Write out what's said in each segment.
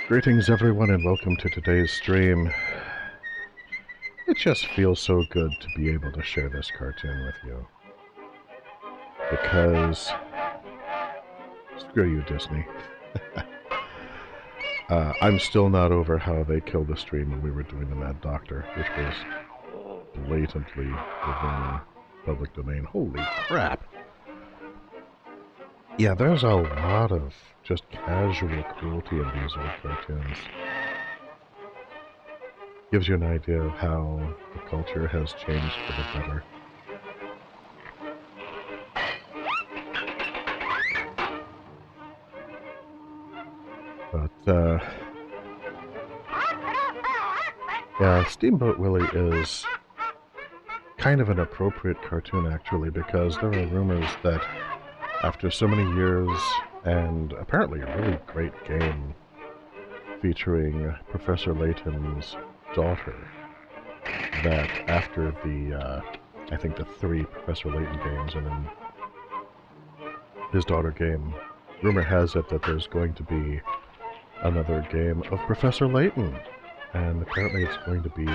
Greetings everyone and welcome to today's stream. It just feels so good to be able to share this cartoon with you. Because... screw you, Disney. I'm still not over how they killed the stream when we were doing the Mad Doctor, which was blatantly within public domain. Holy crap! Yeah, there's a lot of just casual cruelty in these old cartoons. Gives you an idea of how the culture has changed for the better. But, yeah, Steamboat Willie is kind of an appropriate cartoon, actually, because there are rumors that after so many years, and apparently a really great game featuring Professor Layton's daughter, that after the, I think the 3 Professor Layton games and then his daughter game, rumor has it that there's going to be another game of Professor Layton, and apparently it's going to be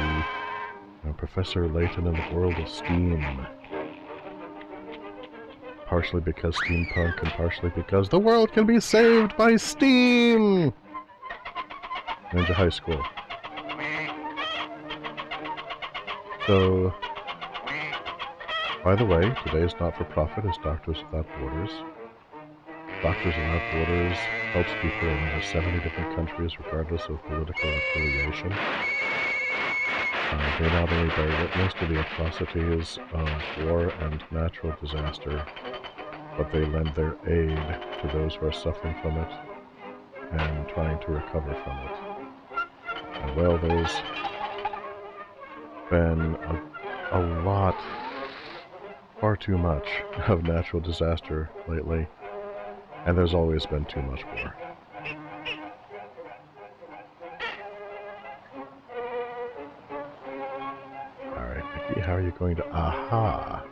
Professor Layton in the world of Steam. Partially because steampunk, and partially because the world can be saved by Steam! Ninja High School. So, by the way, today's not-for-profit is Doctors Without Borders. Doctors Without Borders helps people in over 70 different countries regardless of political affiliation. They not only bear witness to the atrocities of war and natural disaster, but they lend their aid to those who are suffering from it and trying to recover from it. And well, there's been a lot, far too much, of natural disaster lately, and there's always been too much war. Alright, Mickey, how are you going to... Aha!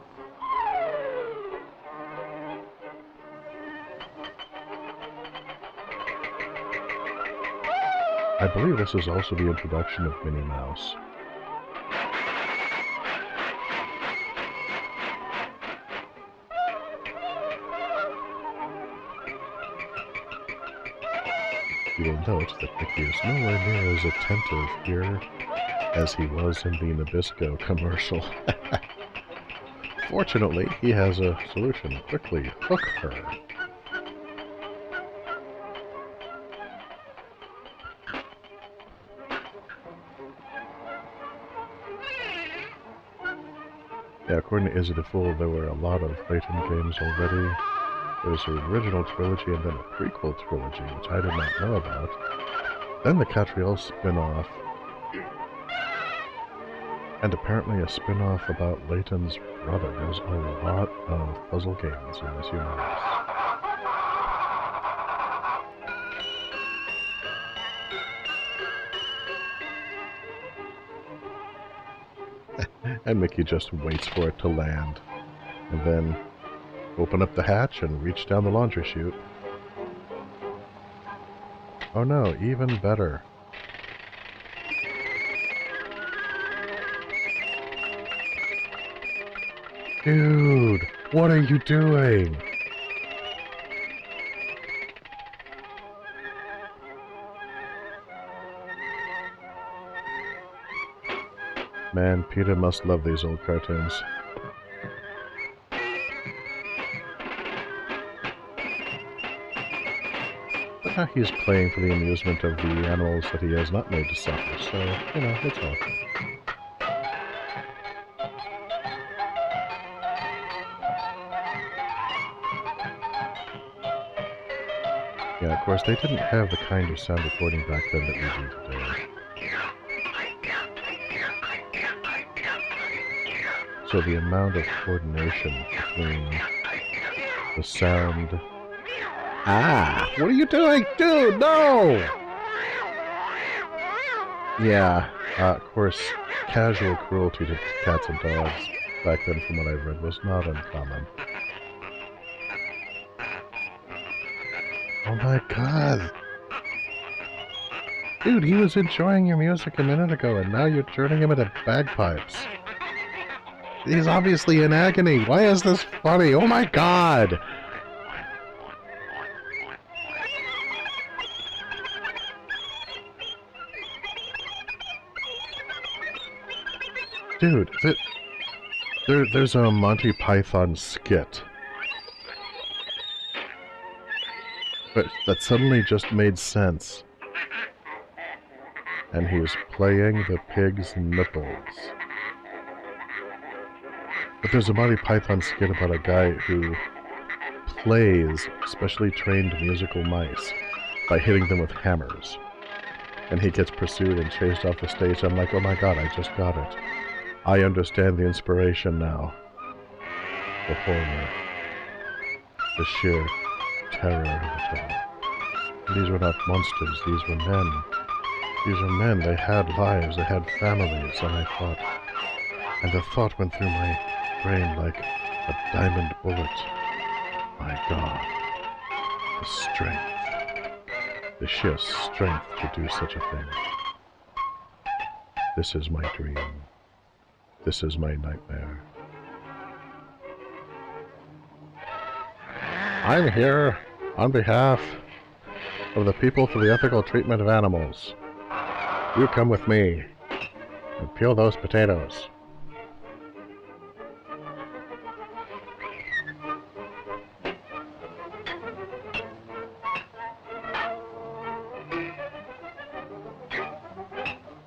I believe this is also the introduction of Minnie Mouse. You will note that Mickey is nowhere near as attentive here as he was in the Nabisco commercial. Fortunately, he has a solution. Quickly, hook her. Yeah, according to Izzy the Fool, there were a lot of Layton games already. There's an original trilogy and then a prequel trilogy, which I did not know about. Then the Catriel spin-off. And apparently a spin-off about Layton's brother. There's a lot of puzzle games in this universe. And Mickey just waits for it to land. And then open up the hatch and reach down the laundry chute. Oh no, even better. Dude, what are you doing? Man, Peter must love these old cartoons. But now he's playing for the amusement of the animals that he has not made to suffer, so, you know, it's all. Yeah, of course, they didn't have the kind of sound recording back then that we do today. So the amount of coordination between the sound... Ah! What are you doing? Dude, no! Yeah, of course, casual cruelty to cats and dogs back then, from what I've read, was not uncommon. Oh my god! Dude, he was enjoying your music a minute ago, and now you're turning him into bagpipes. He's obviously in agony. Why is this funny? Oh my god! Dude, there's a Monty Python skit. But that suddenly just made sense. And he was playing the pig's nipples. But there's a Monty Python skit about a guy who plays specially trained musical mice by hitting them with hammers. And he gets pursued and chased off the stage. I'm like, oh my god, I just got it. I understand the inspiration now. The horror. The sheer terror of it all. These were not monsters, these were men. These were men, they had lives, they had families, and I thought... And the thought went through my brain like a diamond bullet. My god. The strength. The sheer strength to do such a thing. This is my dream. This is my nightmare. I'm here on behalf of the people for the ethical treatment of animals. You come with me and peel those potatoes.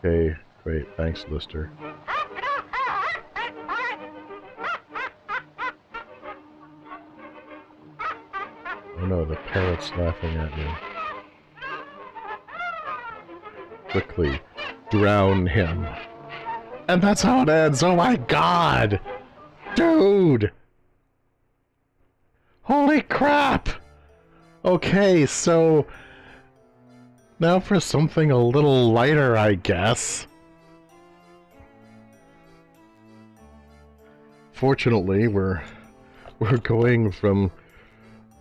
Okay, great. Thanks, Lister. Oh no, the parrot's laughing at me. Quickly drown him. And that's how it ends. Oh my god! Dude! Holy crap! Okay, so... now for something a little lighter, I guess. Fortunately, we're going from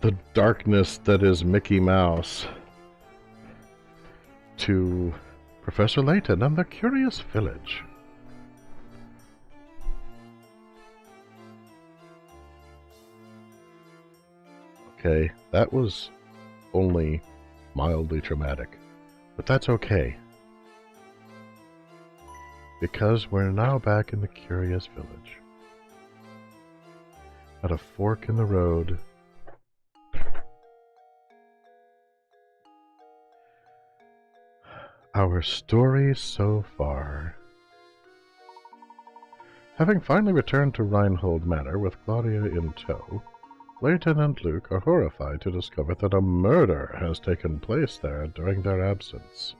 the darkness that is Mickey Mouse to Professor Layton and the Curious Village. Okay, that was only mildly traumatic, but that's okay. Because we're now back in the Curious Village. At a fork in the road. Our story so far. Having finally returned to Reinhold Manor with Claudia in tow, Layton and Luke are horrified to discover that a murder has taken place there during their absence.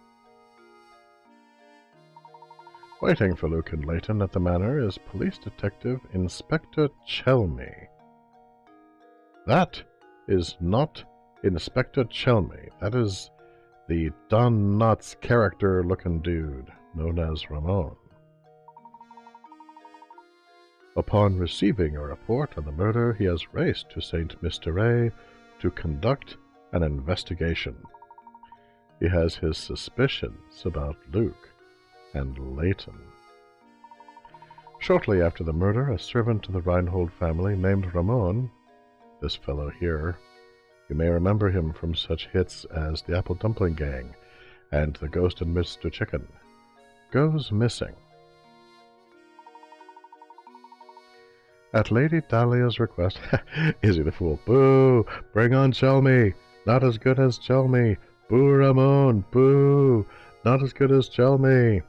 Waiting for Luke and Layton at the manor is police detective Inspector Chelmy. That is not Inspector Chelmy. That is the Don Knotts character-looking dude, known as Ramon. Upon receiving a report on the murder, he has raced to St. Mystery to conduct an investigation. He has his suspicions about Luke and Layton. Shortly after the murder, a servant to the Reinhold family named Ramon, this fellow here, you may remember him from such hits as The Apple Dumpling Gang and The Ghost and Mr. Chicken, goes missing. At Lady Dahlia's request, is he the fool? Boo! Bring on Chelmy! Not as good as Chelmy! Boo, Ramon! Boo! Not as good as Chelmy!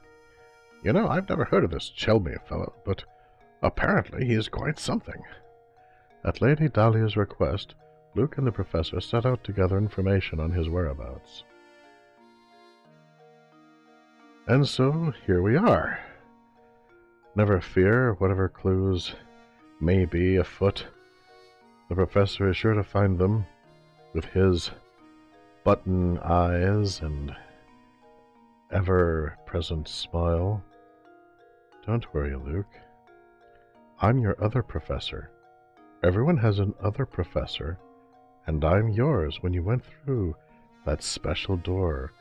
You know, I've never heard of this Chelmy fellow, but apparently he is quite something. At Lady Dahlia's request, Luke and the professor set out to gather information on his whereabouts. And so, here we are. Never fear, whatever clues may be afoot, the professor is sure to find them with his button eyes and ever-present smile. Don't worry, Luke. I'm your other professor. Everyone has an other professor, and I'm yours. When you went through that special door,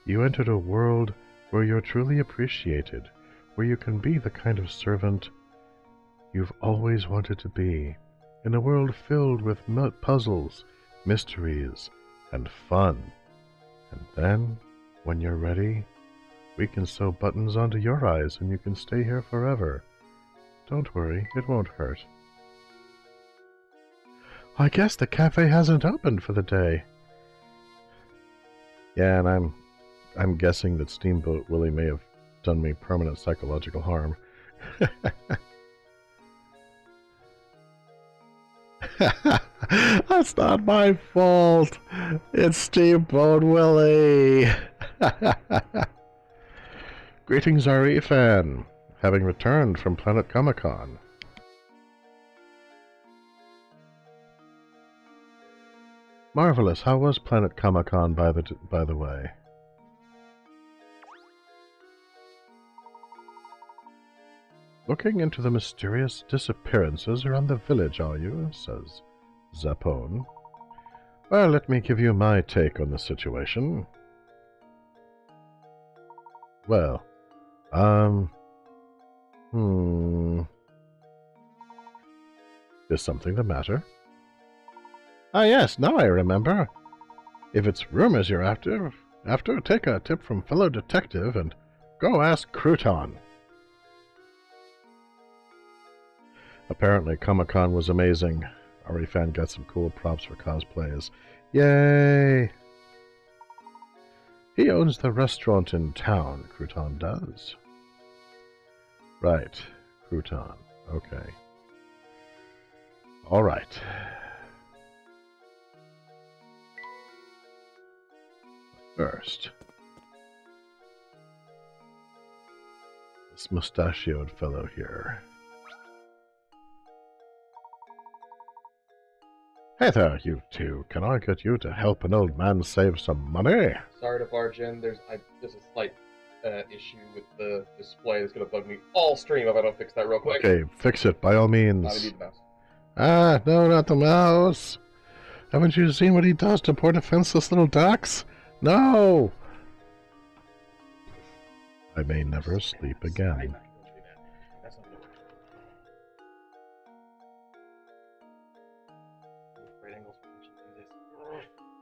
you entered a world where you're truly appreciated, where you can be the kind of servant you've always wanted to be, in a world filled with puzzles, mysteries, and fun. And then, when you're ready, we can sew buttons onto your eyes and you can stay here forever. Don't worry, it won't hurt. I guess the cafe hasn't opened for the day. Yeah, and I'm guessing that Steamboat Willie may have done me permanent psychological harm. That's not my fault. It's Steamboat Willie. Greetings, RE fan, having returned from Planet Comic-Con. Marvelous. How was Planet Comic-Con, by the way? Looking into the mysterious disappearances around the village, are you? Says Zapone. Well, let me give you my take on the situation. Well, is something the matter? Ah, yes, now I remember. If it's rumors you're after, take a tip from fellow detective and go ask Crouton. Apparently, Comic-Con was amazing. RE fan got some cool props for cosplays. Yay! He owns the restaurant in town, Crouton does. Right, Crouton. Okay. All right. First, this mustachioed fellow here. Hey there, you two. Can I get you to help an old man save some money? Sorry to barge in. There's a slight issue with the display that's going to bug me all stream if I don't fix that real quick. Okay, fix it by all means. I need the mouse. Ah, no, not the mouse. Haven't you seen what he does to poor defenseless little ducks? No! I may never sleep again.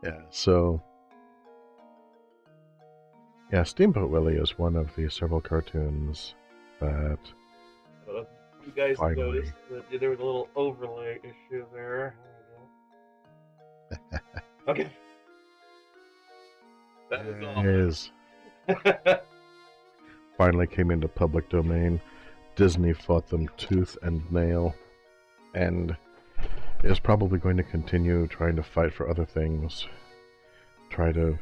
Yeah, so... yeah, Steamboat Willie is one of the several cartoons that... you guys finally... noticed that there was a little overlay issue there. Okay. That was all. Finally came into public domain. Disney fought them tooth and nail, and is probably going to continue trying to fight for other things. Try to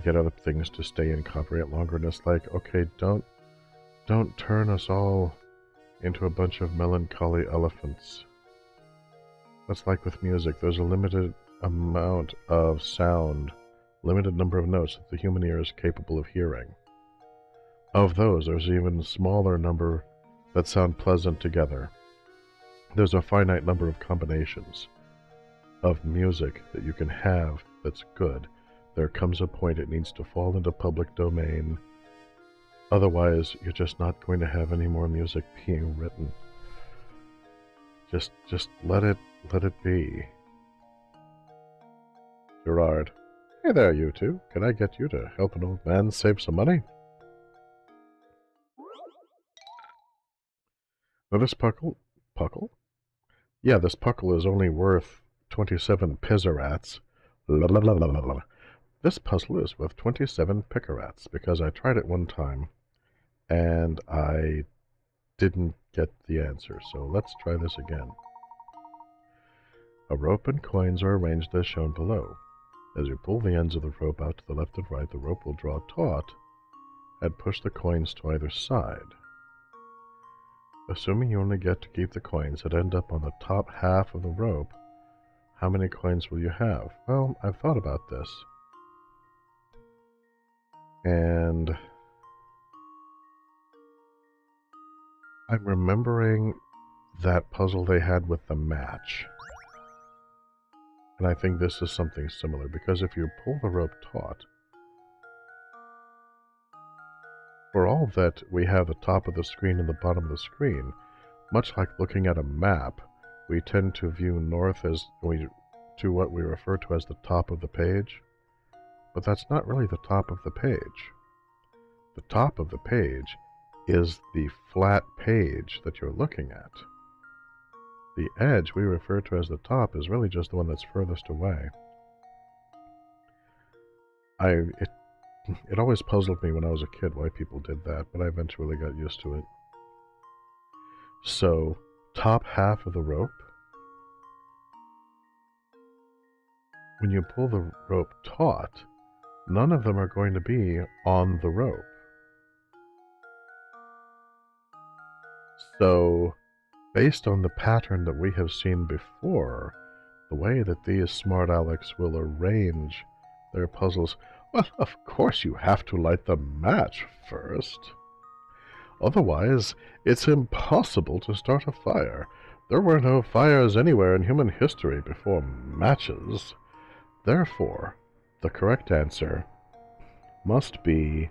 get other things to stay in copyright longer, and it's like, okay, don't turn us all into a bunch of melancholy elephants. That's like with music. There's a limited amount of sound, limited number of notes that the human ear is capable of hearing. Of those, there's even a smaller number that sound pleasant together. There's a finite number of combinations of music that you can have that's good. There comes a point it needs to fall into public domain. Otherwise, you're just not going to have any more music being written. Just let it be. Gerard. Hey there, you two. Can I get you to help an old man save some money? Now this puckle? Yeah, this puckle is only worth 27 pizzarats. This puzzle is worth 27 pickerats, because I tried it one time, and I didn't get the answer, so let's try this again. A rope and coins are arranged as shown below. As you pull the ends of the rope out to the left and right, the rope will draw taut and push the coins to either side. Assuming you only get to keep the coins that end up on the top half of the rope, how many coins will you have? Well, I've thought about this. And I'm remembering that puzzle they had with the match. And I think this is something similar, because if you pull the rope taut, for all that we have the top of the screen and the bottom of the screen, much like looking at a map, we tend to view north to what we refer to as the top of the page. But that's not really the top of the page. The top of the page is the flat page that you're looking at. The edge we refer to as the top is really just the one that's furthest away. It always puzzled me when I was a kid why people did that, but I eventually got used to it. So, top half of the rope, when you pull the rope taut, none of them are going to be on the rope. So, based on the pattern that we have seen before, the way that these smart Alecks will arrange their puzzles, well, of course you have to light the match first. Otherwise, it's impossible to start a fire. There were no fires anywhere in human history before matches. Therefore, the correct answer must be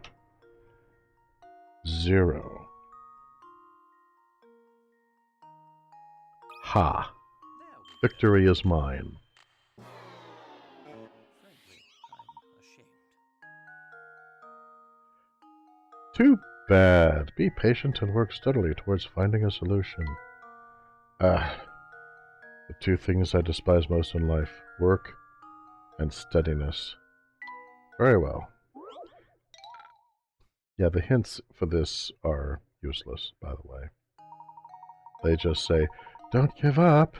0. Ha! Victory is mine. Too bad. Be patient and work steadily towards finding a solution. The two things I despise most in life: work and steadiness. Very well. Yeah, the hints for this are useless, by the way. They just say, don't give up.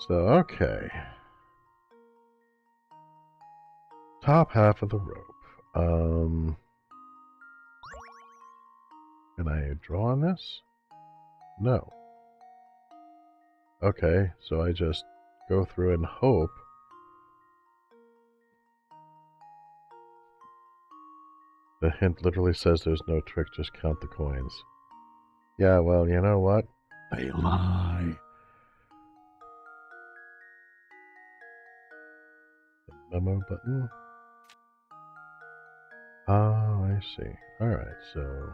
So, okay. Top half of the rope. Can I draw on this? No. Okay, so I just go through and hope. The hint literally says there's no trick, just count the coins. Yeah, well, you know what? They lie. The memo button? Oh, I see. Alright, so...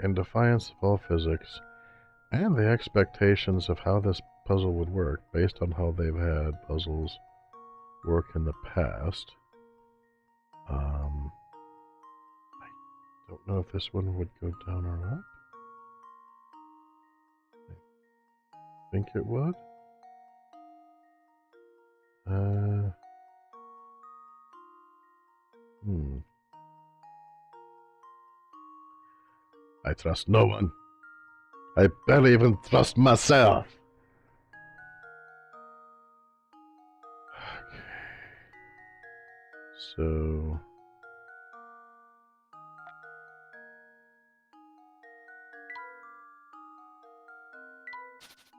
in defiance of all physics, and the expectations of how this puzzle would work, based on how they've had puzzles work in the past, I don't know if this one would go down or up. I think it would. I trust no one. I barely even trust myself. Okay. So...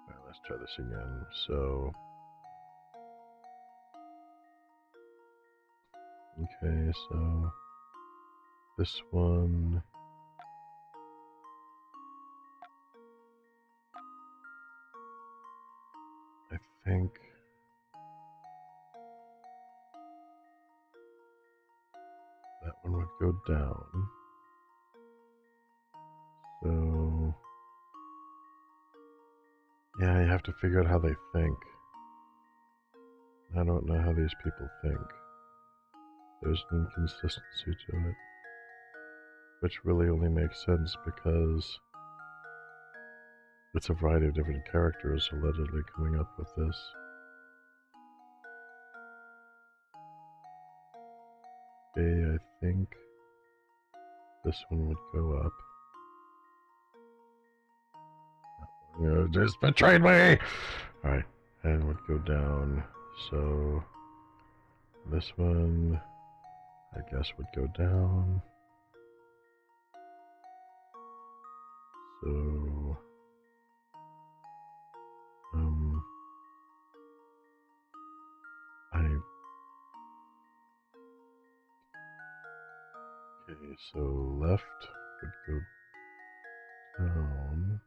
Alright, let's try this again. So... Okay, so... This one... I think... that one would go down. So... Yeah, you have to figure out how they think. I don't know how these people think. There's an inconsistency to it. Which really only makes sense because it's a variety of different characters allegedly coming up with this. Okay, I think this one would go up. That You just betrayed me! Alright, and would go down. So this one, I guess, would go down. So, okay, so left would go down.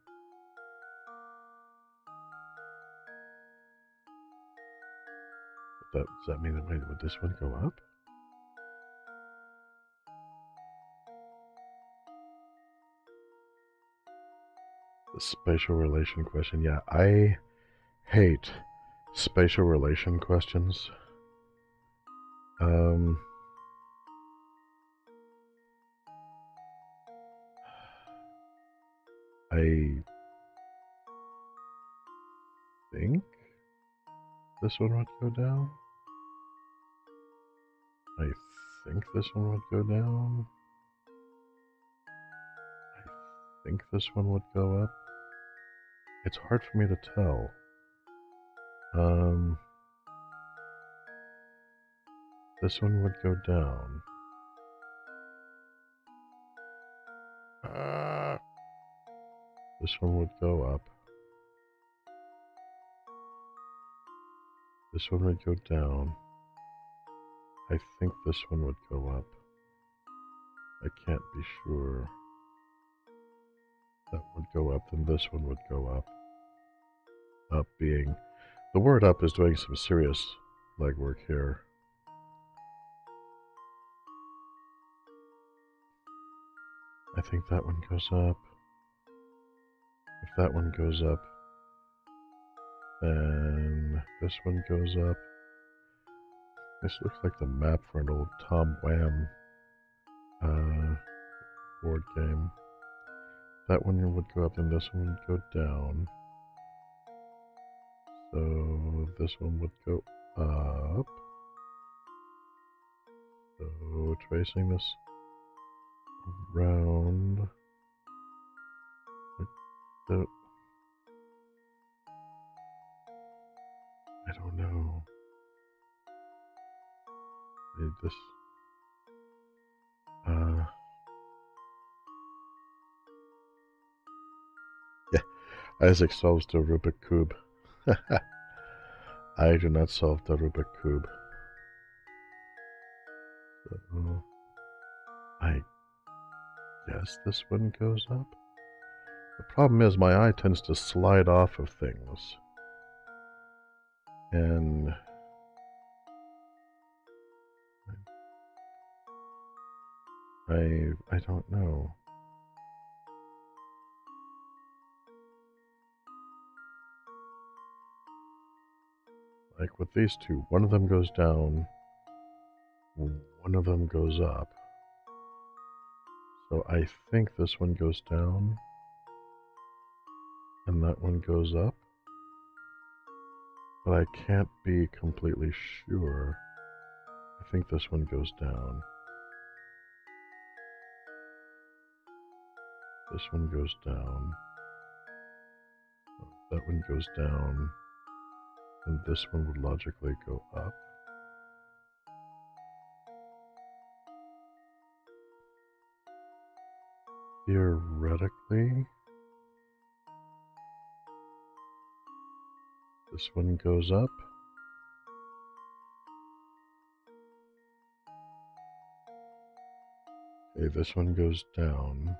Does that mean that, would this one go up? The spatial relation question. Yeah, I hate spatial relation questions. I think this one would go down. I think this one would go down. I think this one would go up. It's hard for me to tell. This one would go down. This one would go up. This one would go down. I think this one would go up. I can't be sure. That would go up, then this one would go up. Up being... The word up is doing some serious legwork here. I think that one goes up. If that one goes up, then this one goes up. This looks like the map for an old Tom Wham board game. That one would go up, and this one would go down. So this one would go up. So tracing this around. I don't know. This. Yeah, Isaac solves the Rubik Cube. I do not solve the Rubik Cube. So, I guess this one goes up. The problem is my eye tends to slide off of things. And I don't know. Like with these two, one of them goes down, one of them goes up. So I think this one goes down, and that one goes up. But I can't be completely sure. I think this one goes down. This one goes down. That one goes down. And this one would logically go up. Theoretically, this one goes up. Okay, this one goes down.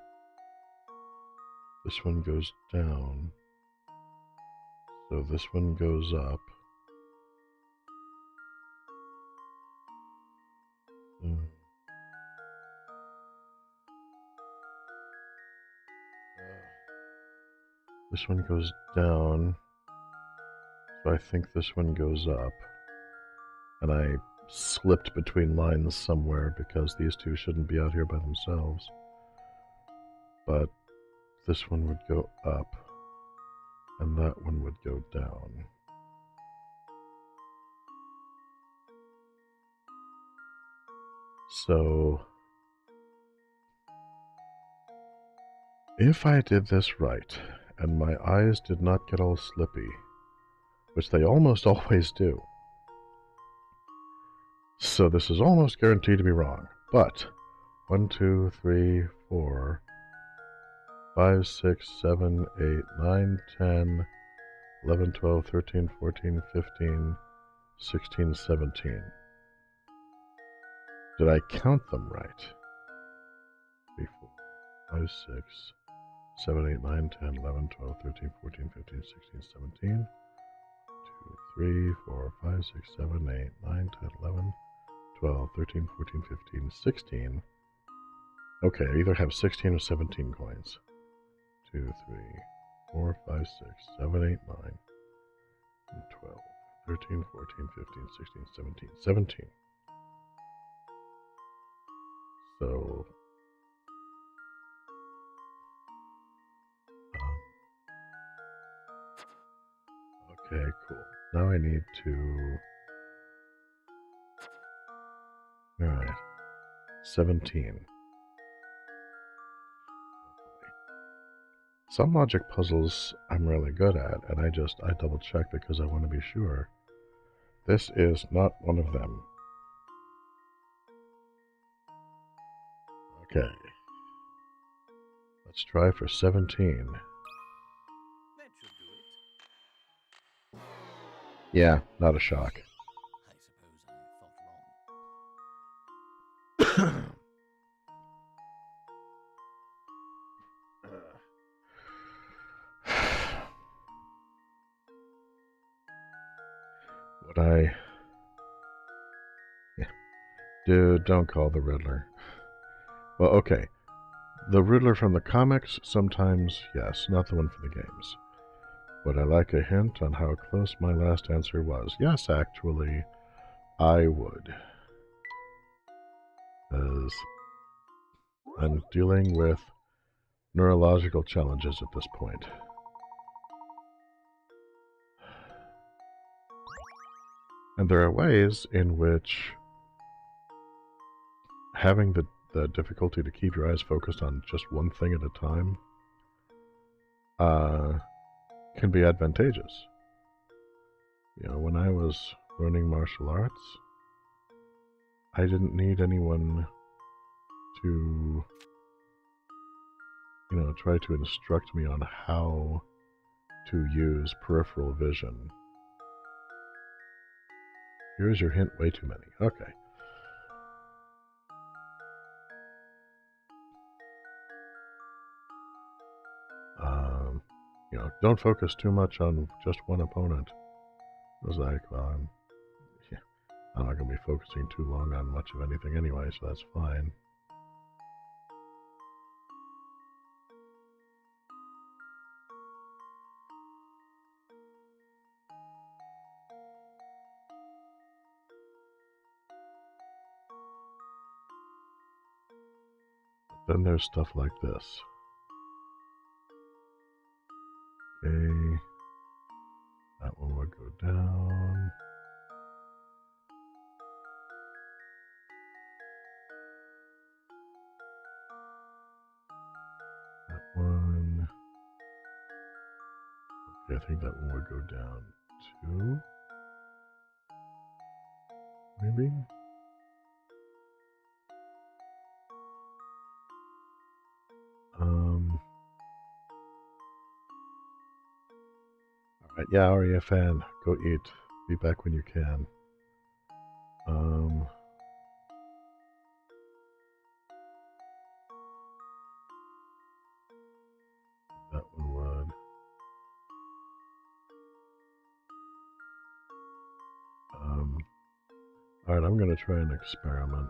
This one goes down. So this one goes up. This one goes down. So I think this one goes up. And I slipped between lines somewhere because these two shouldn't be out here by themselves. But this one would go up. And that one would go down. So if I did this right, and my eyes did not get all slippy, which they almost always do. So this is almost guaranteed to be wrong. But 1, 2, 3, 4, 5, 6, 7, 8, 9, 10, 11, 12, 13, 14, 15, 16, 17. Did I count them right? 3, 4, 5, 6, 7, 8, 9, 10, 11, 12, 13, 14, 15, 16, 17. 2, 3, 4, 5, 6, 7, 8, 9, 10, 11, 12, 13, 14, 15, 16. Okay, I either have 16 or 17 coins. 2, 3, 4, 5, 6, 7, 8, 9, 12, 13, 14, 15, 16, 17. 17. So, okay, cool. Now I need to... Alright. 17. Some logic puzzles I'm really good at, and I double check because I want to be sure. This is not one of them. Okay. Let's try for 17. That should do it. Yeah, not a shock. I suppose I thought wrong. Would I... Yeah. Dude, don't call the Riddler. Well, okay. The Riddler from the comics, sometimes, yes, not the one for the games. Would I like a hint on how close my last answer was? Yes, actually, I would. As I'm dealing with neurological challenges at this point. And there are ways in which having the difficulty to keep your eyes focused on just one thing at a time can be advantageous. You know, when I was learning martial arts, I didn't need anyone to, you know, try to instruct me on how to use peripheral vision. Here's your hint, way too many. Okay. You know, don't focus too much on just one opponent. I was like, well, I'm not going to be focusing too long on much of anything anyway, so that's fine. But then there's stuff like this. Okay. That one would go down. That one. Okay, I think that one would go down too. Maybe? Alright, yeah, Aria fan, go eat. Be back when you can. That one would. Alright, I'm gonna try an experiment.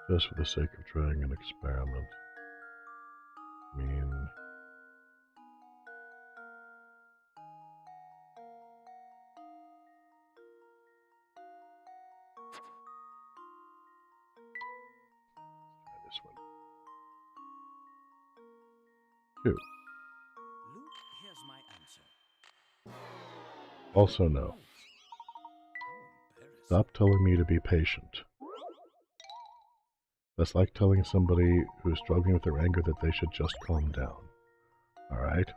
Just for the sake of trying an experiment. I mean... Try this one. 2. Luke, here's my answer. Also no. How embarrassing. Stop telling me to be patient. That's like telling somebody who's struggling with their anger that they should just calm down. Alright?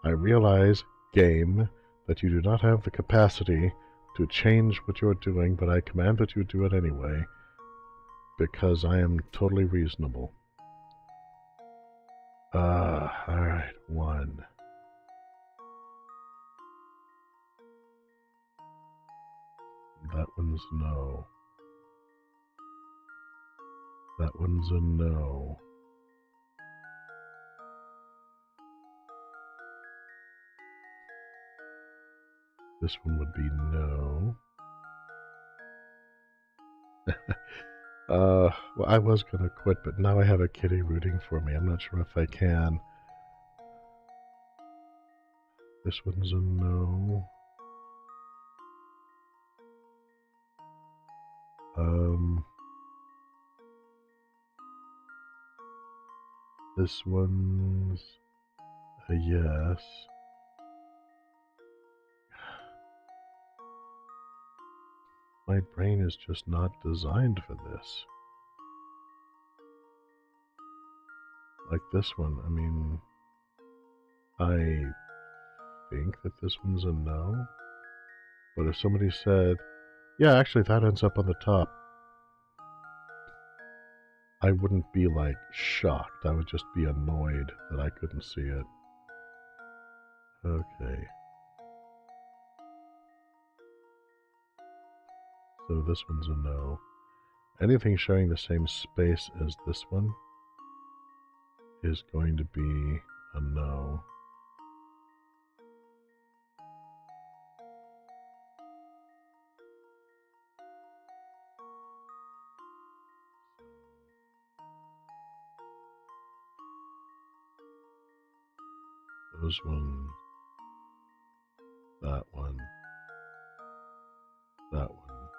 I realize, game, that you do not have the capacity to change what you're doing, but I command that you do it anyway, because I am totally reasonable. Alright, 1. That one's no. That one's a no. This one would be no. Well, I was gonna quit, but now I have a kitty rooting for me. I'm not sure if I can. This one's a no. This one's a yes. My brain is just not designed for this. Like this one, I mean, I think that this one's a no. But if somebody said, yeah, actually that ends up on the top, I wouldn't be like shocked. I would just be annoyed that I couldn't see it. Okay. So this one's a no. Anything showing the same space as this one is going to be a no. Those ones, that one, that one,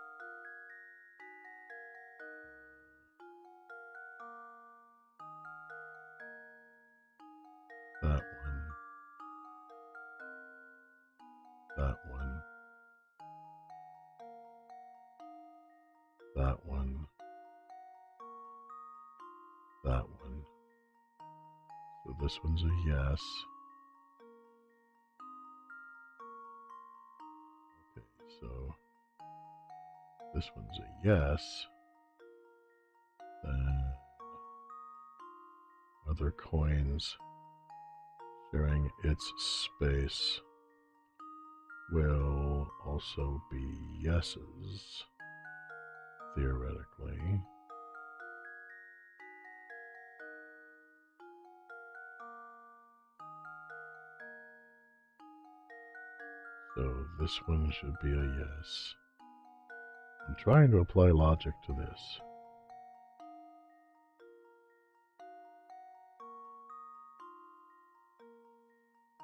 that one, that one, that one, that one. So this one's a yes. Okay, so this one's a yes. Then other coins sharing its space will also be yeses, theoretically. So this one should be a yes. I'm trying to apply logic to this.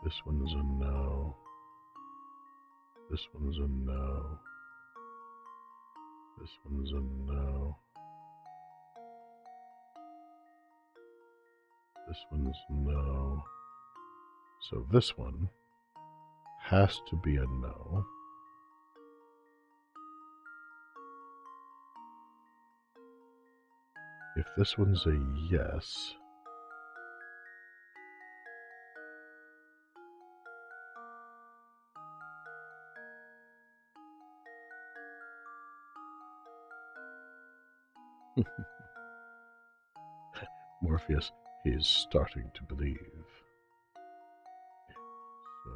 This one's a no. This one's a no. This one's a no. This one's no. So this one has to be a no. If this one's a yes, Morpheus, he is starting to believe. So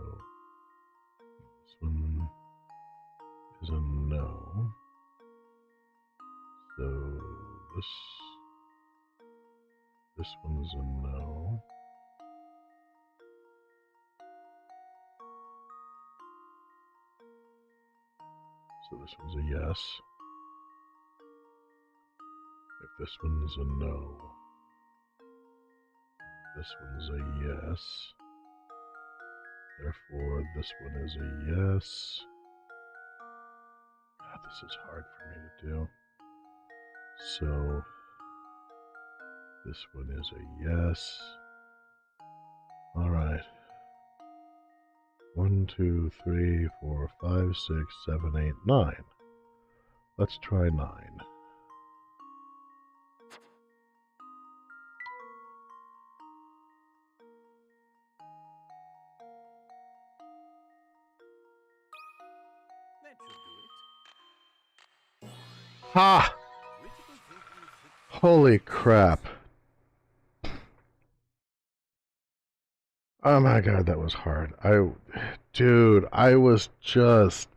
this one is a no. So this one's a no. So this one's a yes. If this one's a no, this one's a yes. Therefore, this one is a yes. God, this is hard for me to do. So this one is a yes. All right. 1, 2, 3, 4, 5, 6, 7, 8, 9. Let's try 9. Ha! Critical thinking fit Holy crap. Oh my god, that was hard. Dude, I was just...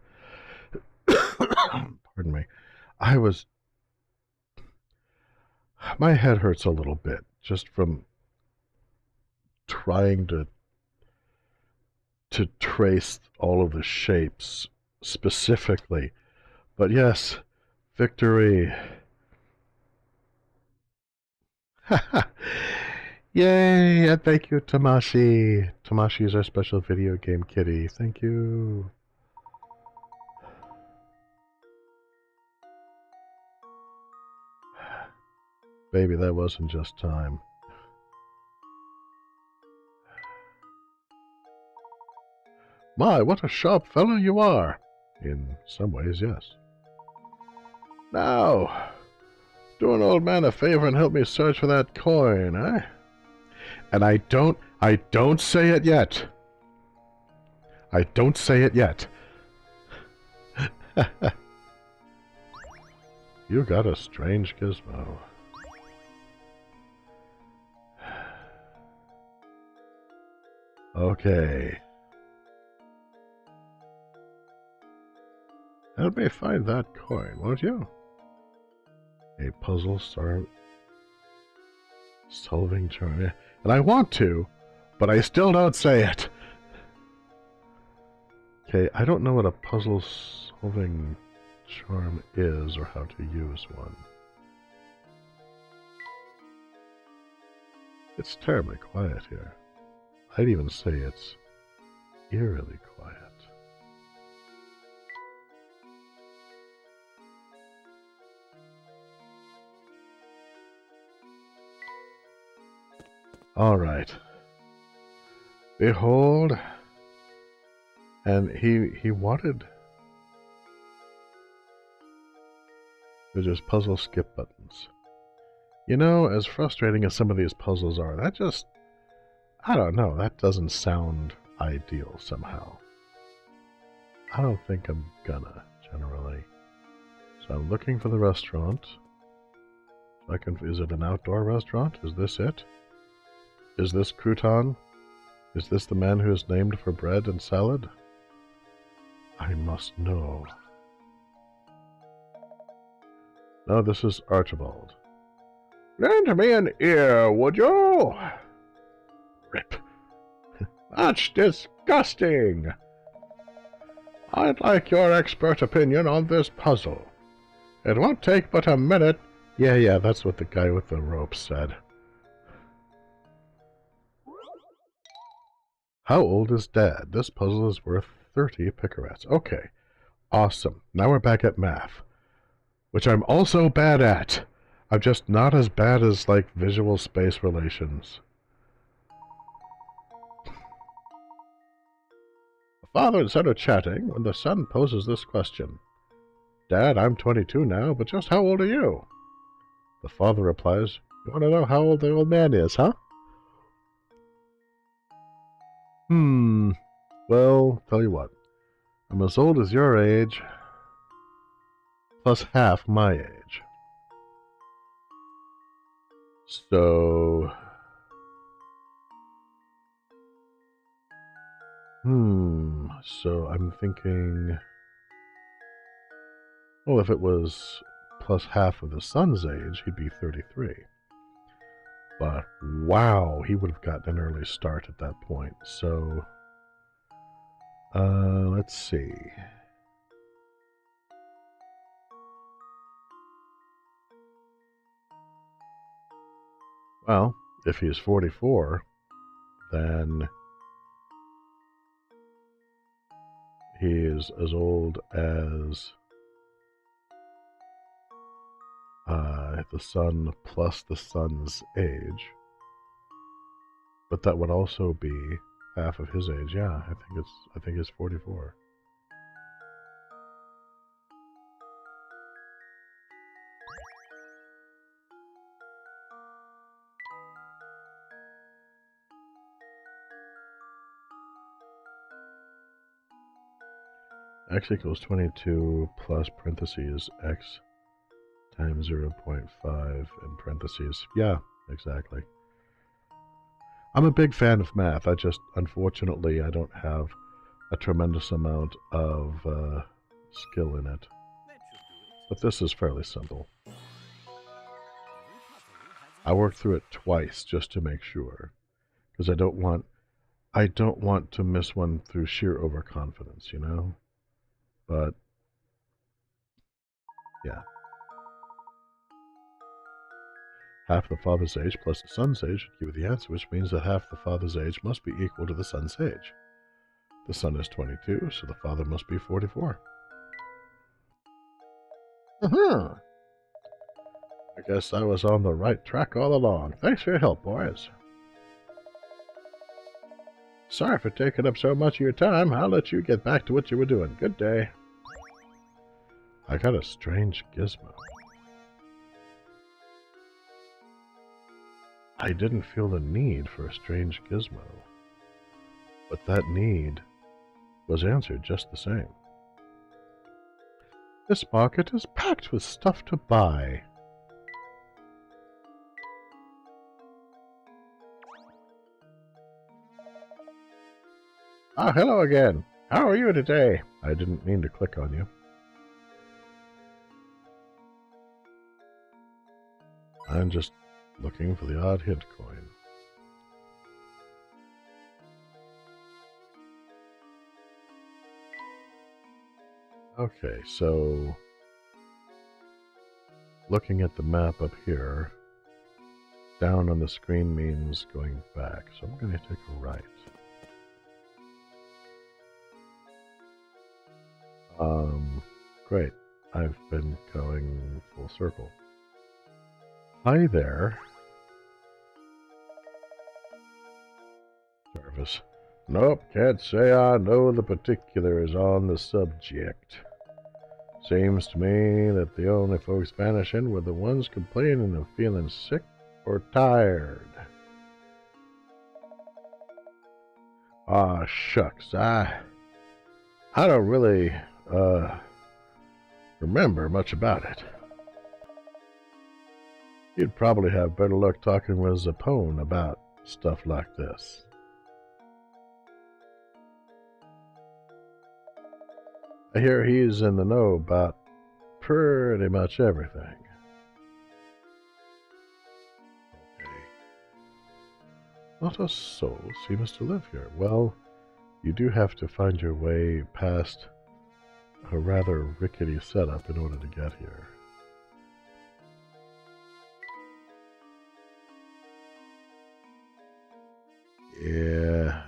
Pardon me. I was... My head hurts a little bit just from trying to trace all of the shapes specifically. But yes, victory. Yay! And thank you, Tamashi. Tamashi is our special video game kitty. Thank you. Baby, that wasn't just time. My, what a sharp fellow you are! In some ways, yes. Now, do an old man a favor and help me search for that coin, eh? And I don't say it yet. I don't say it yet. You got a strange gizmo. Okay. Help me find that coin, won't you? A puzzle solving charm. And I want to, but I still don't say it. Okay, I don't know what a puzzle solving charm is or how to use one. It's terribly quiet here. I'd even say it's eerily quiet. All right. Behold. And he wanted... They're just puzzle skip buttons. You know, as frustrating as some of these puzzles are, that just... I don't know, that doesn't sound ideal somehow. I don't think I'm gonna, generally. So I'm looking for the restaurant. Is it an outdoor restaurant? Is this it? Is this Crouton? Is this the man who is named for bread and salad? I must know. No, this is Archibald. Lend me an ear, would you? Rip. That's disgusting! I'd like your expert opinion on this puzzle. It won't take but a minute. Yeah, that's what the guy with the rope said. How old is Dad? This puzzle is worth 30 picarets. Okay, awesome. Now we're back at math, which I'm also bad at. I'm just not as bad as, like, visual space relations. The father and son are chatting when the son poses this question. Dad, I'm 22 now, but just how old are you? The father replies, you want to know how old the old man is, huh? Well, tell you what. I'm as old as your age, plus half my age. So... So I'm thinking... Well, if it was plus half of the son's age, he'd be 33. But, wow, he would have gotten an early start at that point. So, let's see. Well, if he's 44, then he is as old as the son plus the son's age. But that would also be half of his age. Yeah, I think it's 44. X equals 22 plus parentheses x times 0.5 in parentheses. Yeah, exactly. I'm a big fan of math. Unfortunately, I don't have a tremendous amount of skill in it. But this is fairly simple. I worked through it twice just to make sure, because I don't want to miss one through sheer overconfidence, you know? But yeah. Half the father's age plus the son's age should give you the answer, which means that half the father's age must be equal to the son's age. The son is 22, so the father must be 44. Uh-huh. I guess I was on the right track all along. Thanks for your help, boys. Sorry for taking up so much of your time. I'll let you get back to what you were doing. Good day. I got a strange gizmo. I didn't feel the need for a strange gizmo, but that need was answered just the same. This market is packed with stuff to buy. Ah, hello again. How are you today? I didn't mean to click on you. I'm just looking for the odd hint coin. Okay, so looking at the map up here, down on the screen means going back, so I'm going to take a right. Great. I've been going full circle. Hi there. Jarvis. Nope, can't say I know the particulars on the subject. Seems to me that the only folks vanishing were the ones complaining of feeling sick or tired. Ah, shucks, I don't really, remember much about it. You'd probably have better luck talking with Zapone about stuff like this. I hear he's in the know about pretty much everything. Okay. Not a soul seems to live here. Well, you do have to find your way past a rather rickety setup in order to get here. Yeah.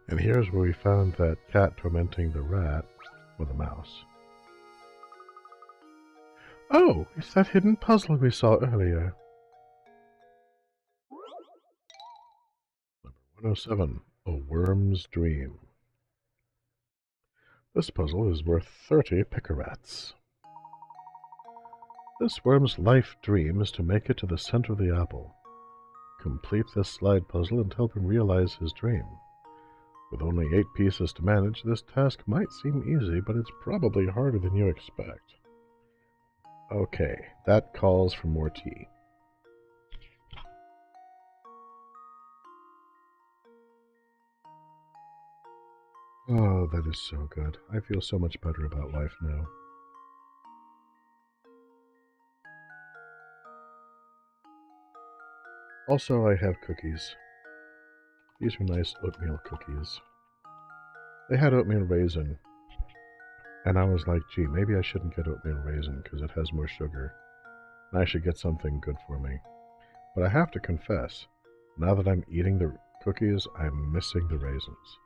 And here's where we found that cat tormenting the rat, or the mouse. Oh, it's that hidden puzzle we saw earlier. Number 107, A Worm's Dream. This puzzle is worth 30 picarats. This worm's life dream is to make it to the center of the apple. Complete this slide puzzle and help him realize his dream. With only 8 pieces to manage, this task might seem easy, but it's probably harder than you expect. Okay, that calls for more tea. Oh, that is so good. I feel so much better about life now. Also, I have cookies. These are nice oatmeal cookies. They had oatmeal raisin, and I was like, gee, maybe I shouldn't get oatmeal raisin because it has more sugar, and I should get something good for me. But I have to confess, now that I'm eating the cookies, I'm missing the raisins.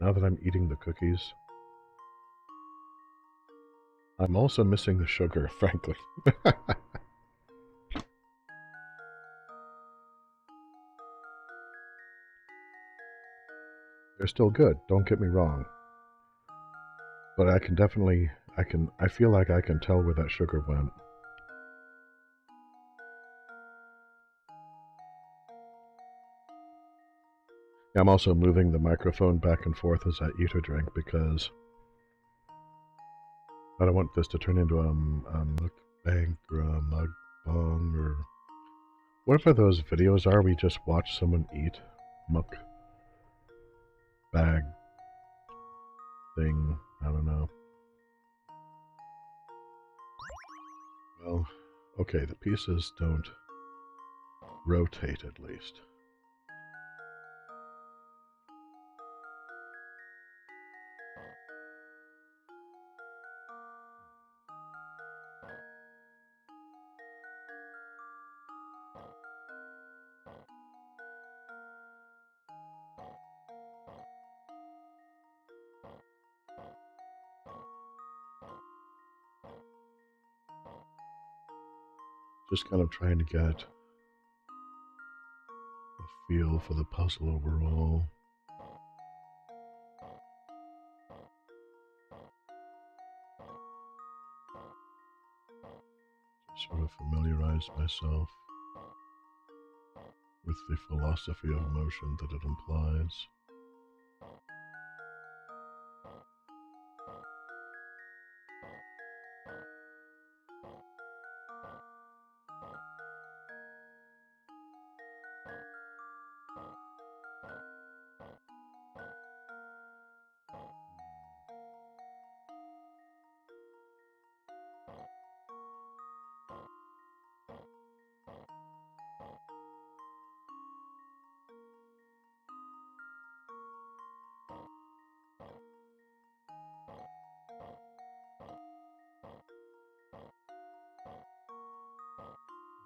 Now that I'm eating the cookies, I'm also missing the sugar, frankly. They're still good, don't get me wrong. But I can definitely, I feel like I can tell where that sugar went. I'm also moving the microphone back and forth as I eat or drink because I don't want this to turn into a mukbang or a mukbang or whatever those videos are we just watch someone eat. Muck bag thing. I don't know. Well, okay, the pieces don't rotate at least. Just kind of trying to get a feel for the puzzle overall. Just sort of familiarize myself with the philosophy of motion that it implies.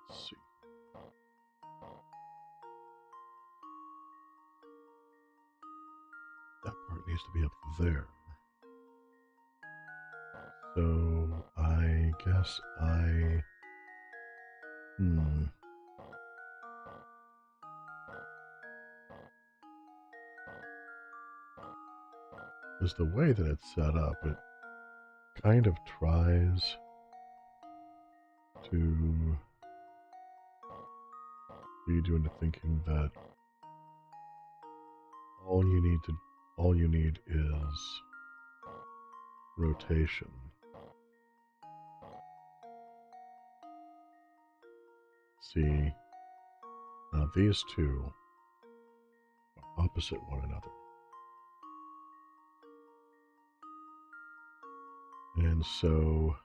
Let's see. That part needs to be up there. So I guess Because the way that it's set up, it kind of tries to lead you into thinking that all you need is rotation. See, now these two are opposite one another. And so,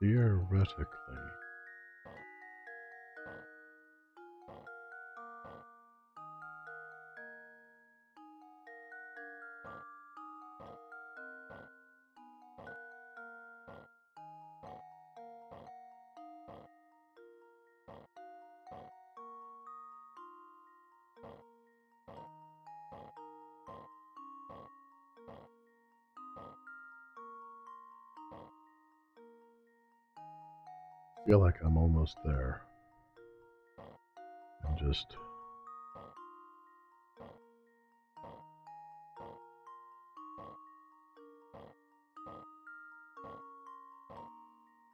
theoretically, I feel like I'm almost there. I'm just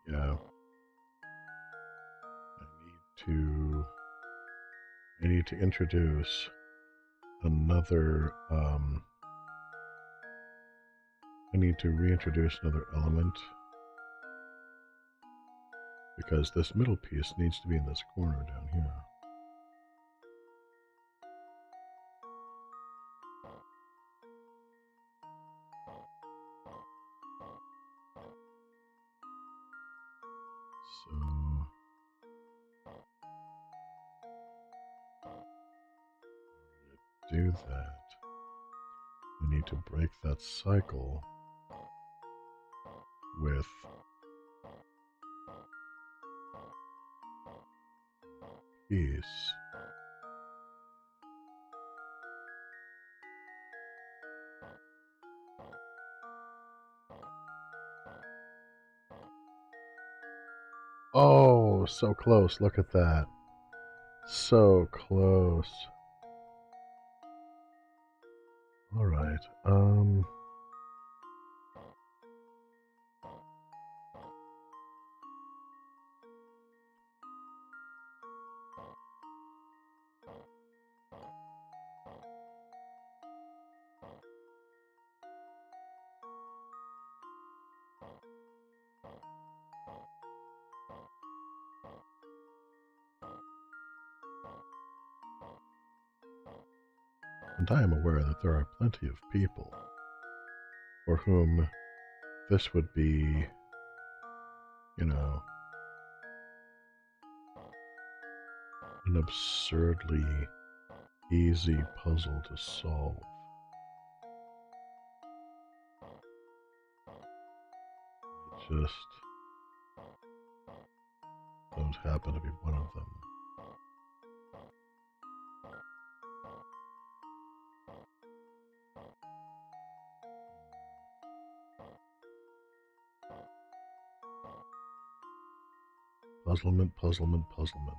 yeah. I need to introduce another I need to reintroduce another element because this middle piece needs to be in this corner down here. So to do that, I need to break that cycle with piece. Oh, so close. Look at that. So close. All right. And I am aware that there are plenty of people for whom this would be, you know, an absurdly easy puzzle to solve. I just don't happen to be one of them. Puzzlement, puzzlement, puzzlement.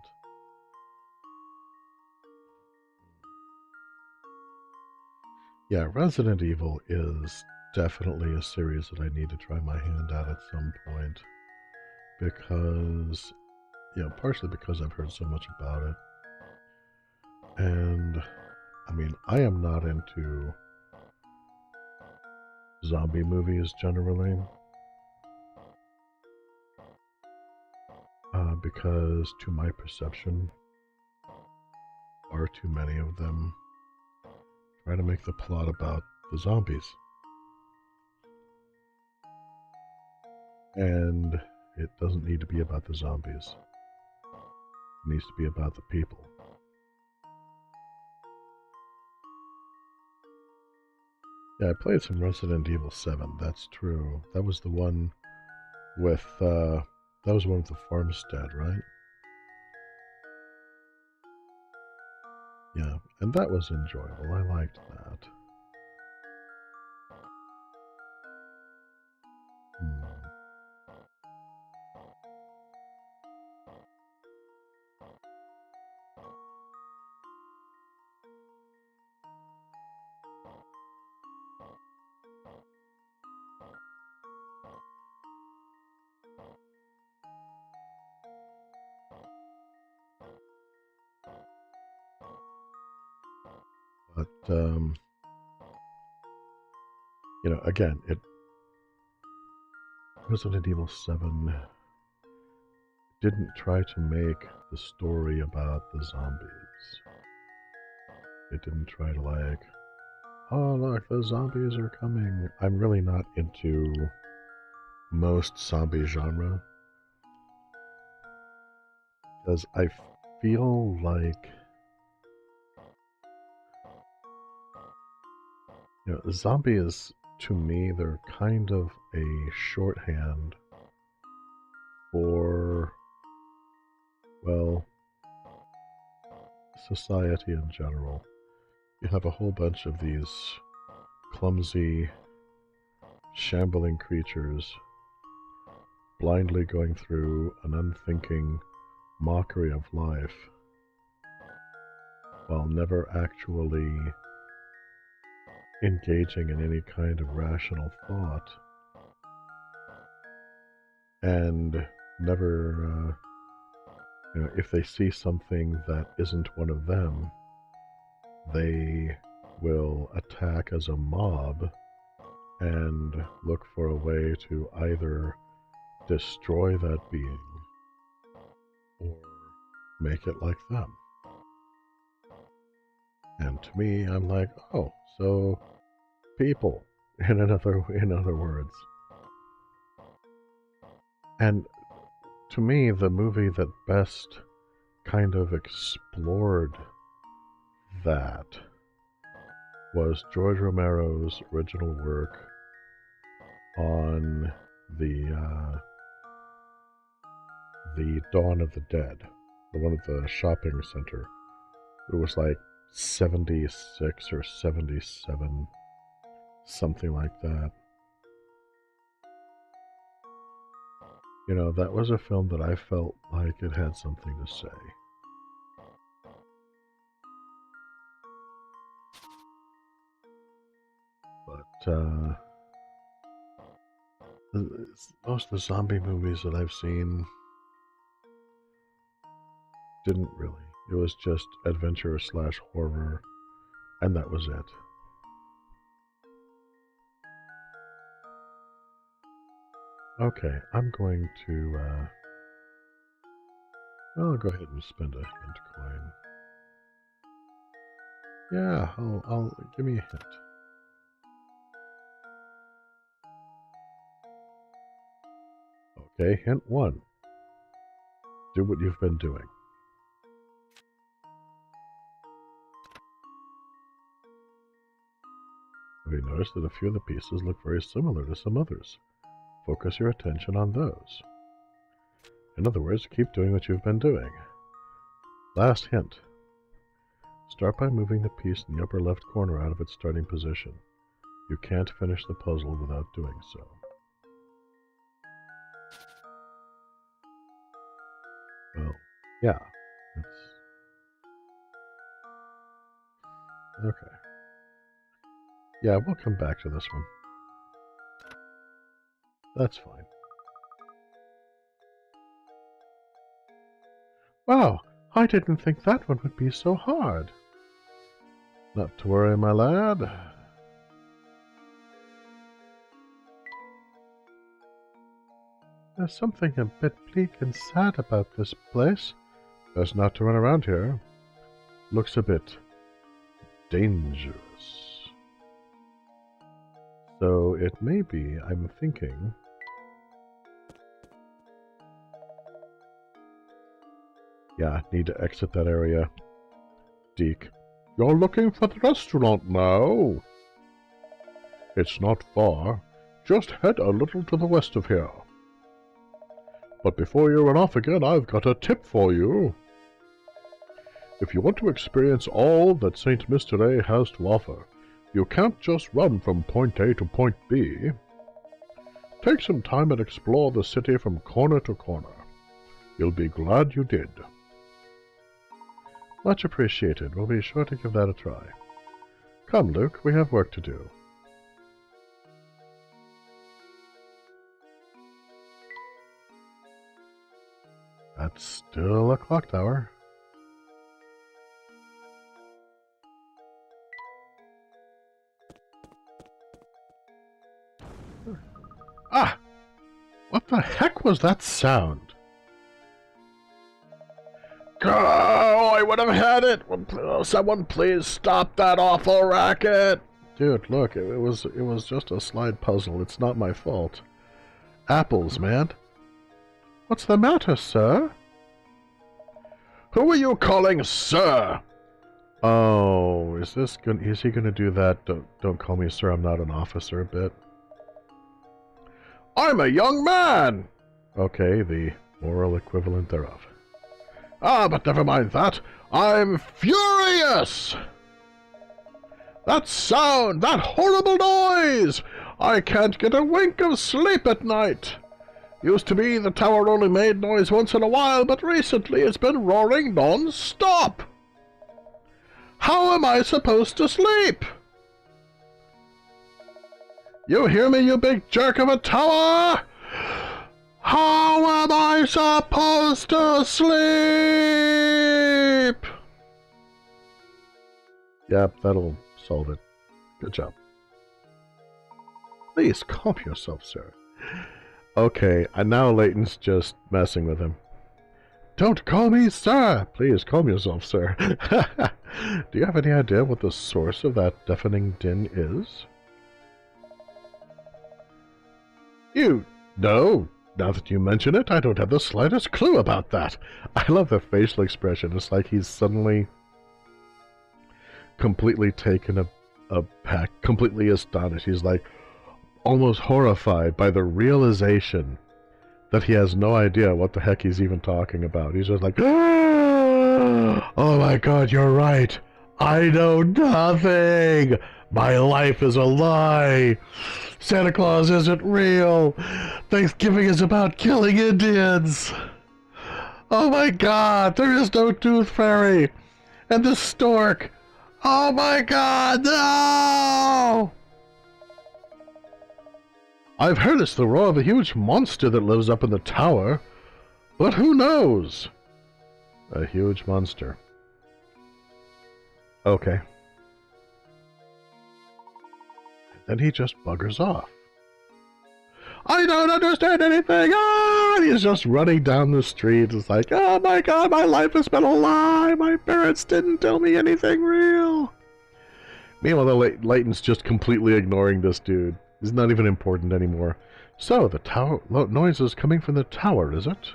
Yeah, Resident Evil is definitely a series that I need to try my hand at some point. Because, partially because I've heard so much about it. And, I mean, I am not into zombie movies generally. Because, to my perception, far too many of them try to make the plot about the zombies. And it doesn't need to be about the zombies. It needs to be about the people. Yeah, I played some Resident Evil 7, that's true. That was the one with, that was one with the farmstead, right? Yeah, and that was enjoyable. I liked that. But, again, Resident Evil 7 didn't try to make the story about the zombies. It didn't try to like, oh look, the zombies are coming. I'm really not into most zombie genre. Because I feel like, zombies, to me, they're kind of a shorthand for, well, society in general. You have a whole bunch of these clumsy, shambling creatures blindly going through an unthinking mockery of life while never actually engaging in any kind of rational thought, and never, if they see something that isn't one of them, they will attack as a mob and look for a way to either destroy that being or make it like them. And to me, I'm like, oh, so people, in other words. And to me, the movie that best kind of explored that was George Romero's original work on the Dawn of the Dead, the one at the shopping center. It was like 76 or 77, something like that. You know, that was a film that I felt like it had something to say. But, most of the zombie movies that I've seen didn't really. It was just adventure slash horror, and that was it. Okay, I'm going to, I'll go ahead and spend a hint coin. Yeah, I'll give me a hint. Okay, hint 1. Do what you've been doing. Have you noticed that a few of the pieces look very similar to some others? Focus your attention on those. In other words, keep doing what you've been doing. Last hint. Start by moving the piece in the upper left corner out of its starting position. You can't finish the puzzle without doing so. Well, yeah. Okay. Yeah, we'll come back to this one. That's fine. Wow, I didn't think that one would be so hard. Not to worry, my lad. There's something a bit bleak and sad about this place. Best not to run around here. Looks a bit dangerous. So it may be, I'm thinking... Yeah, need to exit that area. Deke. You're looking for the restaurant now? It's not far. Just head a little to the west of here. But before you run off again, I've got a tip for you. If you want to experience all that St. Mr. A has to offer, you can't just run from point A to point B. Take some time and explore the city from corner to corner. You'll be glad you did. Much appreciated. We'll be sure to give that a try. Come, Luke, we have work to do. That's still a clock tower. Ah! What the heck was that sound? Oh, I would have had it! Someone please stop that awful racket! Dude, look, it was just a slide puzzle. It's not my fault. Apples, man. What's the matter, sir? Who are you calling sir? Oh, is he gonna do that? Don't call me sir, I'm not an officer a bit. I'm a young man! Okay, the moral equivalent thereof. Ah, but never mind that. I'm furious! That sound! That horrible noise! I can't get a wink of sleep at night. Used to be the tower only made noise once in a while, but recently it's been roaring non-stop. How am I supposed to sleep? You hear me, you big jerk of a tower? How am I supposed to sleep? Yep, that'll solve it. Good job. Please calm yourself, sir. Okay, and now Layton's just messing with him. Don't call me sir! Please calm yourself, sir. Do you have any idea what the source of that deafening din is? No. Now that you mention it, I don't have the slightest clue about that. I love the facial expression. It's like he's suddenly completely taken aback, completely astonished. He's like almost horrified by the realization that he has no idea what the heck he's even talking about. He's just like, oh my god, you're right. I know nothing. My life is a lie. Santa Claus isn't real. Thanksgiving is about killing Indians. Oh my God, there is no tooth fairy. And the stork. Oh my God, no! I've heard it's the roar of a huge monster that lives up in the tower. But who knows? A huge monster. Okay. Then he just buggers off. I don't understand anything! Ah! And he's just running down the street. It's like, oh my God, my life has been a lie! My parents didn't tell me anything real! Meanwhile, Layton's just completely ignoring this dude. He's not even important anymore. So, the tower noise is coming from the tower, is it?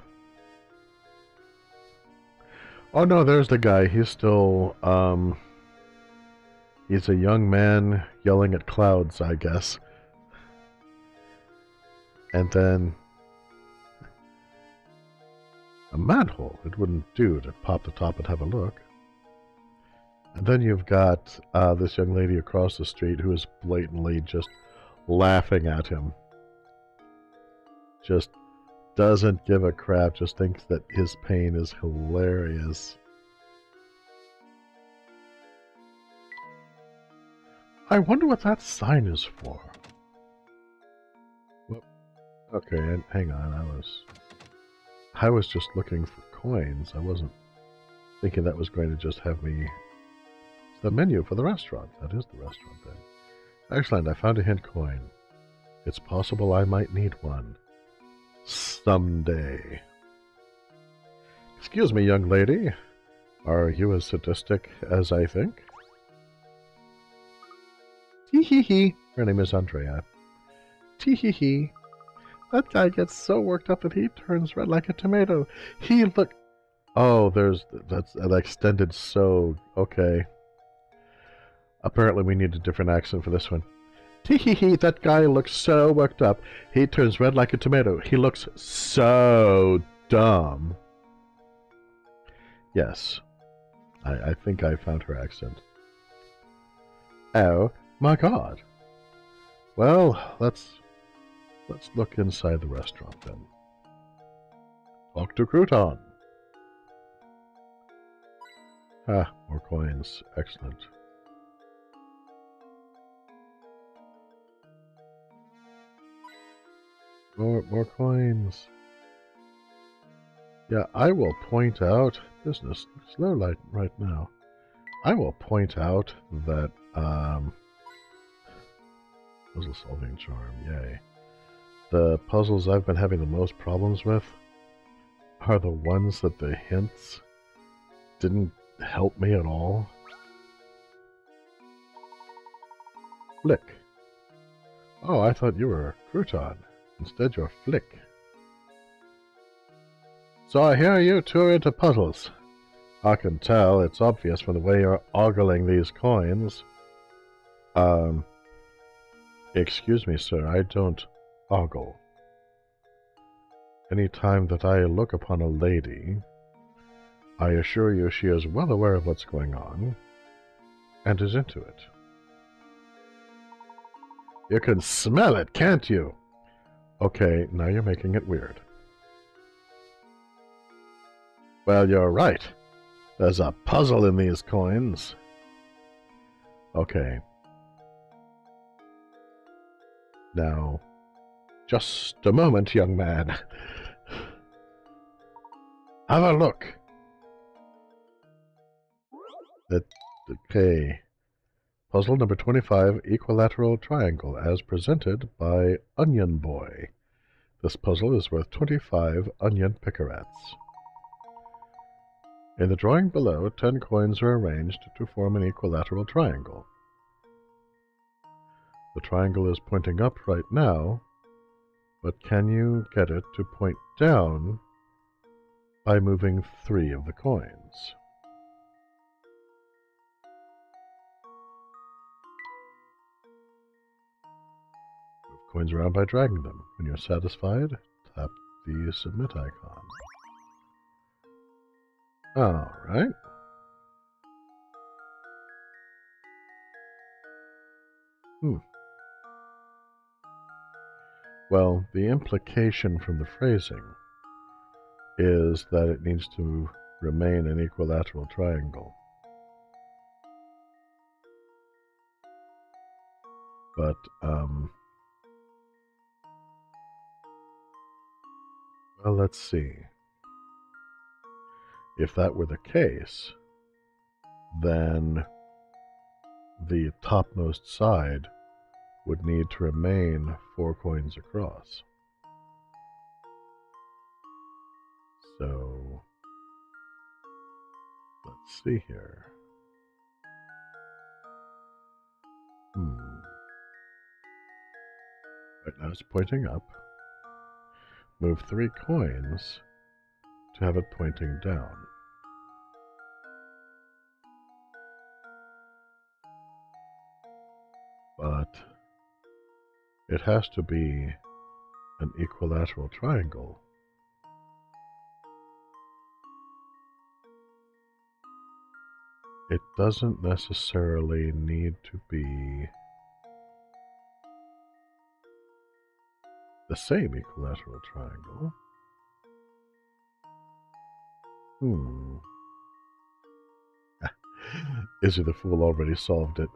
Oh no, there's the guy. He's still, he's a young man yelling at clouds, I guess. And then a manhole. It wouldn't do to pop the top and have a look. And then you've got this young lady across the street who is blatantly just laughing at him. Just doesn't give a crap, just thinks that his pain is hilarious. I wonder what that sign is for. Well, okay, hang on, I was just looking for coins. I wasn't thinking that was going to just have me... It's the menu for the restaurant. That is the restaurant then. Excellent, I found a hint coin. It's possible I might need one. Someday. Excuse me, young lady. Are you as sadistic as I think? Tee-hee-hee. Her name is Andrea. Tee-hee-hee. That guy gets so worked up that he turns red like a tomato. He look... Oh, that's an extended so... Okay. Apparently we need a different accent for this one. Tee-hee-hee, that guy looks so worked up. He turns red like a tomato. He looks so dumb. Yes. I think I found her accent. Oh my God. Well, let's look inside the restaurant then. Talk to Crouton. Ah, more coins. Excellent. More coins. Yeah, I will point out business slow light right now. I will point out that puzzle solving charm, yay. The puzzles I've been having the most problems with are the ones that the hints didn't help me at all. Flick. Oh, I thought you were Crouton. Instead, you're Flick. So I hear you two are into puzzles. I can tell, it's obvious from the way you're ogling these coins. Excuse me, sir, I don't ogle. Any time that I look upon a lady, I assure you she is well aware of what's going on, and is into it. You can smell it, can't you? Okay, now you're making it weird. Well, you're right. There's a puzzle in these coins. Okay. Now, just a moment, young man. Have a look. Okay. Puzzle number 25, Equilateral Triangle, as presented by Onion Boy. This puzzle is worth 25 onion picarats. In the drawing below, 10 coins are arranged to form an equilateral triangle. The triangle is pointing up right now, but can you get it to point down by moving 3 of the coins? Move coins around by dragging them. When you're satisfied, tap the submit icon. Alright. Well, the implication from the phrasing is that it needs to remain an equilateral triangle. But, well, let's see. If that were the case, then the topmost side would need to remain 4 coins across. So, let's see here. Right now it's pointing up. Move 3 coins to have it pointing down. But it has to be an equilateral triangle. It doesn't necessarily need to be the same equilateral triangle. Izzy the Fool already solved it.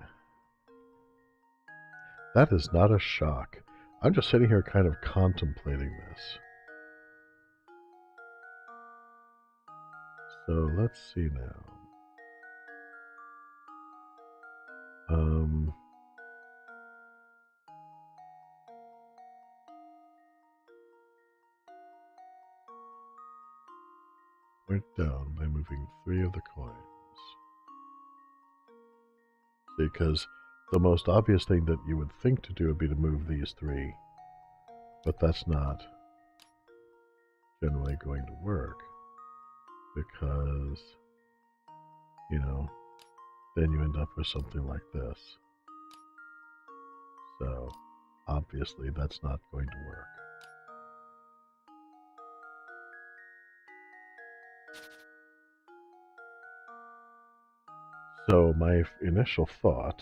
That is not a shock. I'm just sitting here kind of contemplating this. So let's see now. Went down by moving 3 of the coins. Because the most obvious thing that you would think to do would be to move these 3. But that's not generally going to work. Because, you know, then you end up with something like this. So, obviously, that's not going to work. So, my initial thought...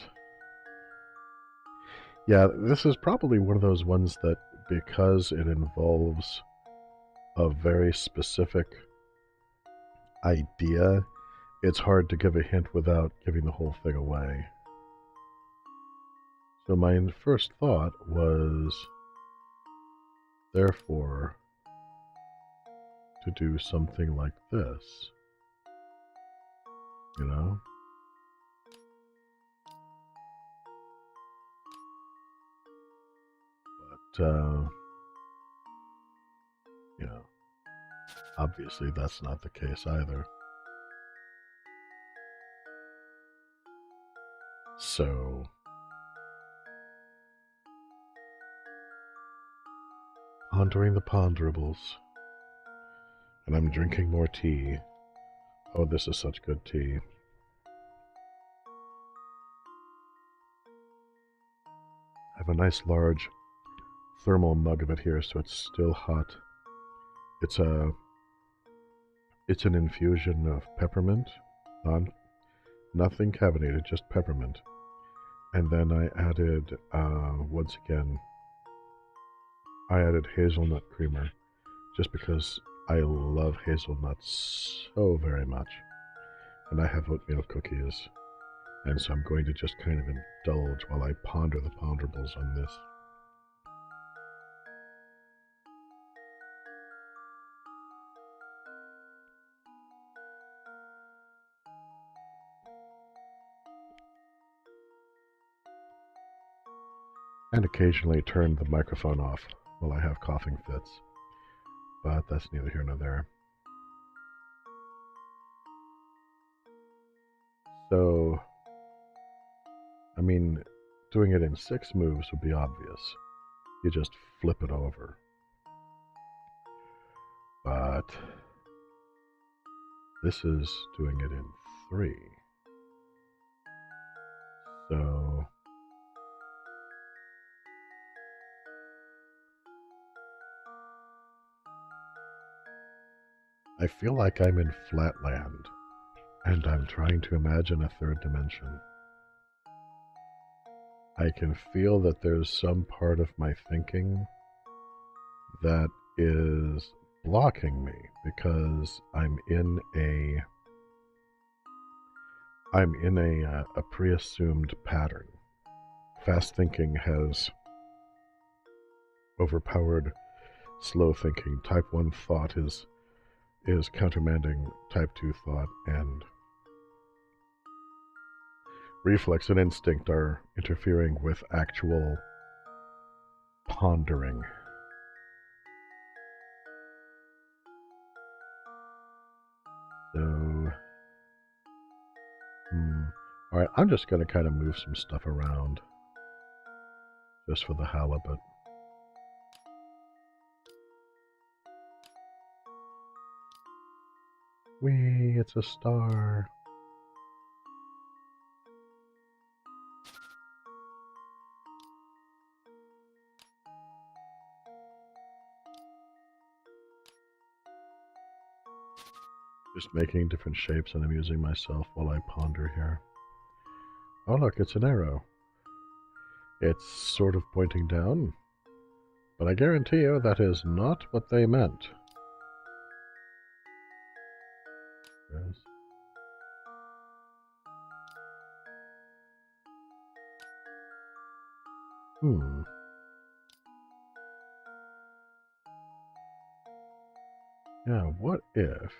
Yeah, this is probably one of those ones that, because it involves a very specific idea, it's hard to give a hint without giving the whole thing away. So my first thought was, therefore, to do something like this. You know? But, you know, obviously that's not the case either. So, pondering the ponderables. And I'm drinking more tea. Oh, this is such good tea. I have a nice large thermal mug of it here, so it's still hot. It's an infusion of peppermint, nothing caffeinated, just peppermint. And then I added, once again, I added hazelnut creamer, just because I love hazelnuts so very much. And I have oatmeal cookies, and so I'm going to just kind of indulge while I ponder the ponderables on this. And occasionally turn the microphone off while I have coughing fits. But that's neither here nor there. So, I mean, doing it in 6 moves would be obvious. You just flip it over. But this is doing it in 3. So, I feel like I'm in Flatland, and I'm trying to imagine a 3rd dimension. I can feel that there's some part of my thinking that is blocking me because I'm in a pre-assumed pattern. Fast thinking has overpowered slow thinking. Type 1 thought is countermanding type 2 thought, and reflex and instinct are interfering with actual pondering. So, alright, I'm just going to kind of move some stuff around just for the halibut. Whee, it's a star. Just making different shapes and amusing myself while I ponder here. Oh look, it's an arrow. It's sort of pointing down, but I guarantee you that is not what they meant. Yes. Yeah, what if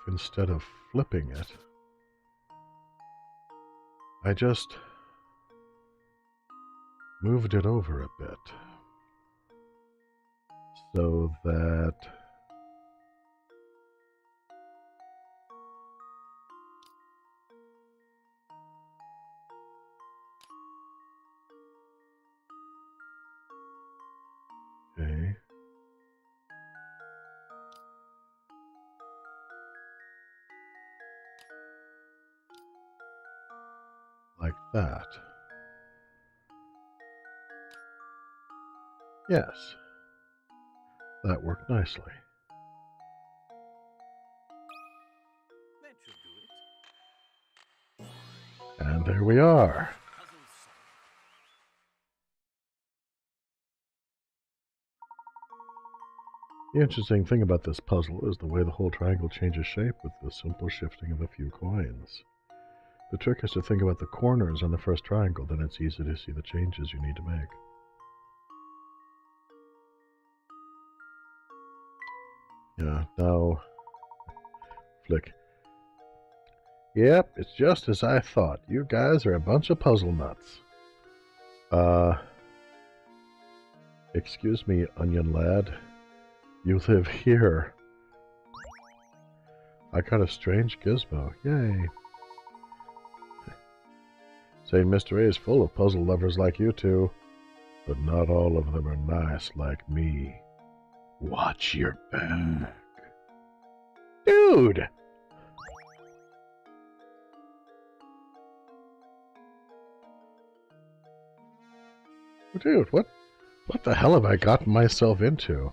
instead of flipping it, I just moved it over a bit so that okay. Like that. Yes, that worked nicely. That should do it. And there we are. Puzzle solved. The interesting thing about this puzzle is the way the whole triangle changes shape with the simple shifting of a few coins. The trick is to think about the corners on the first triangle, then it's easy to see the changes you need to make. Yeah, now... Flick. Yep, it's just as I thought. You guys are a bunch of puzzle nuts. Excuse me, Onion Lad. You live here. I got a strange gizmo. Yay. Say, Mr. A is full of puzzle lovers like you two, but not all of them are nice like me. Watch your back. Dude! Dude, what the hell have I gotten myself into?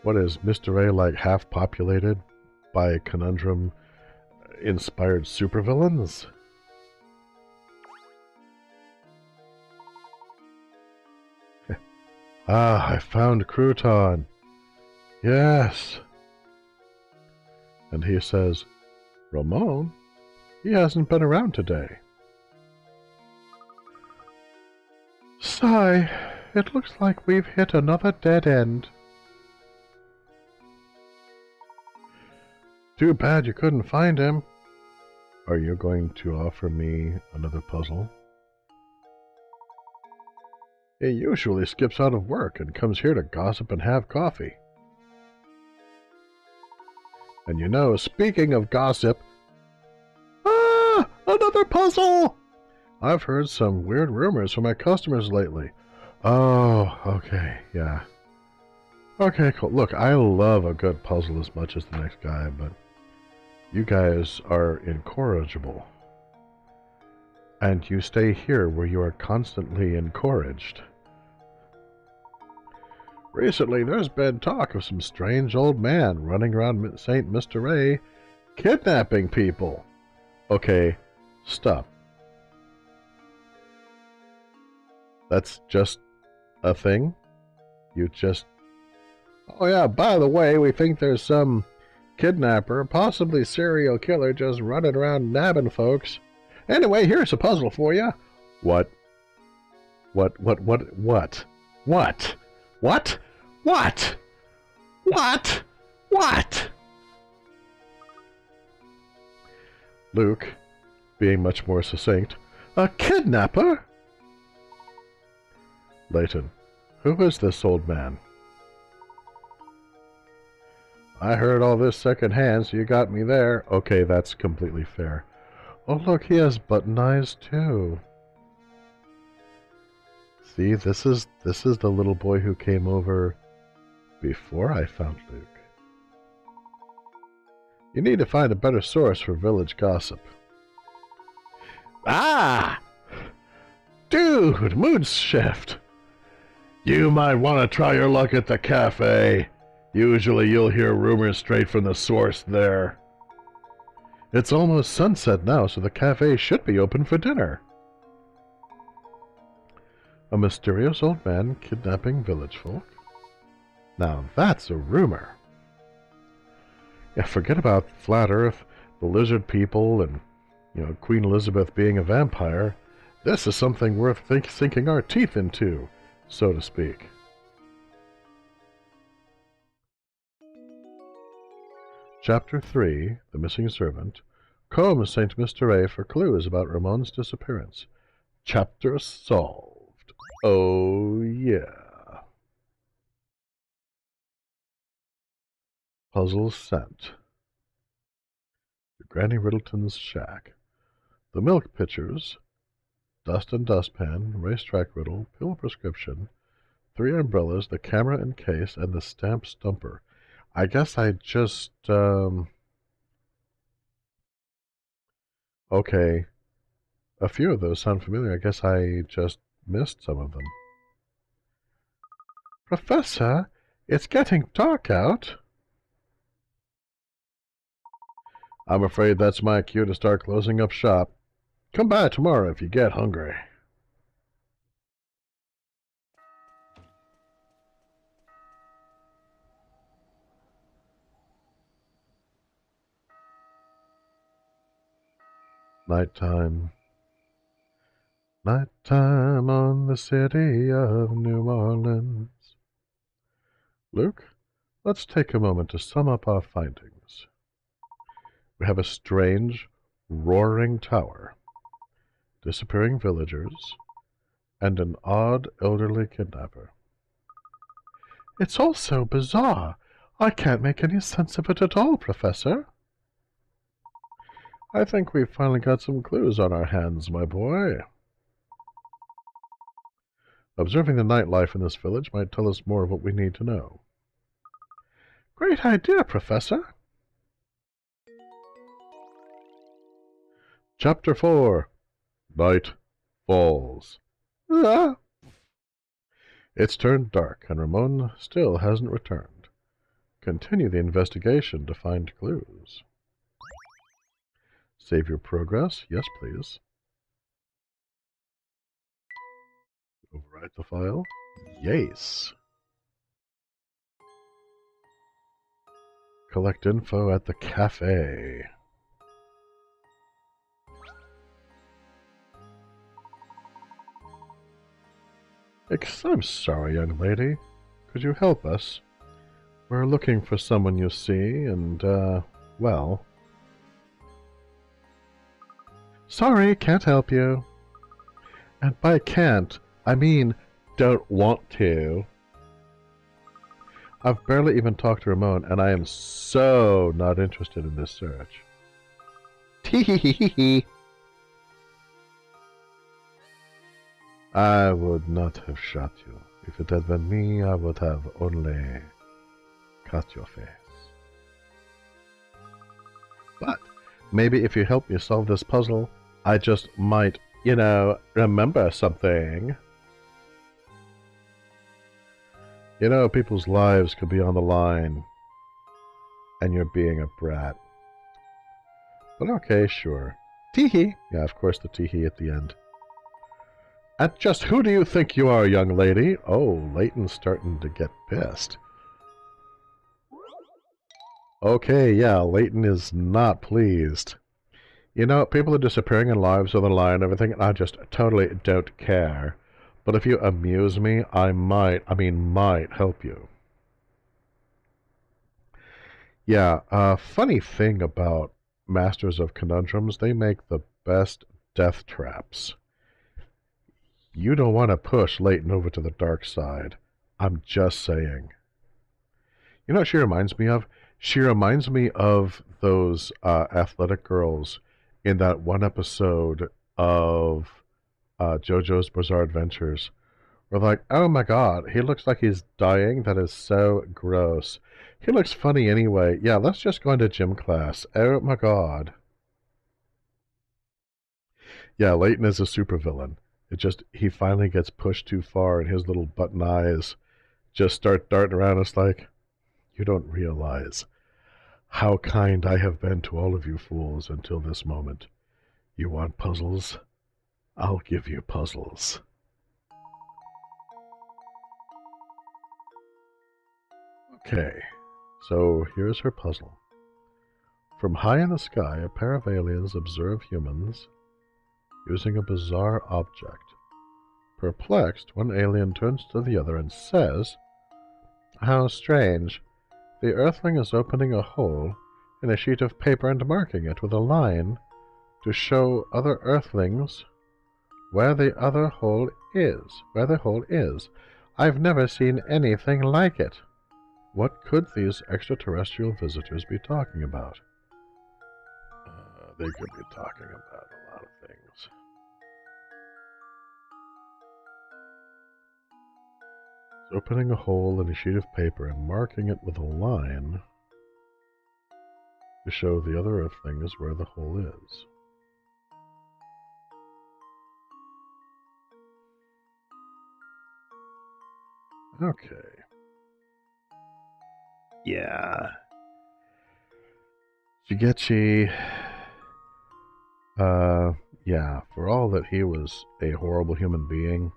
What is Mr. A like half populated by conundrum inspired supervillains? Ah, I found Crouton. Yes. And he says, Ramon? He hasn't been around today. Sigh, it looks like we've hit another dead end. Too bad you couldn't find him. Are you going to offer me another puzzle? He usually skips out of work and comes here to gossip and have coffee. And you know, speaking of gossip... Ah! Another puzzle! I've heard some weird rumors from my customers lately. Oh, okay, yeah. Okay, cool. Look, I love a good puzzle as much as the next guy, but you guys are incorrigible. And you stay here where you are constantly encouraged. Recently, there's been talk of some strange old man running around St. Mr. A kidnapping people. Okay, stop. That's just a thing? You just... Oh yeah, by the way, we think there's some kidnapper, possibly serial killer, just running around nabbing folks. Anyway, here's a puzzle for you. What? What? What? What? What? What? What? What? What? What? Luke, being much more succinct, a kidnapper? Layton, who is this old man? I heard all this secondhand, so you got me there. Okay, that's completely fair. Oh, look, he has button eyes, too. See, this is the little boy who came over before I found Luke. You need to find a better source for village gossip. Ah! Dude, mood shift! You might want to try your luck at the cafe. Usually you'll hear rumors straight from the source there. It's almost sunset now, so the cafe should be open for dinner. A mysterious old man kidnapping village folk? Now that's a rumor. Yeah, forget about Flat Earth, the lizard people, and, Queen Elizabeth being a vampire. This is something worth sinking our teeth into, so to speak. Chapter 3, The Missing Servant. Comb St. Mr. A for clues about Ramon's disappearance. Chapter solved. Oh, yeah. Puzzle sent. To Granny Riddleton's shack. The milk pitchers, dust and dustpan, racetrack riddle, pill prescription, 3 umbrellas, the camera and case, and the stamp stumper. I guess I just, okay. A few of those sound familiar. I guess I just missed some of them. Professor, it's getting dark out. I'm afraid that's my cue to start closing up shop. Come by tomorrow if you get hungry. Nighttime. Nighttime on the city of New Orleans. Luke, let's take a moment to sum up our findings. We have a strange, roaring tower, disappearing villagers, and an odd elderly kidnapper. It's all so bizarre. I can't make any sense of it at all, Professor. I think we've finally got some clues on our hands, my boy. Observing the nightlife in this village might tell us more of what we need to know. Great idea, Professor. Chapter 4. Night falls. Ah. It's turned dark, and Ramon still hasn't returned. Continue the investigation to find clues. Save your progress. Yes, please. Overwrite the file. Yes. Collect info at the cafe. I'm sorry, young lady. Could you help us? We're looking for someone, you see, and, well... Sorry, can't help you. And by can't, I mean don't want to. I've barely even talked to Ramon, and I am so not interested in this search. Tee-hee-hee-hee-hee. I would not have shot you. If it had been me, I would have only cut your face. But maybe if you help me solve this puzzle, I just might, remember something. People's lives could be on the line, and you're being a brat. But okay, sure. Tee-hee. Yeah, of course, the tee-hee at the end. And just who do you think you are, young lady? Oh, Layton's starting to get pissed. Okay, yeah, Layton is not pleased. You know, people are disappearing in lives on the line and everything, and I just totally don't care. But if you amuse me, I might help you. Yeah, funny thing about Masters of Conundrums, they make the best death traps. You don't want to push Layton over to the dark side. I'm just saying. You know what she reminds me of? She reminds me of those athletic girls in that one episode of JoJo's Bizarre Adventures. We're like, oh my god, he looks like he's dying. That is so gross. He looks funny anyway. Yeah, let's just go into gym class. Oh my god. Yeah, Layton is a supervillain. He finally gets pushed too far and his little button eyes just start darting around. It's like, you don't realize how kind I have been to all of you fools until this moment. You want puzzles? I'll give you puzzles. Okay, so here's her puzzle. From high in the sky, a pair of aliens observe humans using a bizarre object. Perplexed, one alien turns to the other and says, "How strange. The Earthling is opening a hole in a sheet of paper and marking it with a line to show other Earthlings where the hole is. I've never seen anything like it. What could these extraterrestrial visitors be talking about?" They could be talking about a lot of things. Opening a hole in a sheet of paper and marking it with a line to show the other Earthlings where the hole is. Okay. Yeah. Shigechi, yeah, for all that he was a horrible human being,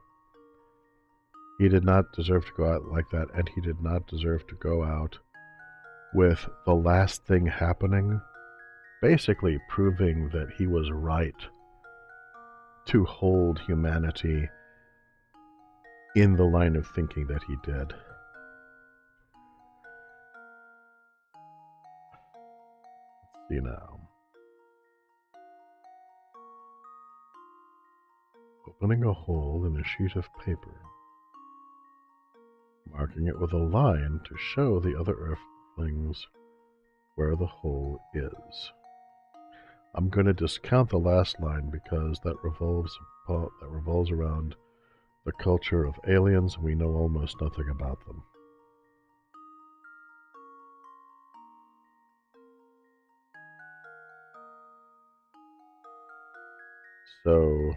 he did not deserve to go out like that, and he did not deserve to go out with the last thing happening, basically proving that he was right to hold humanity in the line of thinking that he did. Let's see now. Opening a hole in a sheet of paper, marking it with a line to show the other Earthlings where the hole is. I'm going to discount the last line because that revolves around the culture of aliens, and we know almost nothing about them. So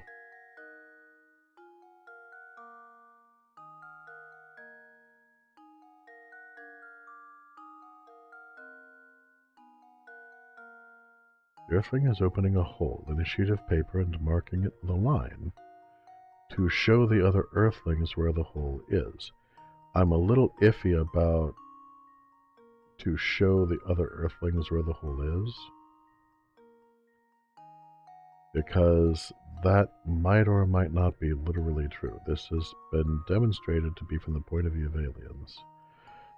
the Earthling is opening a hole in a sheet of paper and marking it with a line to show the other Earthlings where the hole is. I'm a little iffy about to show the other Earthlings where the hole is, because that might or might not be literally true. This has been demonstrated to be from the point of view of aliens.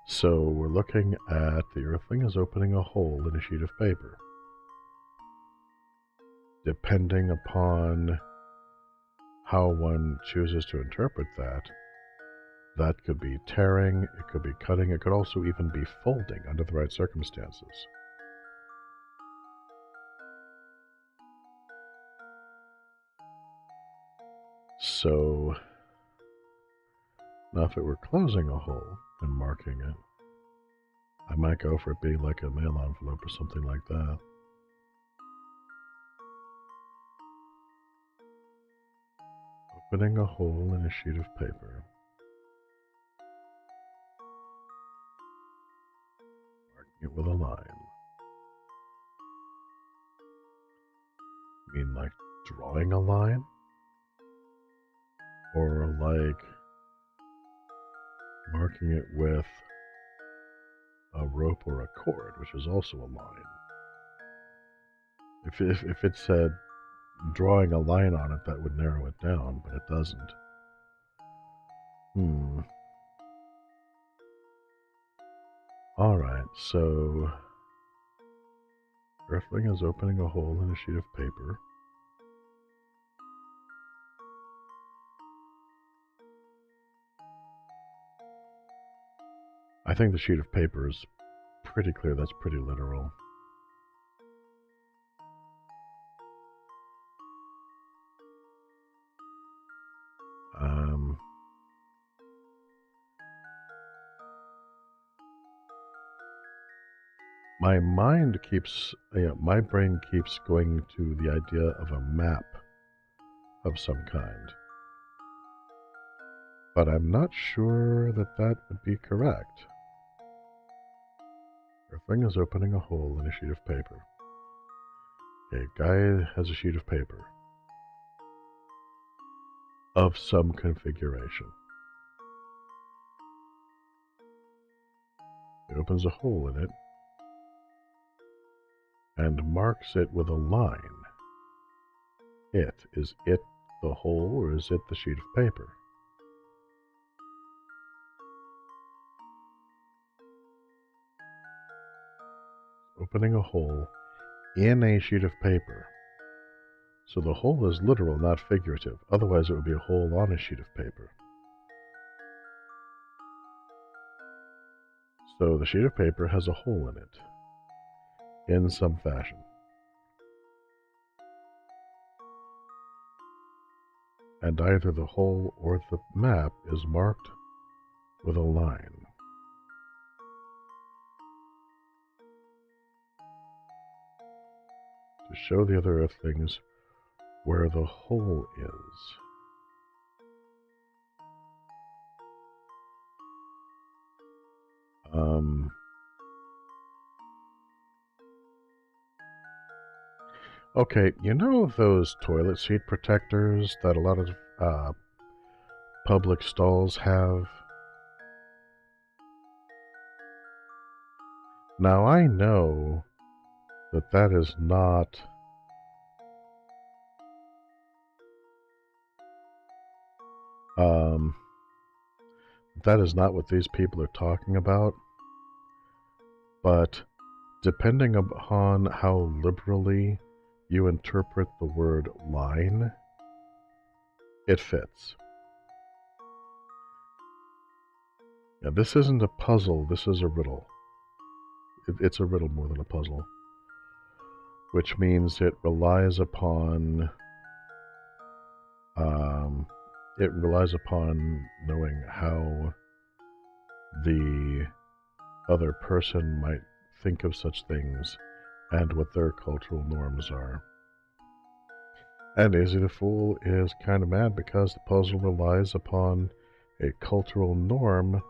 So we're looking at the Earthling is opening a hole in a sheet of paper. Depending upon how one chooses to interpret that, that could be tearing, it could be cutting, it could also even be folding under the right circumstances. So, now if it were closing a hole and marking it, I might go for it being like a mail envelope or something like that. Opening a hole in a sheet of paper. Marking it with a line. You mean like drawing a line? Or like marking it with a rope or a cord, which is also a line. If it said drawing a line on it, that would narrow it down, but it doesn't. Alright, so Earthling is opening a hole in a sheet of paper. I think the sheet of paper is pretty clear. That's pretty literal. My mind keeps, my brain keeps going to the idea of a map of some kind. But I'm not sure that that would be correct. Earthling is opening a hole in a sheet of paper. Okay, guy has a sheet of paper of some configuration. He opens a hole in it and marks it with a line. Is it the hole or is it the sheet of paper? Opening a hole in a sheet of paper. So the hole is literal, not figurative. Otherwise it would be a hole on a sheet of paper. So the sheet of paper has a hole in it, in some fashion. And either the hole or the map is marked with a line. To show the other Earthlings where the hole is. Okay, you know those toilet seat protectors that a lot of public stalls have? Now I know that that is not what these people are talking about, but depending upon how liberally you interpret the word line, it fits. Now, this isn't a puzzle, this is a riddle. It's a riddle more than a puzzle, which means it relies upon knowing how the other person might think of such things and what their cultural norms are. And Easy to Fool is kind of mad because the puzzle relies upon a cultural norm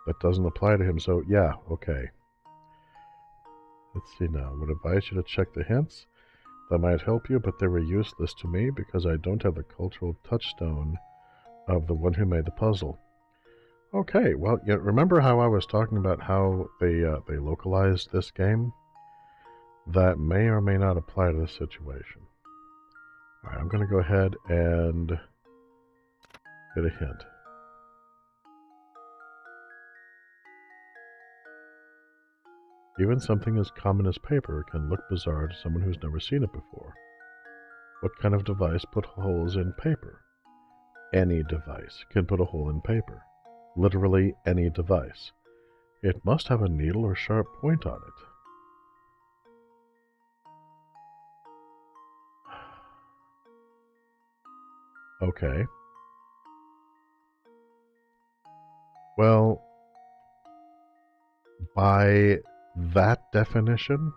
that doesn't apply to him. So yeah, okay. Let's see now. Would advise you to check the hints. That might help you, but they were useless to me because I don't have the cultural touchstone of the one who made the puzzle. Okay, well, remember how I was talking about how they localized this game? That may or may not apply to this situation. Alright, I'm going to go ahead and get a hint. Even something as common as paper can look bizarre to someone who's never seen it before. What kind of device put holes in paper? Any device can put a hole in paper. Literally any device. It must have a needle or sharp point on it. Okay. Well, by that definition,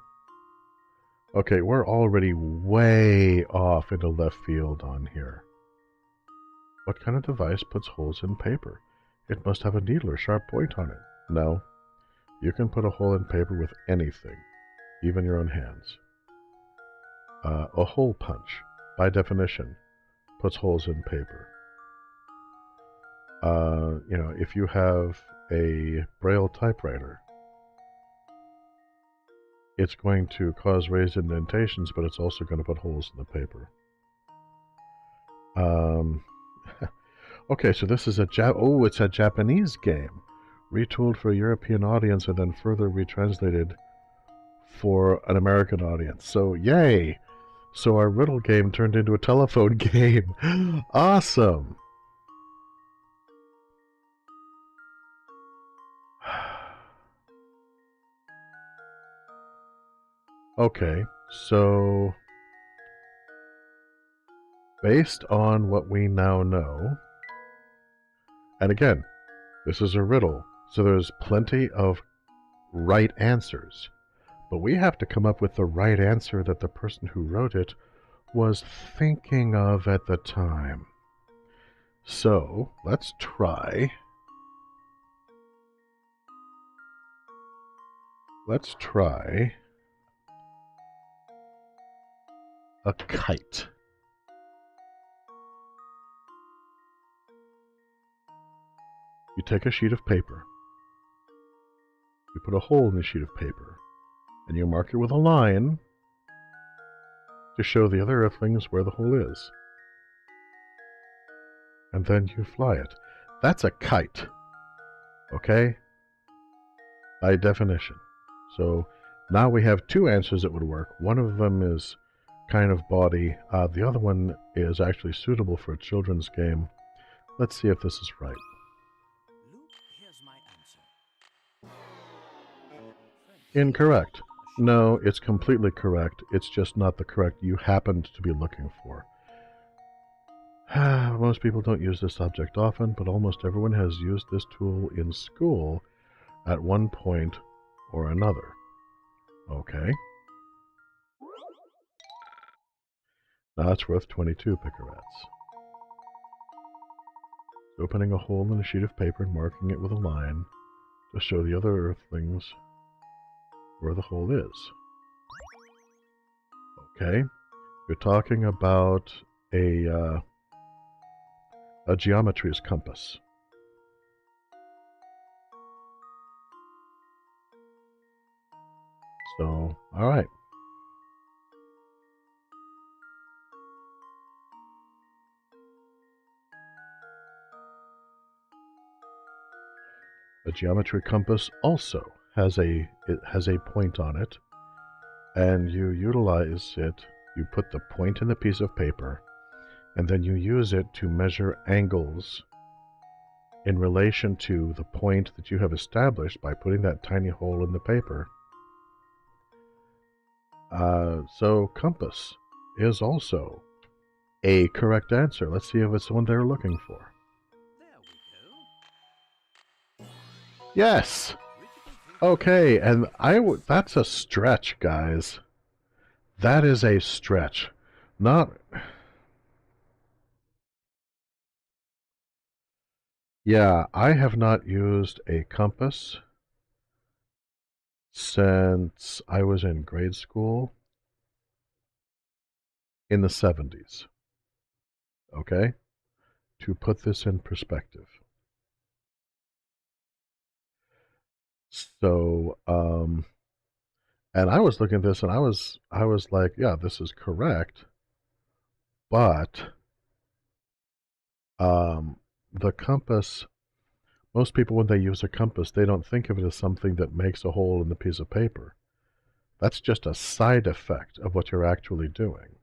okay, we're already way off into left field on here. What kind of device puts holes in paper? It must have a needle or sharp point on it. No. You can put a hole in paper with anything, even your own hands. A hole punch, by definition, puts holes in paper. If you have a Braille typewriter, it's going to cause raised indentations, but it's also going to put holes in the paper. Okay, so this is it's a Japanese game, retooled for a European audience and then further retranslated for an American audience. So yay! So our riddle game turned into a telephone game. Awesome! Okay, so based on what we now know, and again, this is a riddle, so there's plenty of right answers, but we have to come up with the right answer that the person who wrote it was thinking of at the time. So let's try. A kite. You take a sheet of paper, you put a hole in the sheet of paper, and you mark it with a line to show the other earthlings where the hole is. And then you fly it. That's a kite. Okay? By definition. So now we have two answers that would work. One of them is kind of bawdy. The other one is actually suitable for a children's game. Let's see if this is right. Luke, here's my answer. Incorrect. No, it's completely correct. It's just not the correct you happened to be looking for. Most people don't use this object often, but almost everyone has used this tool in school at one point or another. Okay. Now it's worth 22 picarets. Opening a hole in a sheet of paper and marking it with a line to show the other earthlings where the hole is. Okay. You're talking about a geometry's compass. So, all right. A geometry compass also has a point on it, and you utilize it. You put the point in the piece of paper, and then you use it to measure angles in relation to the point that you have established by putting that tiny hole in the paper. So compass is also a correct answer. Let's see if it's the one they're looking for. There we go. Yes! Critical Okay, and that's a stretch, guys. That is a stretch. Not... Yeah, I have not used a compass since I was in grade school in the 70s. Okay? To put this in perspective. So, and I was looking at this and I was like, yeah, this is correct, but the compass, most people when they use a compass, they don't think of it as something that makes a hole in the piece of paper. That's just a side effect of what you're actually doing.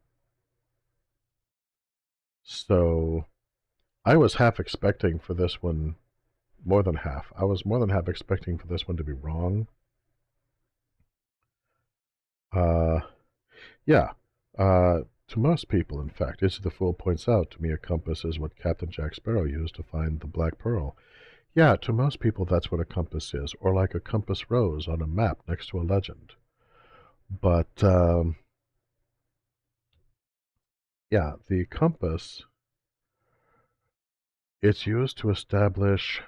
So I was half expecting for this one, more than half. I was more than half expecting for this one to be wrong. Yeah. To most people, in fact, Izzy the Fool points out, to me a compass is what Captain Jack Sparrow used to find the Black Pearl. Yeah, to most people that's what a compass is, or like a compass rose on a map next to a legend. But, yeah, the compass, it's used to establish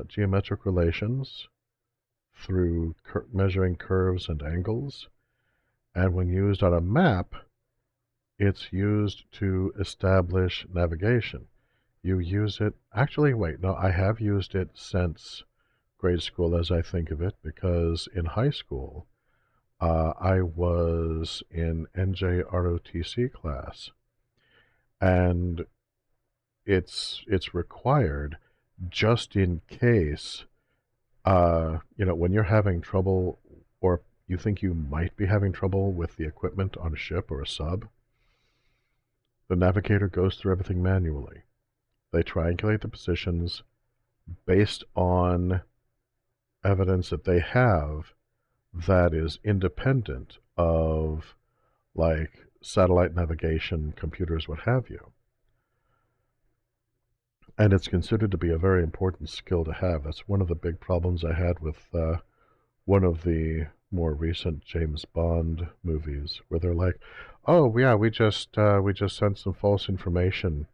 geometric relations through measuring curves and angles. And when used on a map, it's used to establish navigation. You use it. Actually, wait, no, I have used it since grade school as I think of it, because in high school, I was in NJROTC class, and it's required just in case, when you're having trouble or you think you might be having trouble with the equipment on a ship or a sub, the navigator goes through everything manually. They triangulate the positions based on evidence that they have that is independent of, like, satellite navigation, computers, what have you. And it's considered to be a very important skill to have. That's one of the big problems I had with one of the more recent James Bond movies, where they're like, "Oh yeah, we just sent some false information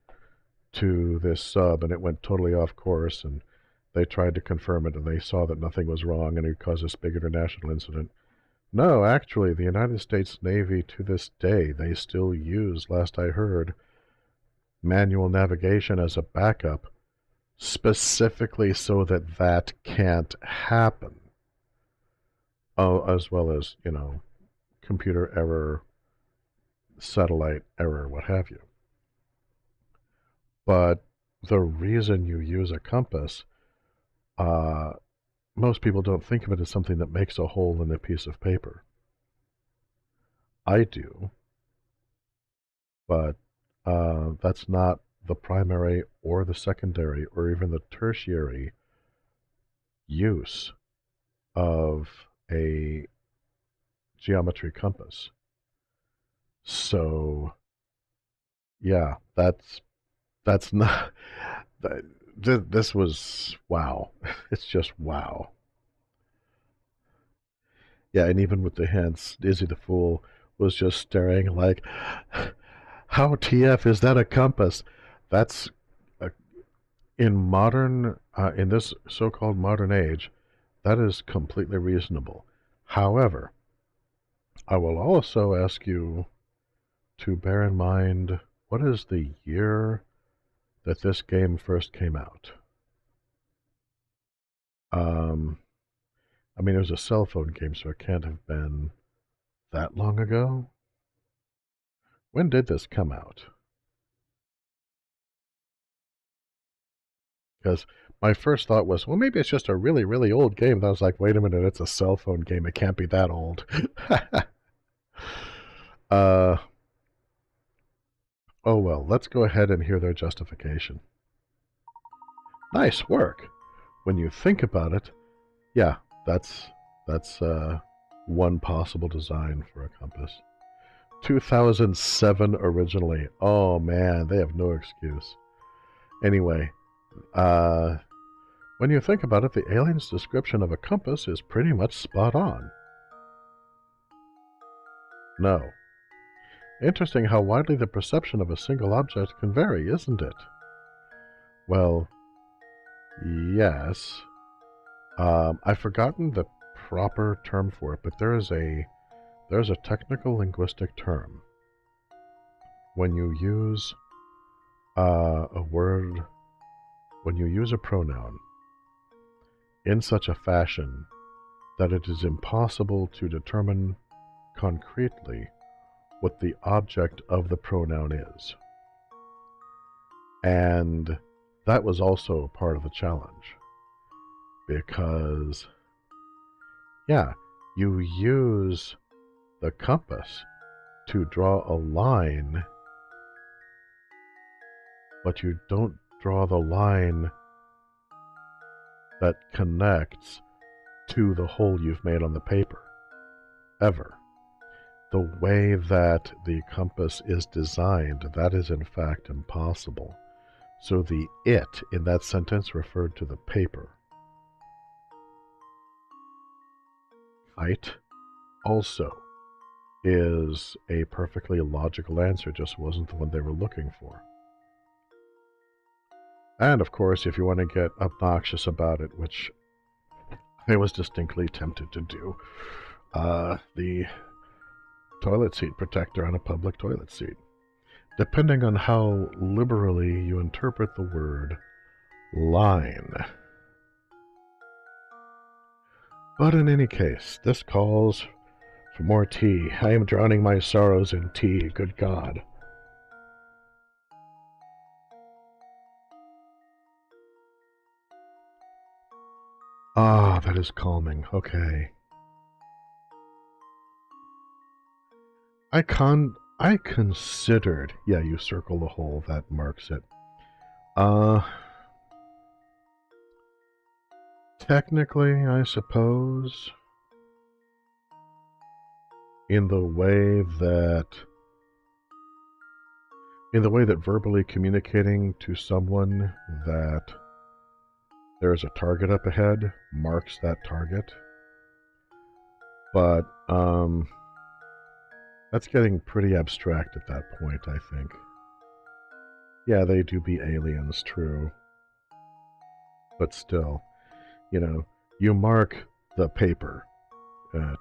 to this sub, and it went totally off course, and they tried to confirm it, and they saw that nothing was wrong, and it caused this big international incident." No, actually, the United States Navy to this day, they still use, last I heard, manual navigation as a backup, specifically so that that can't happen. Oh, as well as, computer error, satellite error, what have you. But the reason you use a compass, uh, most people don't think of it as something that makes a hole in a piece of paper. I do, but that's not the primary or the secondary or even the tertiary use of a geometry compass. So, yeah, that's not. This was wow. It's just wow. Yeah, and even with the hints, Izzy the Fool was just staring like, how TF is that a compass? That's a, in this so-called modern age, that is completely reasonable. However, I will also ask you to bear in mind, what is the year that this game first came out? Um, I mean, it was a cell phone game, so it can't have been that long ago. When did this come out? Because my first thought was, well, maybe it's just a really, really old game. And I was like, wait a minute, it's a cell phone game. It can't be that old. uh, oh well, let's go ahead and hear their justification. Nice work. When you think about it, yeah, that's one possible design for a compass. 2007 originally. Oh man, they have no excuse. Anyway, when you think about it, the alien's description of a compass is pretty much spot on. No. Interesting how widely the perception of a single object can vary, isn't it? Well, yes. I've forgotten the proper term for it, but there's a technical linguistic term. When you use a word, when you use a pronoun in such a fashion that it is impossible to determine concretely what the object of the pronoun is. And that was also part of the challenge. Because, yeah, you use the compass to draw a line, but you don't draw the line that connects to the hole you've made on the paper. Ever. The way that the compass is designed, that is in fact impossible. So the "it" in that sentence referred to the paper. Right? Also is a perfectly logical answer, just wasn't the one they were looking for. And of course, if you want to get obnoxious about it, which I was distinctly tempted to do, the toilet seat protector on a public toilet seat. depending on how liberally you interpret the word line. But in any case, this calls for more tea. I am drowning my sorrows in tea, good God. Ah, that is calming. Okay. I considered... Yeah, you circle the hole. That marks it. Technically, I suppose, in the way that verbally communicating to someone that there is a target up ahead marks that target. But that's getting pretty abstract at that point, I think. Yeah, they do be aliens, true. But still, you know, you mark the paper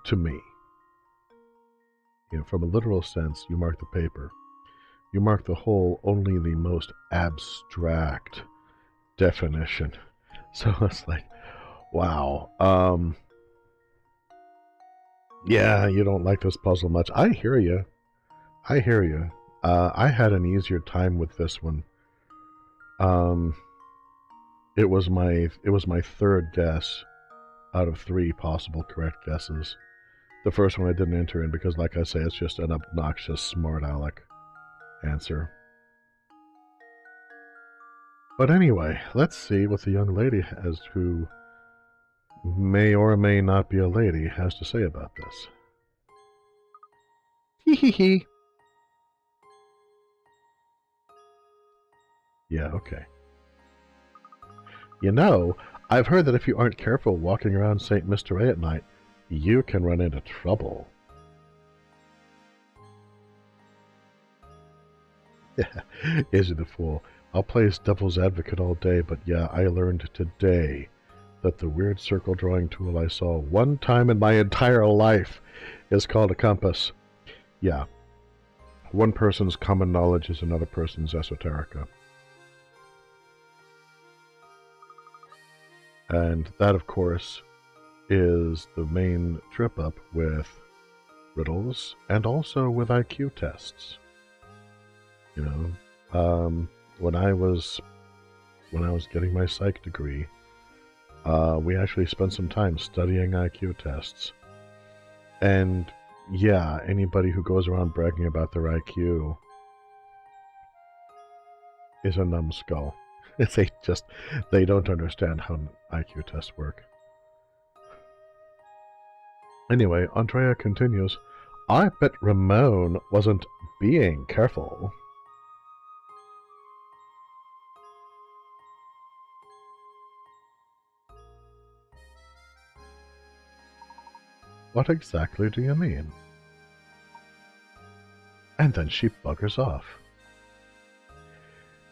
to me. You know, from a literal sense, you mark the paper. You mark the whole only the most abstract definition. So it's like, wow. Yeah, you don't like this puzzle much. I hear you. I hear you. I had an easier time with this one. It was my third guess out of 3 possible correct guesses. The first one I didn't enter in because, like I say, it's just an obnoxious smart aleck answer. But anyway, let's see what the young lady has, who may or may not be a lady, has to say about this. Hee hee hee. Yeah, okay. You know, I've heard that if you aren't careful walking around St. Mr. A at night, you can run into trouble. Is he the fool? I'll play devil's advocate all day, but yeah, I learned today that the weird circle drawing tool I saw one time in my entire life is called a compass. Yeah. One person's common knowledge is another person's esoterica. And that, of course, is the main trip up with riddles and also with IQ tests. You know, when I was getting my psych degree, we actually spent some time studying IQ tests. And yeah, anybody who goes around bragging about their IQ is a numbskull. They don't understand how IQ tests work. Anyway, Andrea continues, I bet Ramon wasn't being careful. What exactly do you mean? And then she buggers off.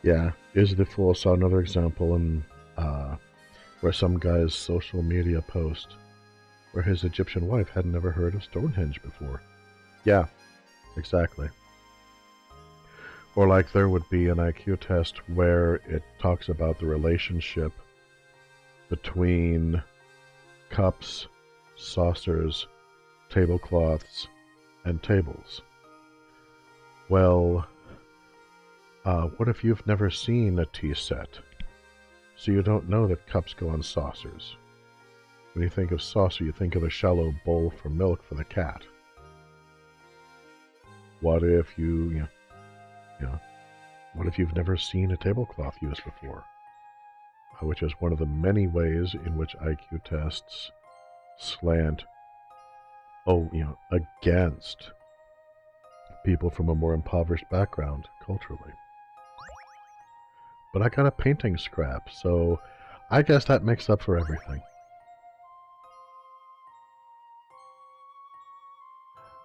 Yeah, Is the Fool saw another example in where some guy's social media post where his Egyptian wife had never heard of Stonehenge before. Yeah, exactly. Or like there would be an IQ test where it talks about the relationship between cups, saucers, tablecloths, and tables. Well, what if you've never seen a tea set? So you don't know that cups go on saucers. When you think of saucer, you think of a shallow bowl for milk for the cat. What if what if you've never seen a tablecloth used before? Which is one of the many ways in which IQ tests slant, against people from a more impoverished background culturally. But I got a painting scrap, so I guess that makes up for everything.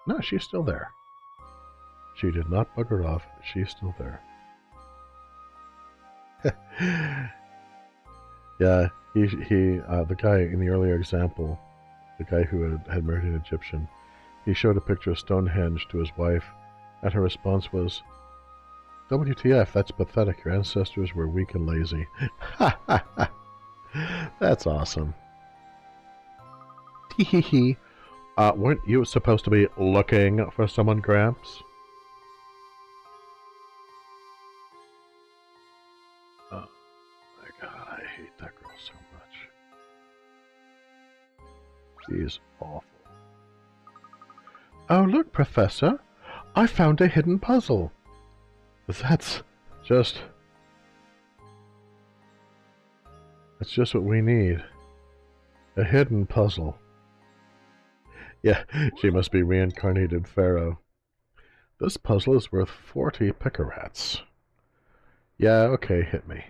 No, she's still there. She did not bugger off. She's still there. Yeah, the guy in the earlier example, the guy who had married an Egyptian, he showed a picture of Stonehenge to his wife, and her response was, WTF, that's pathetic. Your ancestors were weak and lazy. Ha ha ha. That's awesome. Hee hee hee. Weren't you supposed to be looking for someone, Gramps? Oh my god, I hate that girl so much. She's awful. Oh, look, Professor. I found a hidden puzzle. That's just what we need. A hidden puzzle. Yeah, she must be reincarnated Pharaoh. This puzzle is worth 40 picarats. Yeah, okay, hit me.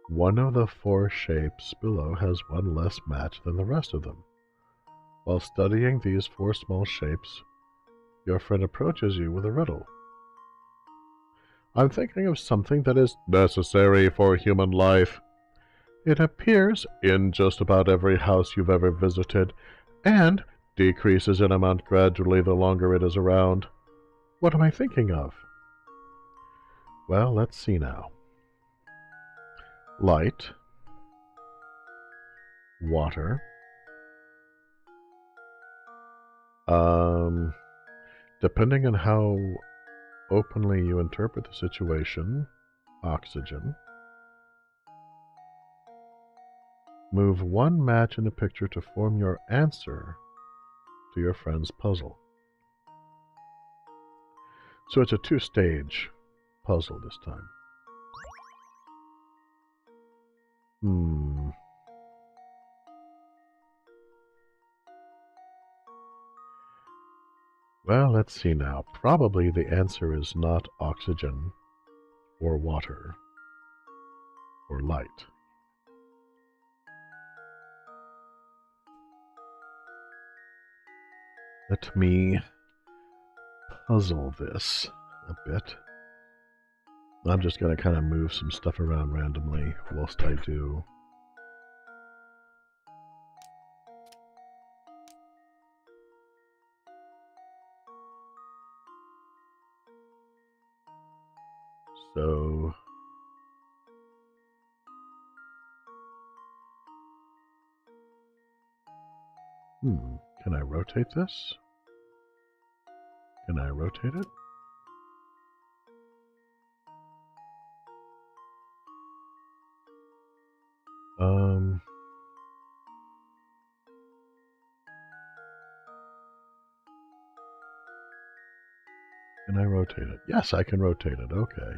One of the 4 shapes below has one less match than the rest of them. While studying these 4 small shapes, your friend approaches you with a riddle. I'm thinking of something that is necessary for human life. It appears in just about every house you've ever visited, and decreases in amount gradually the longer it is around. What am I thinking of? Well, let's see now. Light, water, depending on how openly you interpret the situation, oxygen. Move 1 match in the picture to form your answer to your friend's puzzle. So it's a 2-stage puzzle this time. Well, let's see now. Probably the answer is not oxygen, or water, or light. Let me puzzle this a bit. I'm just going to kind of move some stuff around randomly whilst I do. So, can I rotate this? Can I rotate it? Can I rotate it? Yes, I can rotate it. Okay.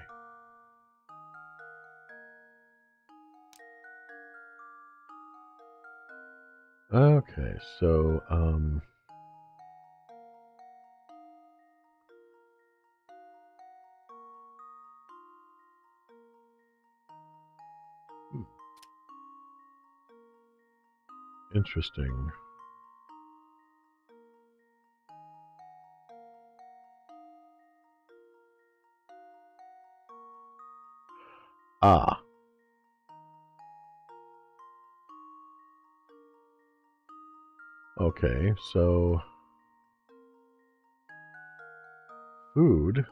Okay, so, interesting. Ah. Okay, so food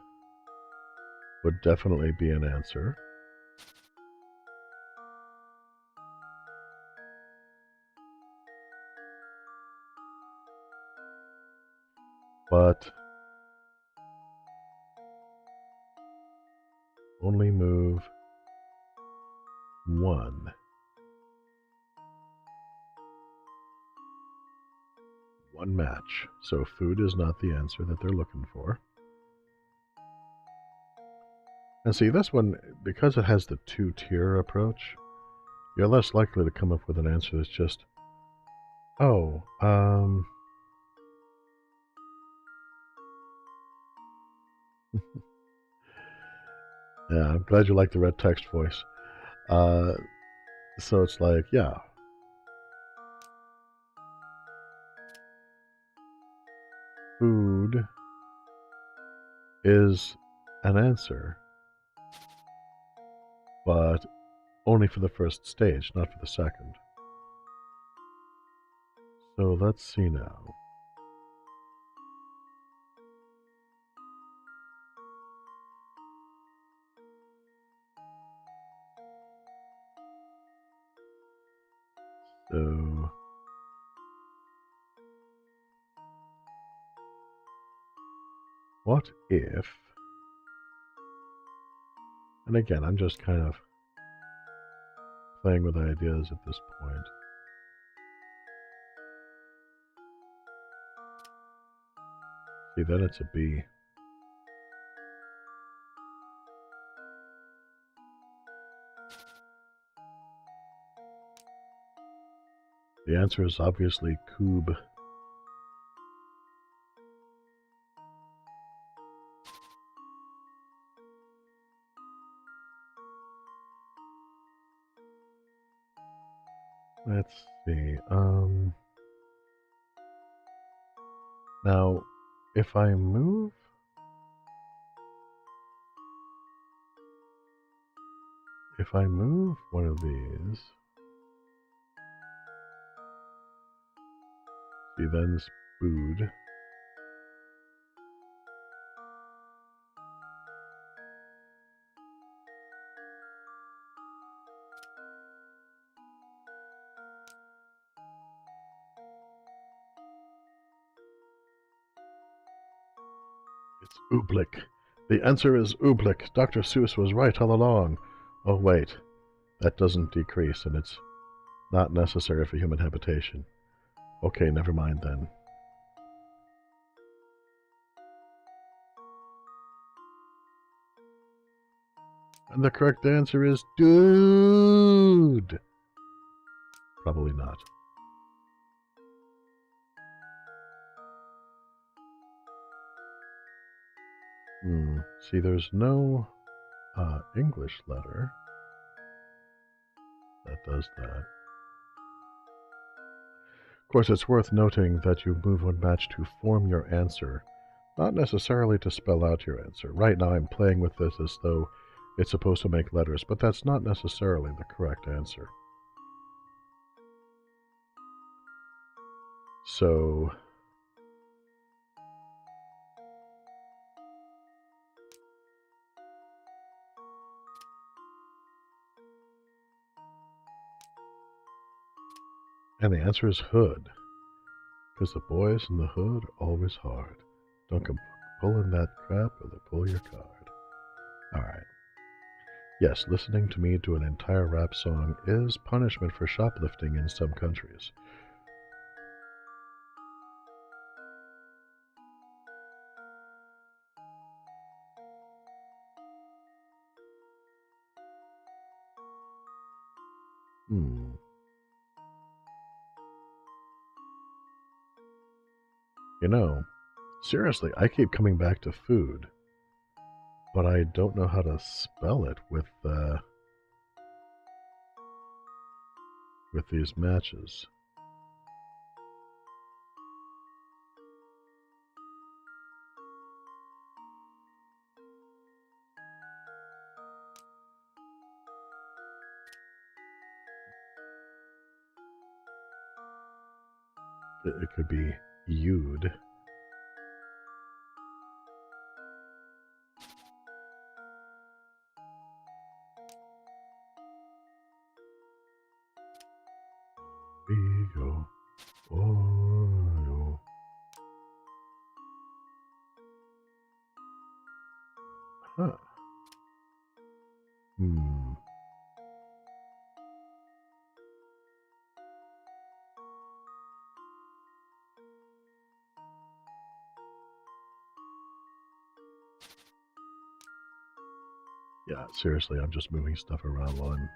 would definitely be an answer. But only move 1. One match. So food is not the answer that they're looking for. And see, this one, because it has the 2-tier approach, you're less likely to come up with an answer that's just, oh, yeah, I'm glad you like the red text voice. So it's like, yeah. Food is an answer, but only for the first stage, not for the second. So let's see now. So... what if... and again, I'm just kind of playing with ideas at this point. See, then it's a B. The answer is obviously cube. Let's see. Now, if I move one of these, see, then food. It's oobleck. The answer is oobleck. Dr. Seuss was right all along. Oh, wait. That doesn't decrease, and it's not necessary for human habitation. Okay, never mind then. And the correct answer is dude. Probably not. See, there's no English letter that does that. Of course, it's worth noting that you move one match to form your answer, not necessarily to spell out your answer. Right now I'm playing with this as though it's supposed to make letters, but that's not necessarily the correct answer. So... and the answer is hood. Because the boys in the hood are always hard. Don't come pulling that crap or they'll pull your card. Alright. Yes, listening to me do an entire rap song is punishment for shoplifting in some countries. You know, seriously, I keep coming back to food, but I don't know how to spell it with these matches. It could be you'd. Ego. Oh. Huh. Yeah, seriously, I'm just moving stuff around while I'm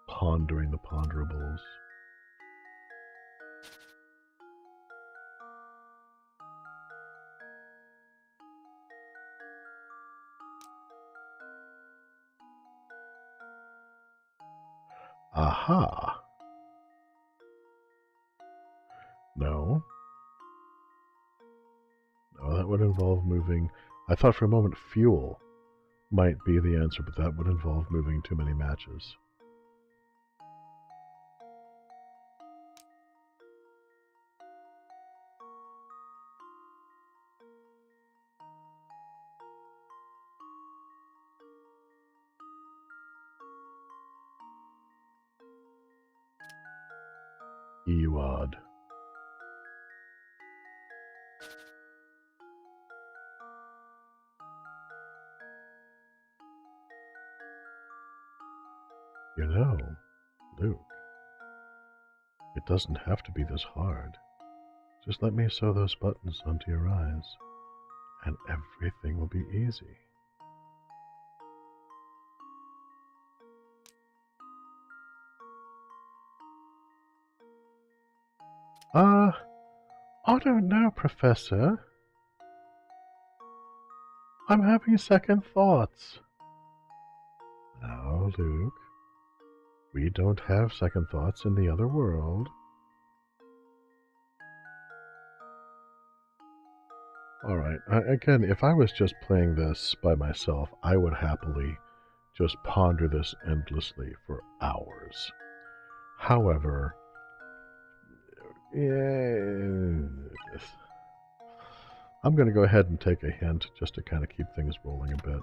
pondering the ponderables. Aha! No. No, that would involve moving... I thought for a moment fuel might be the answer, but that would involve moving too many matches. Ewad. You know, Luke, it doesn't have to be this hard. Just let me sew those buttons onto your eyes, and everything will be easy. I don't know, Professor. I'm having second thoughts. Now, Luke, we don't have second thoughts in the other world. Alright, again, if I was just playing this by myself, I would happily just ponder this endlessly for hours. However, I'm going to go ahead and take a hint just to kind of keep things rolling a bit.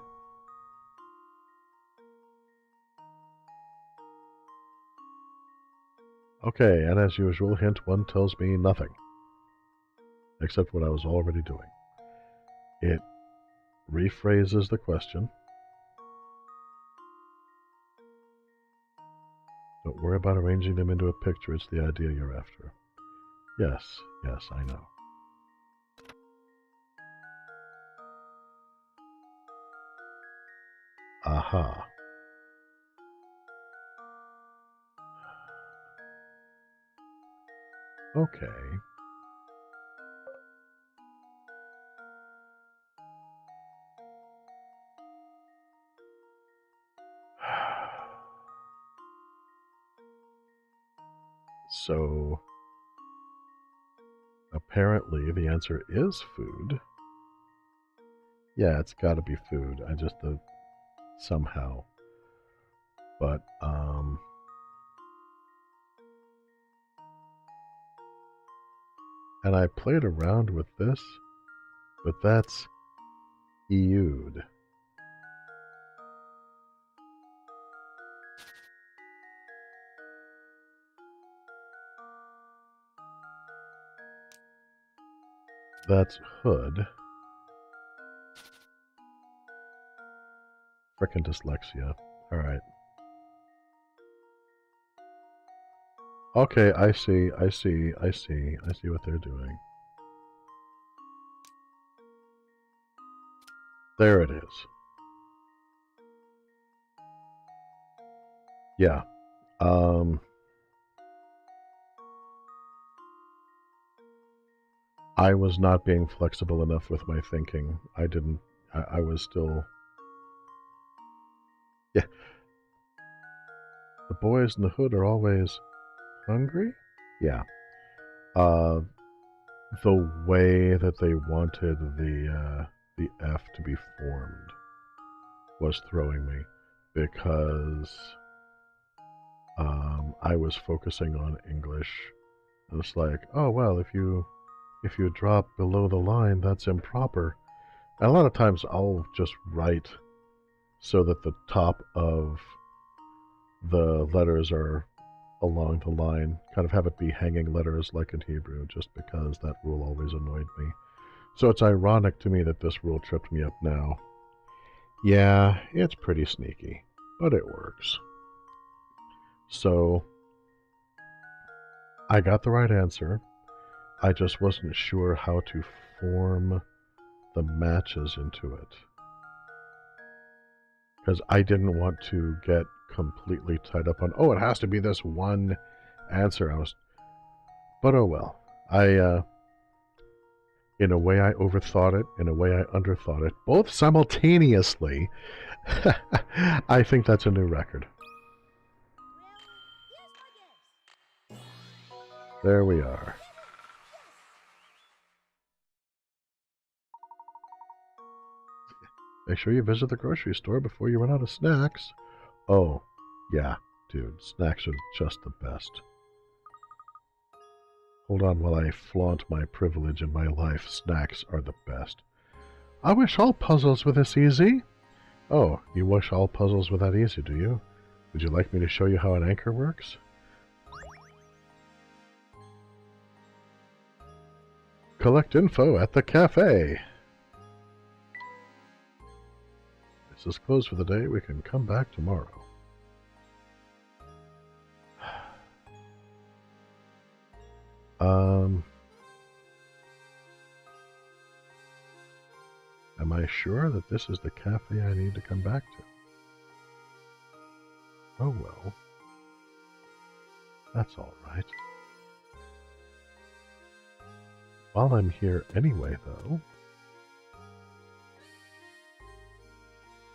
Okay, and as usual, hint 1 tells me nothing, except what I was already doing. It rephrases the question. Don't worry about arranging them into a picture, it's the idea you're after. Yes, yes, I know. Aha. Okay. So, apparently the answer is food. Yeah, it's gotta be food. I just, somehow. But, and I played around with this, but that's EU'd. That's hood. Frickin' dyslexia. Alright. Okay, I see what they're doing. There it is. Yeah. I was not being flexible enough with my thinking. I was still... Yeah. The boys in the hood are always hungry? Yeah. The way that they wanted the F to be formed was throwing me, because I was focusing on English. And it's like, oh well, if you drop below the line, that's improper. And a lot of times I'll just write so that the top of the letters are along the line, kind of have it be hanging letters like in Hebrew, just because that rule always annoyed me. So it's ironic to me that this rule tripped me up now. Yeah, it's pretty sneaky, but it works. So, I got the right answer. I just wasn't sure how to form the matches into it. Because I didn't want to get completely tied up on, oh, it has to be this one answer. But oh well. In a way I overthought it, in a way I underthought it, both simultaneously. I think that's a new record. There we are. Make sure you visit the grocery store before you run out of snacks. Oh, yeah, dude, snacks are just the best. Hold on while I flaunt my privilege in my life. Snacks are the best. I wish all puzzles were this easy. Oh, you wish all puzzles were that easy, do you? Would you like me to show you how an anchor works? collect info at the cafe. This is closed for the day. We can come back tomorrow. Am I sure that this is the cafe I need to come back to? Oh well. That's all right. While I'm here anyway, though...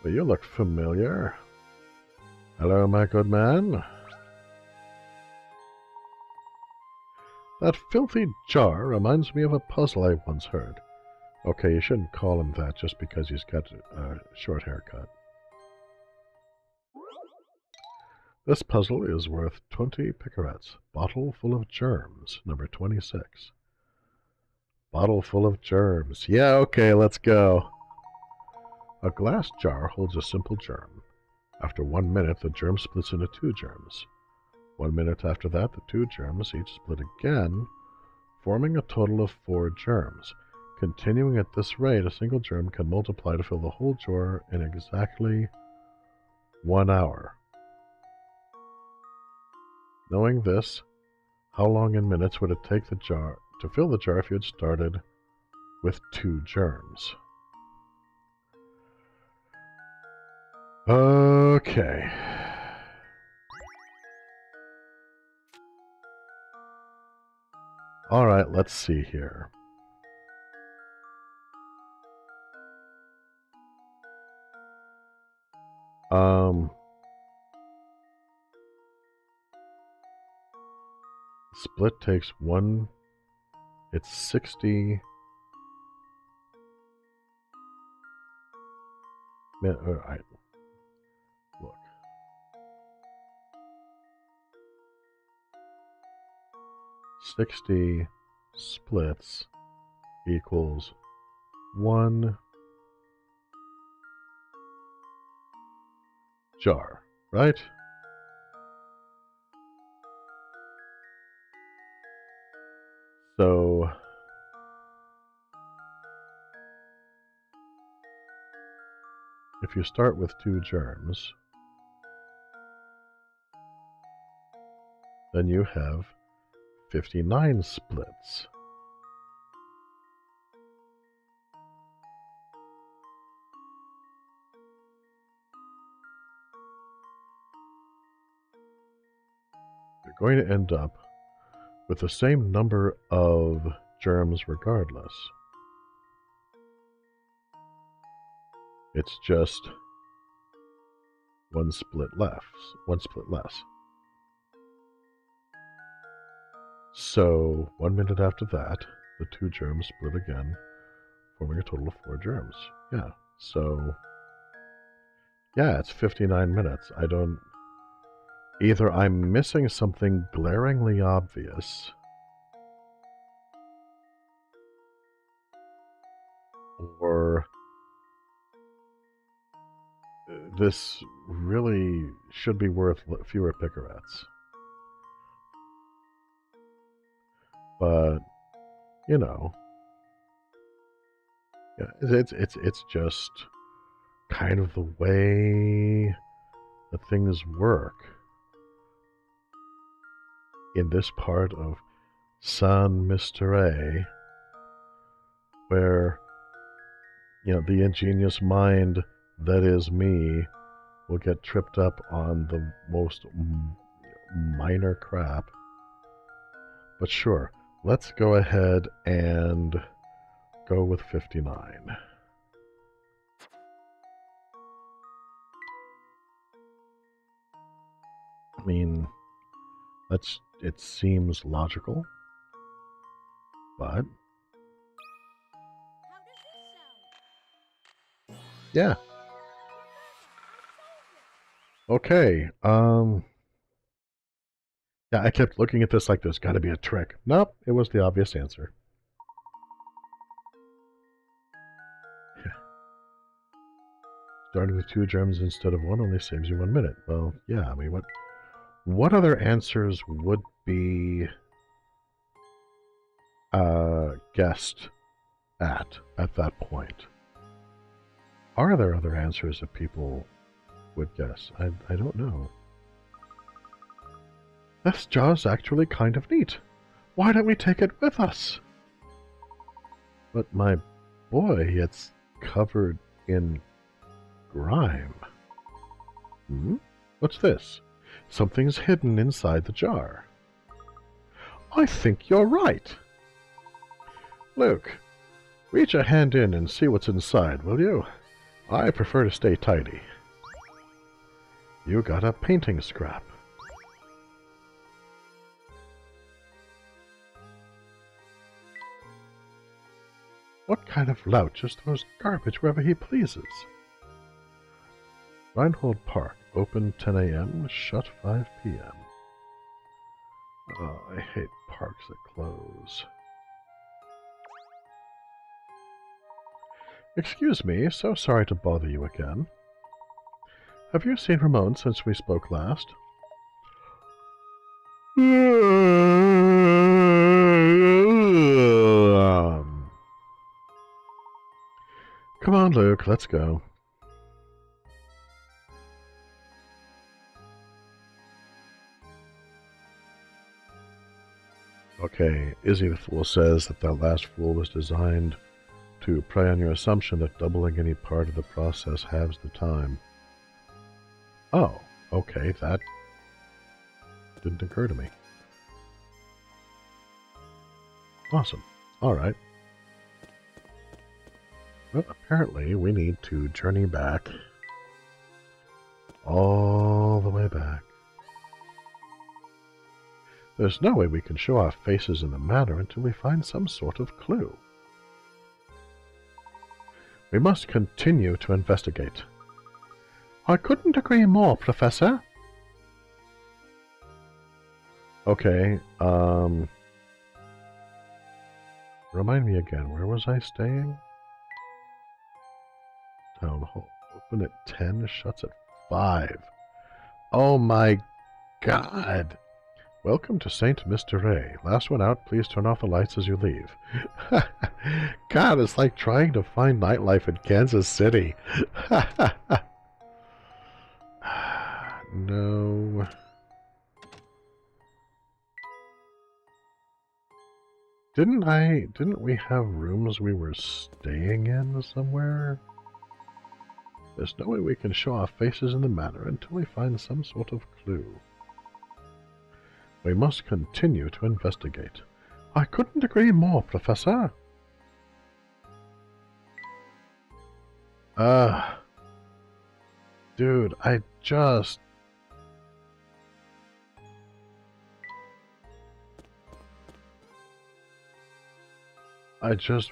Well, you look familiar. Hello, my good man. That filthy jar reminds me of a puzzle I once heard. Okay, you shouldn't call him that just because he's got a short haircut. This puzzle is worth 20 picarettes. Bottle full of germs, number 26. Bottle full of germs. Yeah, okay, let's go. A glass jar holds a simple germ. After 1 minute, the germ splits into 2 germs. 1 minute after that, the 2 germs each split again, forming a total of 4 germs. Continuing at this rate, a single germ can multiply to fill the whole jar in exactly 1 hour. Knowing this, how long in minutes would it take the jar to fill the jar if you had started with 2 germs? Okay. Alright, let's see here. Split takes 1... It's 60... Alright. Look. "60 splits equals 1 jar," right? So if you start with 2 germs, then you have 59 splits. You're going to end up with the same number of germs regardless. It's just 1 split less. 1 split less. So 1 minute after that, the 2 germs split again, forming a total of 4 germs. Yeah, so... yeah, it's 59 minutes. I don't... Either I'm missing something glaringly obvious, or this really should be worth fewer picarettes. But, you know, yeah, it's just kind of the way that things work in this part of San Mystery, where, you know, the ingenious mind that is me will get tripped up on the most minor crap. But sure, let's go ahead and go with 59. I mean, it seems logical, but yeah. Okay, yeah, I kept looking at this like there's got to be a trick. Nope, it was the obvious answer. Starting with 2 germs instead of 1 only saves you 1 minute. Well, yeah, I mean, what other answers would be guessed at that point? Are there other answers that people would guess? I don't know. This jar's actually kind of neat. Why don't we take it with us? But my boy, it's covered in grime. What's this? Something's hidden inside the jar. I think you're right. Luke, reach a hand in and see what's inside, will you? I prefer to stay tidy. You got a painting scrap. What kind of lout just throws garbage wherever he pleases? Reinhold Park, open 10 a.m., shut 5 p.m. Oh, I hate parks that close. Excuse me, so sorry to bother you again. Have you seen Ramon since we spoke last? Come on, Luke, let's go. Okay, Izzy the Fool says that last fool was designed to prey on your assumption that doubling any part of the process halves the time. Oh, okay, that didn't occur to me. Awesome. Alright. Well, apparently we need to journey back. All the way back. There's no way we can show our faces in the manor until we find some sort of clue. We must continue to investigate. I couldn't agree more, Professor. Okay, remind me again, where was I staying? Town Hall. Open at 10, shuts at 5. Oh my god! Welcome to St. Mr. A. Last one out, please turn off the lights as you leave. God, it's like trying to find nightlife in Kansas City. No. Didn't we have rooms we were staying in somewhere? There's no way we can show our faces in the manor until we find some sort of clue. We must continue to investigate. I couldn't agree more, Professor. Dude, I just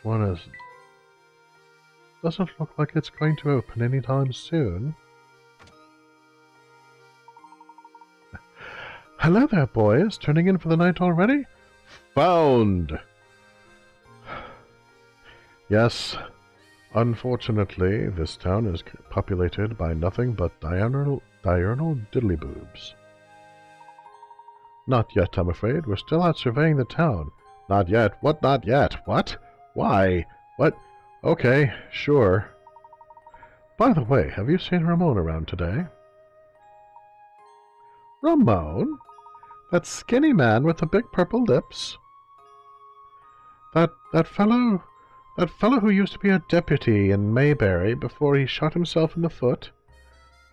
want to... Doesn't look like it's going to open anytime soon. Hello there, boys. Turning in for the night already? Found! Yes, unfortunately, this town is populated by nothing but diurnal diddlyboobs. Not yet, I'm afraid. We're still out surveying the town. Not yet. What not yet? What? Why? What? Okay, sure. By the way, have you seen Ramon around today? Ramon? That skinny man with the big purple lips? That fellow who used to be a deputy in Mayberry before he shot himself in the foot?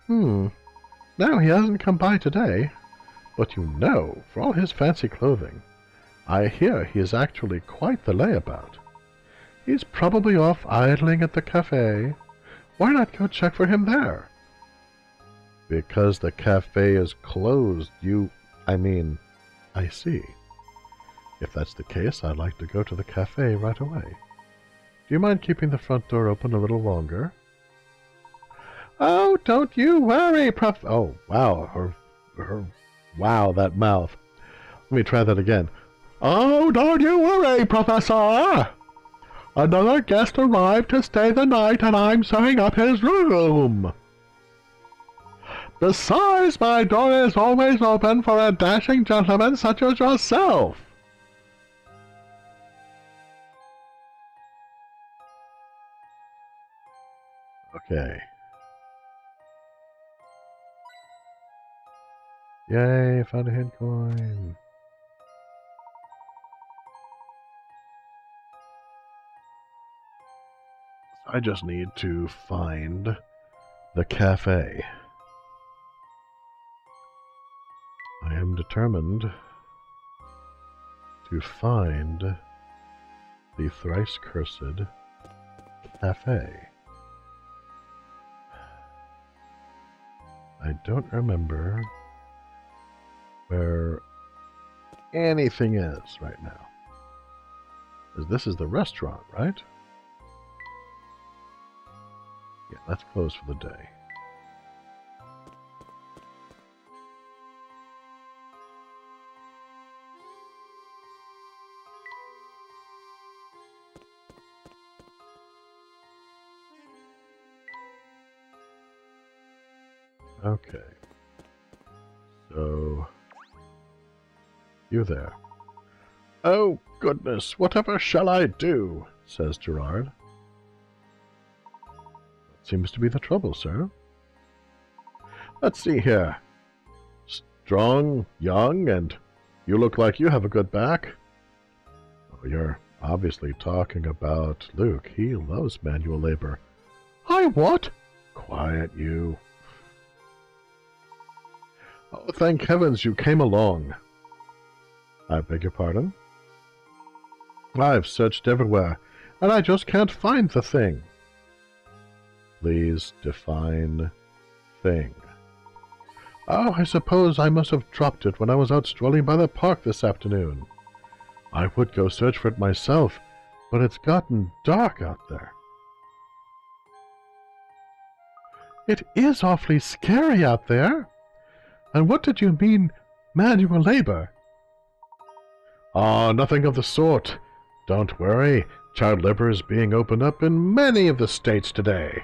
No, he hasn't come by today. But you know, for all his fancy clothing, I hear he is actually quite the layabout. He's probably off idling at the cafe. Why not go check for him there? Because the cafe is closed, I see. If that's the case, I'd like to go to the cafe right away. Do you mind keeping the front door open a little longer? Oh, don't you worry, Oh, wow, wow, that mouth. Let me try that again. Oh, don't you worry, Professor! Another guest arrived to stay the night, and I'm setting up his room. Besides, my door is always open for a dashing gentleman such as yourself. Okay. Yay, found a hint coin. I just need to find the cafe. I am determined to find the thrice cursed cafe. I don't remember where anything is right now. This is the restaurant, right? Yeah, that's closed for the day. Okay. So, you there. Oh, goodness, whatever shall I do? Says Gerard. What seems to be the trouble, sir? Let's see here. Strong, young, and you look like you have a good back. Oh, you're obviously talking about Luke. He loves manual labor. I what? Quiet, you. Oh, thank heavens you came along. I beg your pardon? I've searched everywhere, and I just can't find the thing. Please define thing. Oh, I suppose I must have dropped it when I was out strolling by the park this afternoon. I would go search for it myself, but it's gotten dark out there. It is awfully scary out there. And what did you mean, manual labor? Ah, nothing of the sort. Don't worry, child labor is being opened up in many of the states today.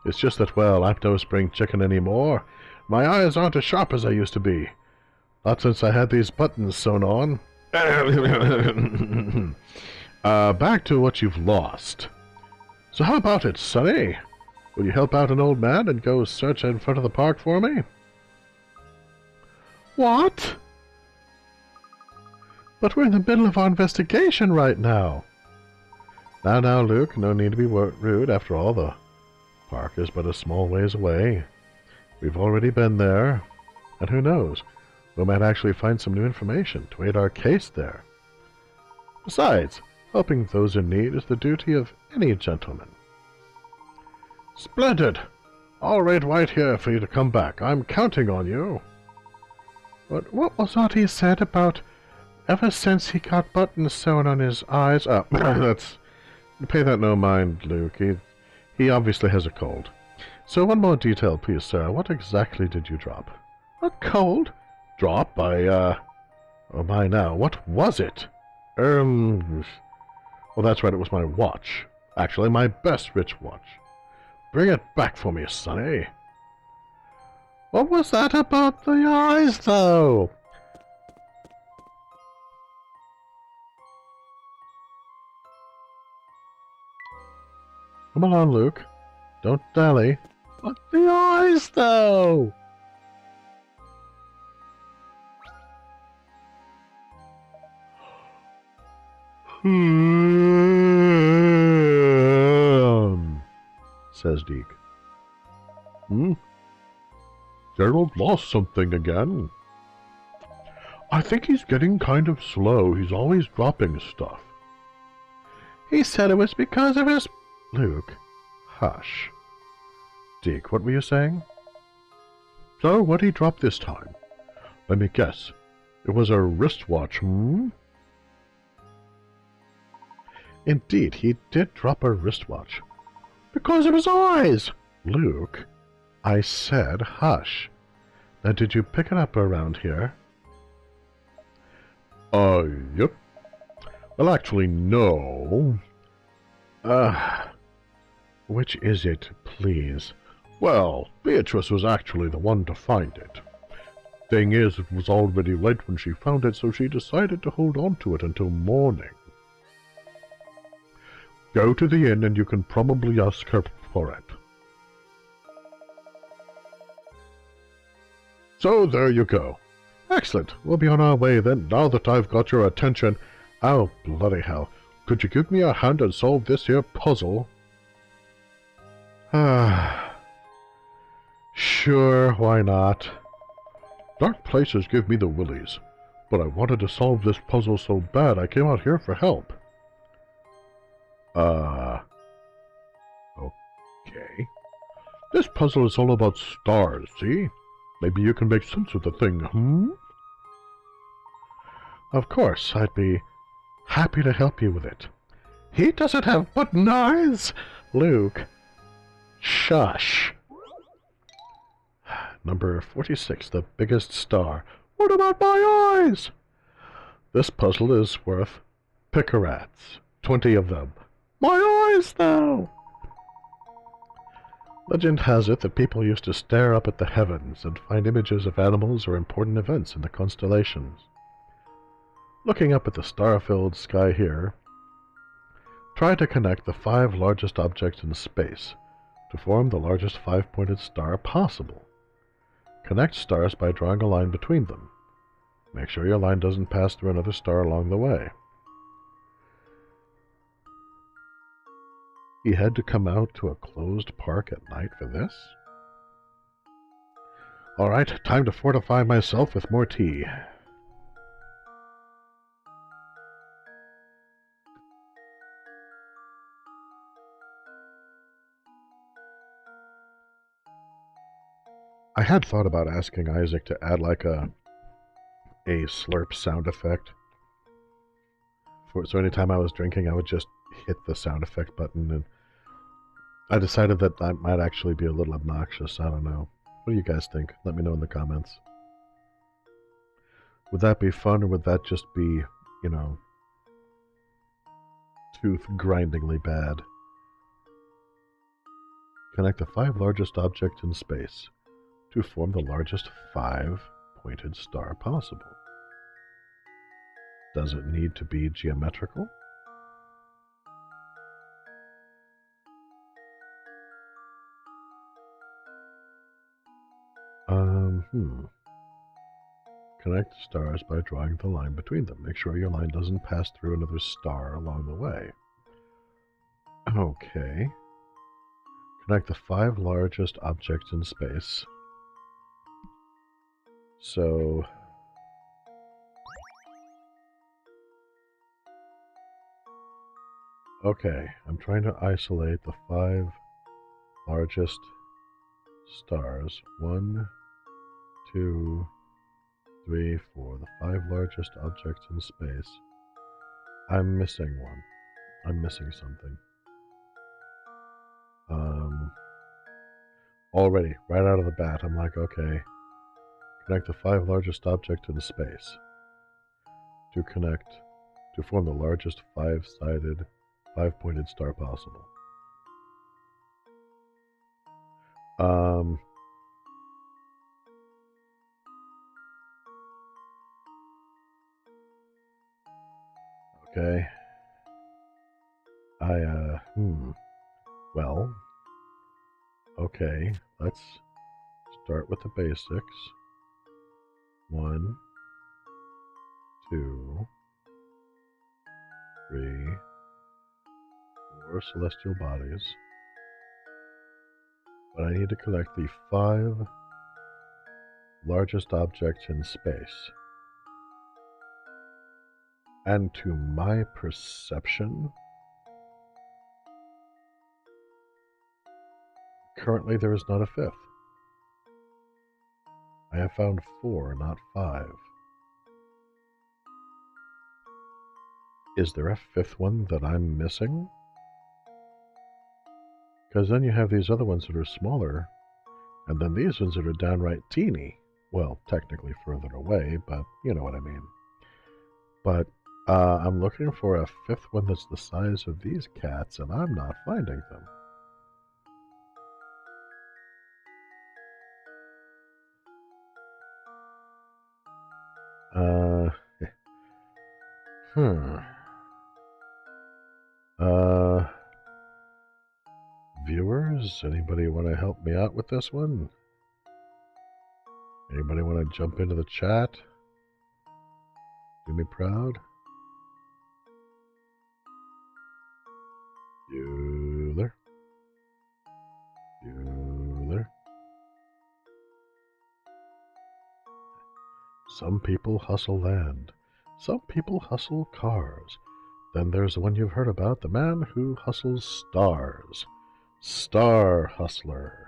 It's just that, well, I'm no spring chicken anymore. My eyes aren't as sharp as I used to be. Not since I had these buttons sewn on. Back to what you've lost. So how about it, Sonny? Will you help out an old man and go search in front of the park for me? What? But we're in the middle of our investigation right now. Now, Luke, no need to be rude. After all, the park is but a small ways away. We've already been there. And who knows, we might actually find some new information to aid our case there. Besides, helping those in need is the duty of any gentleman. Splendid! I'll wait right here for you to come back. I'm counting on you. But what was that he said about ever since he got buttons sewn on his eyes? Oh, pay that no mind, Luke. He obviously has a cold. So one more detail, please, sir. What exactly did you drop? A cold? Drop? Oh my now, what was it? Well, that's right, it was my watch. Actually, my best rich watch. Bring it back for me, Sonny. What was that about the eyes, though? Come along, Luke. Don't dally. But the eyes, though! Says Deke. Gerald lost something again. I think he's getting kind of slow. He's always dropping stuff. He said it was because of his... Luke, hush. Deke, what were you saying? So, what'd he drop this time? Let me guess. It was a wristwatch, Indeed, he did drop a wristwatch. Because of his eyes! Luke, I said hush. Now, did you pick it up around here? Yep. Well, actually, no. Which is it, please? Well, Beatrice was actually the one to find it. Thing is, it was already late when she found it, so she decided to hold on to it until morning. Go to the inn and you can probably ask her for it. So there you go. Excellent. We'll be on our way then, now that I've got your attention. Oh, bloody hell. Could you give me a hand and solve this here puzzle? Ah. Sure, why not? Dark places give me the willies, but I wanted to solve this puzzle so bad I came out here for help. Okay. This puzzle is all about stars, see? Maybe you can make sense of the thing, hmm? Of course, I'd be happy to help you with it. He doesn't have button eyes! Luke. Shush. Number 46, the biggest star. What about my eyes? This puzzle is worth picarats. 20 of them. My eyes, though! Legend has it that people used to stare up at the heavens and find images of animals or important events in the constellations. Looking up at the star-filled sky here, try to connect the 5 largest objects in space to form the largest 5-pointed star possible. Connect stars by drawing a line between them. Make sure your line doesn't pass through another star along the way. He had to come out to a closed park at night for this? Alright, time to fortify myself with more tea. I had thought about asking Isaac to add like a slurp sound effect. So anytime I was drinking, I would just hit the sound effect button, and I decided that that might actually be a little obnoxious. I don't know. What do you guys think? Let me know in the comments. Would that be fun, or would that just be, you know, tooth-grindingly bad? Connect the 5 largest objects in space to form the largest 5-pointed star possible. Does it need to be geometrical? Connect stars by drawing the line between them. Make sure your line doesn't pass through another star along the way. Okay. Connect the 5 largest objects in space. So... okay, I'm trying to isolate the 5 largest stars. 1, 2, 3, 4. The 5 largest objects in space. I'm missing one. I'm missing something. Already, right out of the bat, I'm like, okay. Connect the 5 largest objects in space. To form the largest 5-sided, 5-pointed star possible. Okay. Well, okay, let's start with the basics. 1, 2, 3, 4 celestial bodies. But I need to collect the 5 largest objects in space. And to my perception, currently there is not a 5th. I have found 4, not 5. Is there a 5th one that I'm missing? Because then you have these other ones that are smaller, and then these ones that are downright teeny. Well, technically further away, but you know what I mean. But I'm looking for a 5th one that's the size of these cats, and I'm not finding them. Viewers, anybody want to help me out with this one? Anybody want to jump into the chat? Do me proud. Bueller. Bueller. Some people hustle land. Some people hustle cars. Then there's the one you've heard about, the man who hustles stars. Star Hustler.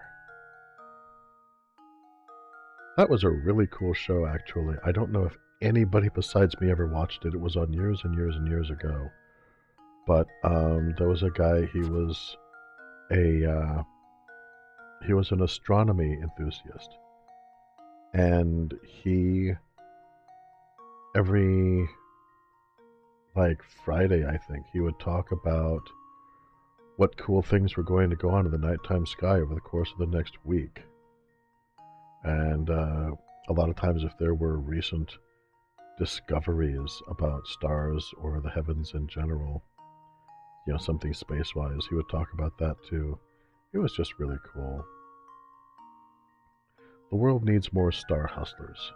That was a really cool show, actually. I don't know if anybody besides me ever watched it. It was on years and years and years ago. But there was a guy, he was an astronomy enthusiast. And he, every Friday, I think, he would talk about what cool things were going to go on in the nighttime sky over the course of the next week. And a lot of times, if there were recent discoveries about stars or the heavens in general, you know, something space-wise, he would talk about that too. It was just really cool. The world needs more star hustlers.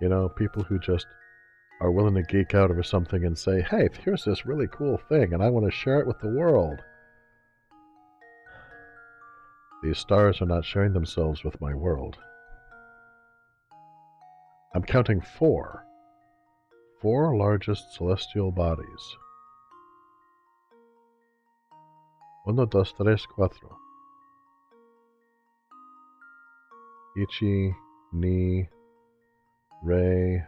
You know, people who just are willing to geek out over something and say, hey, here's this really cool thing, and I want to share it with the world. These stars are not sharing themselves with my world. I'm counting 4. 4 largest celestial bodies. 1, 2, 3, 4. Ichi, Ni, Rei,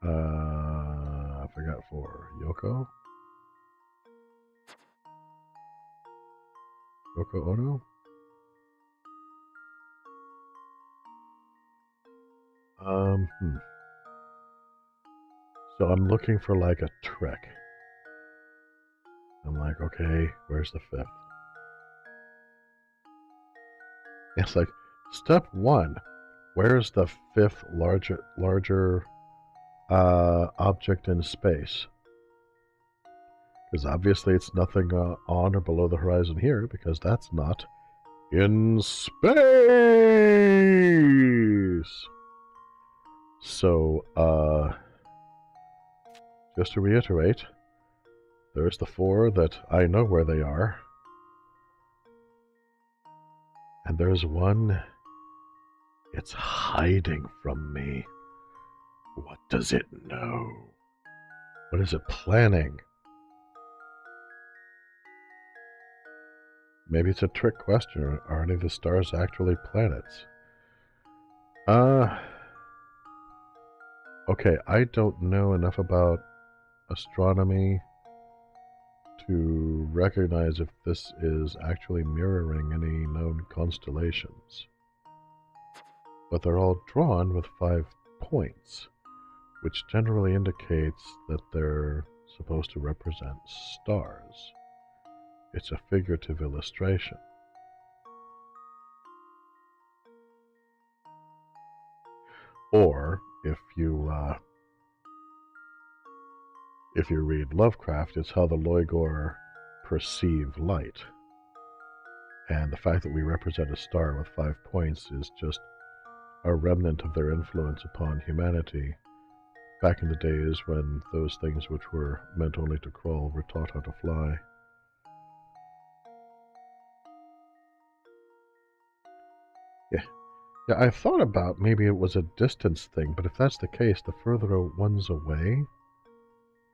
I forgot 4. Yoko? Yoko Ono? So I'm looking for like a trick. I'm like, okay, where's the 5th? It's like, step 1, where's the 5th larger object in space? Because obviously it's nothing on or below the horizon here, because that's not in space. So, just to reiterate, there's the 4 that I know where they are. And there's 1, it's hiding from me. What does it know? What is it planning? Maybe it's a trick question. Are any of the stars actually planets? Okay, I don't know enough about astronomy to recognize if this is actually mirroring any known constellations. But they're all drawn with 5 points, which generally indicates that they're supposed to represent stars. It's a figurative illustration. Or, if you read Lovecraft, it's how the Loigor perceive light. And the fact that we represent a star with 5 points is just a remnant of their influence upon humanity back in the days when those things which were meant only to crawl were taught how to fly. Yeah, I thought about maybe it was a distance thing, but if that's the case, the further ones away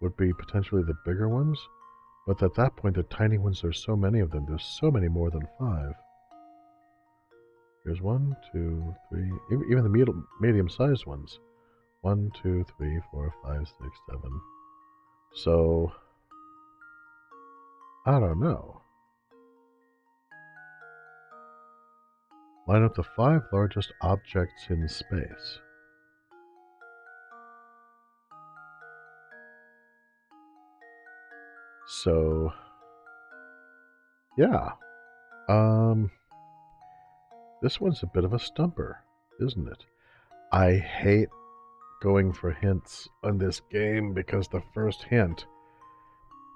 would be potentially the bigger ones. But at that point, the tiny ones, there's so many of them. There's so many more than 5. Here's 1, 2, 3, even the medium-sized ones. 1, 2, 3, 4, 5, 6, 7. So, I don't know. Line up the 5 largest objects in space. So, yeah. This one's a bit of a stumper, isn't it? I hate going for hints on this game because the first hint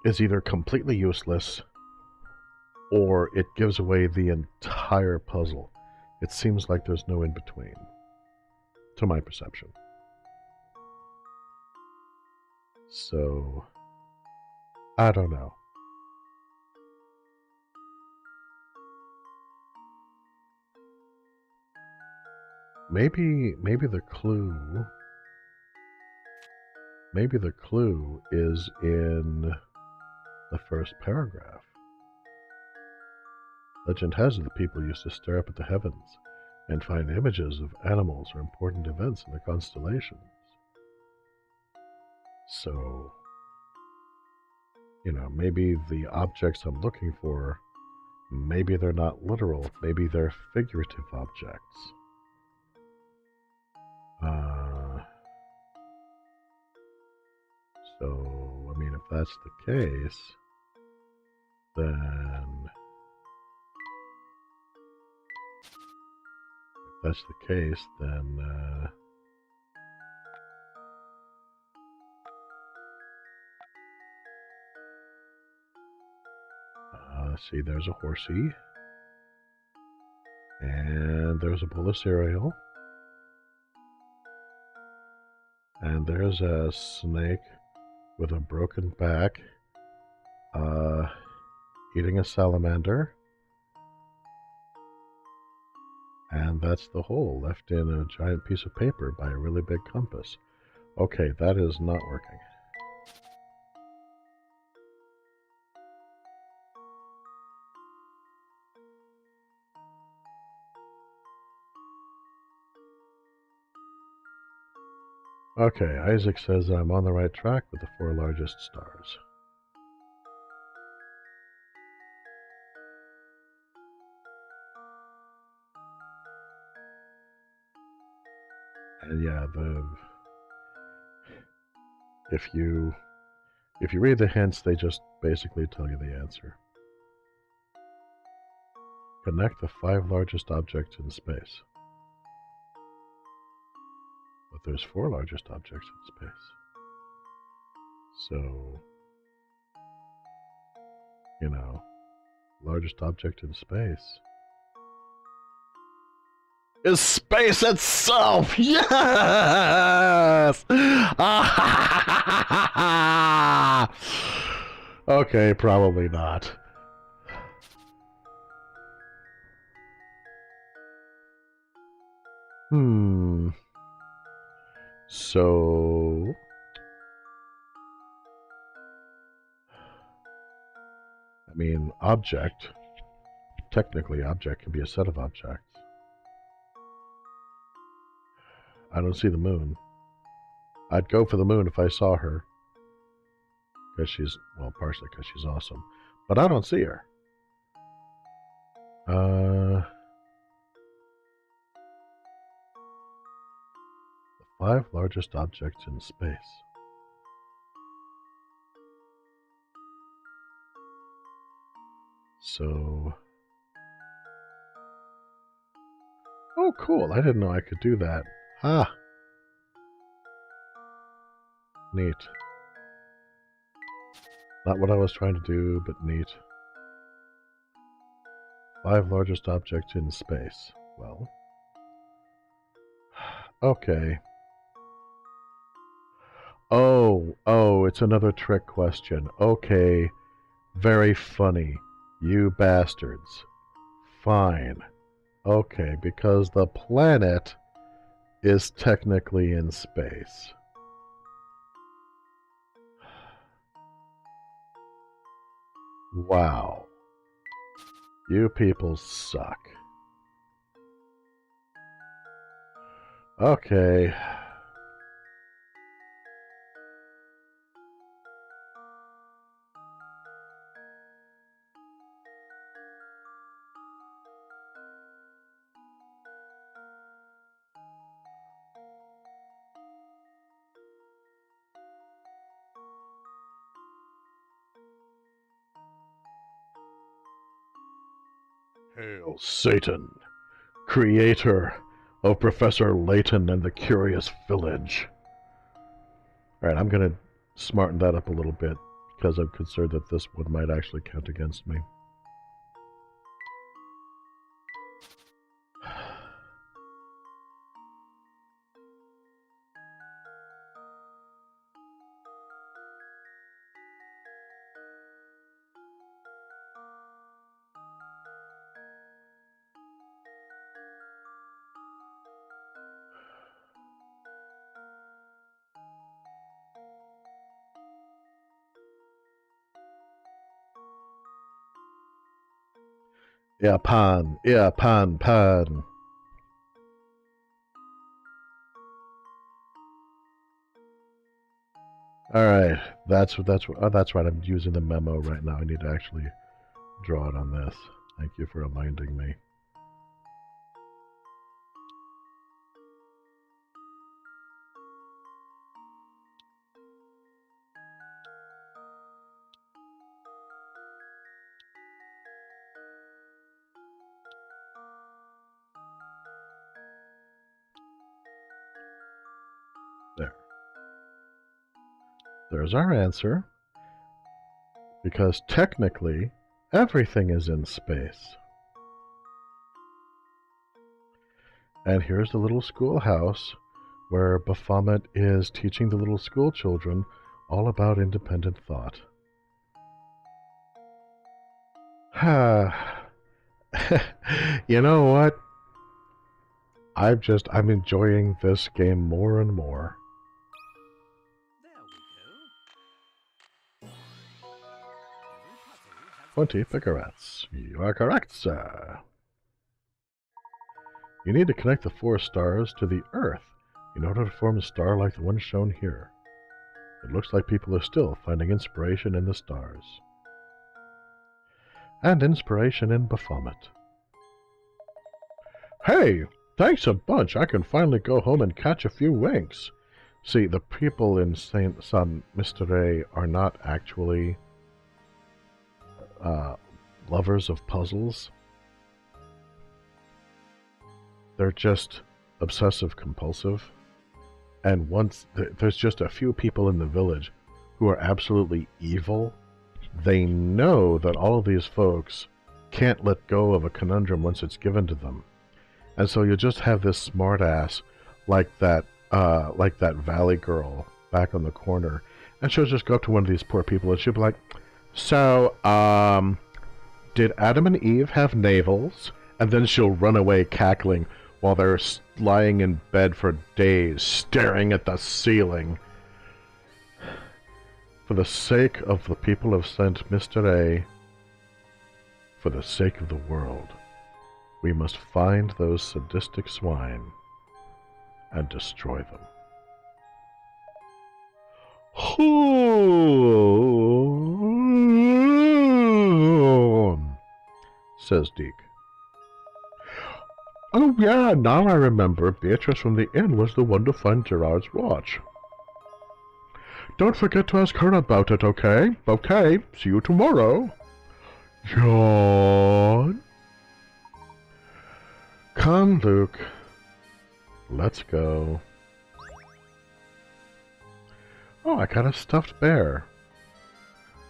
is either completely useless or it gives away the entire puzzle. It seems like there's no in-between, to my perception. So, I don't know. Maybe the clue is in the first paragraph. Legend has it the people used to stare up at the heavens and find images of animals or important events in the constellations. So, maybe the objects I'm looking for, maybe they're not literal, maybe they're figurative objects. So, I mean, if that's the case, then... see, there's a horsey. And there's a bowl of cereal. And there's a snake with a broken back, eating a salamander. And that's the hole left in a giant piece of paper by a really big compass. Okay, that is not working. Okay, Isaac says I'm on the right track with the 4 largest stars. And yeah, if you read the hints, they just basically tell you the answer. Connect the 5 largest objects in space. But there's 4 largest objects in space. So, largest object in space is space itself! Yes! Okay, probably not. So... I mean, object. Technically, object can be a set of objects. I don't see the moon. I'd go for the moon if I saw her. Because she's, well, partially because she's awesome. But I don't see her. The 5 largest objects in space. So... Oh, cool. I didn't know I could do that. Ah. Neat. Not what I was trying to do, but neat. 5 largest objects in space. Well. Okay. Oh, it's another trick question. Okay. Very funny. You bastards. Fine. Okay, because the planet is technically in space. Wow. You people suck. Okay. Hail Satan, creator of Professor Layton and the Curious Village. Alright, I'm going to smarten that up a little bit because I'm concerned that this one might actually count against me. Yeah, pan. Yeah, pan. All right, that's right. I'm using the memo right now. I need to actually draw it on this. Thank you for reminding me. There. There's our answer. Because technically, everything is in space. And here's the little schoolhouse where Baphomet is teaching the little school children all about independent thought. You know what? I'm enjoying this game more and more. There we go. Every puzzle has 20 cigarettes. You are correct, sir. You need to connect the 4 stars to the Earth in order to form a star like the one shown here. It looks like people are still finding inspiration in the stars. And inspiration in Baphomet. Hey, thanks a bunch. I can finally go home and catch a few winks. See, the people in Saint San Mystery are not actually lovers of puzzles. They're just obsessive compulsive. And once there's just a few people in the village who are absolutely evil, they know that all of these folks can't let go of a conundrum once it's given to them. And so you just have this smartass like that valley girl back on the corner, and she'll just go up to one of these poor people and she'll be like, "So, did Adam and Eve have navels?" And then she'll run away cackling while they're lying in bed for days, staring at the ceiling. For the sake of the people of Saint Mystery, for the sake of the world, we must find those sadistic swine and destroy them. Says Deke. Oh yeah, now I remember. Beatrice from the inn was the one to find Gerard's watch. Don't forget to ask her about it, okay? Okay, see you tomorrow. John? Come, Luke. Let's go. Oh, I got a stuffed bear.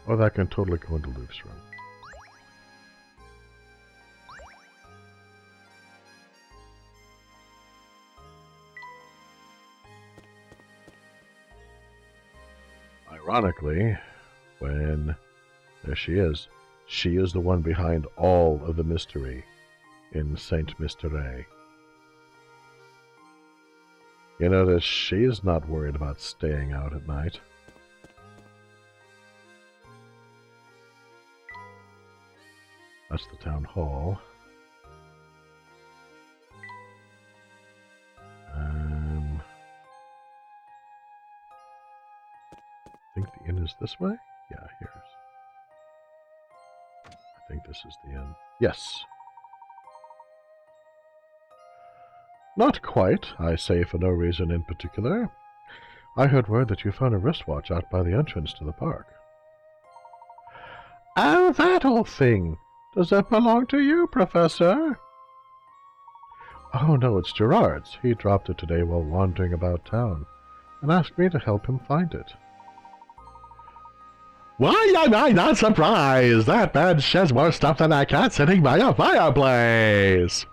Oh, that can totally go into Luke's room. Ironically, when there she is the one behind all of the mystery in Saint Mystery. You notice she's not worried about staying out at night. That's the town hall. I think the inn is this way? Yeah, here's. I think this is the inn. Yes. Not quite, I say for no reason in particular. I heard word that you found a wristwatch out by the entrance to the park. Oh, that old thing! Does that belong to you, Professor? Oh, no, it's Gerard's. He dropped it today while wandering about town, and asked me to help him find it. Why am I not surprised? That man sheds more stuff than a cat sitting by a fireplace!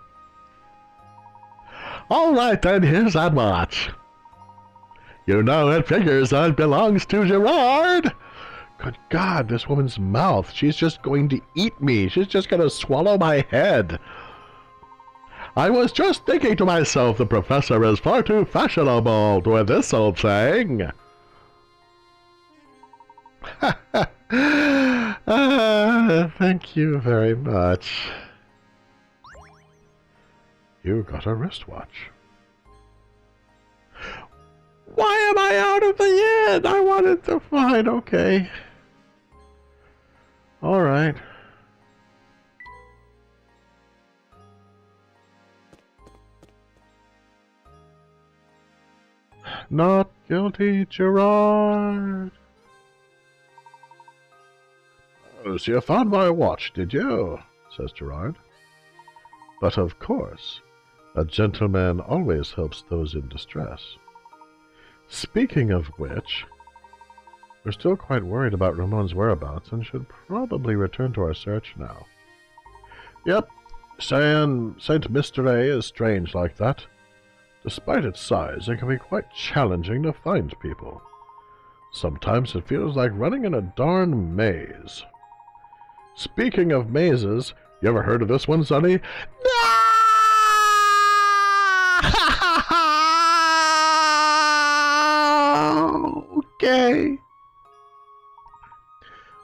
All right, then, here's that watch. You know it figures that it belongs to Gerard. Good God, this woman's mouth. She's just going to eat me. She's just going to swallow my head. I was just thinking to myself, the professor is far too fashionable with this old thing. Thank you very much. You got a wristwatch. Why am I out of the inn? I wanted to find. Okay. All right. Not guilty, Gerard. Oh, so you found my watch, did you? Says Gerard. But of course, a gentleman always helps those in distress. Speaking of which, we're still quite worried about Ramon's whereabouts and should probably return to our search now. Yep, Saint Mystery is strange like that. Despite its size, it can be quite challenging to find people. Sometimes it feels like running in a darn maze. Speaking of mazes, you ever heard of this one, Sonny? Okay.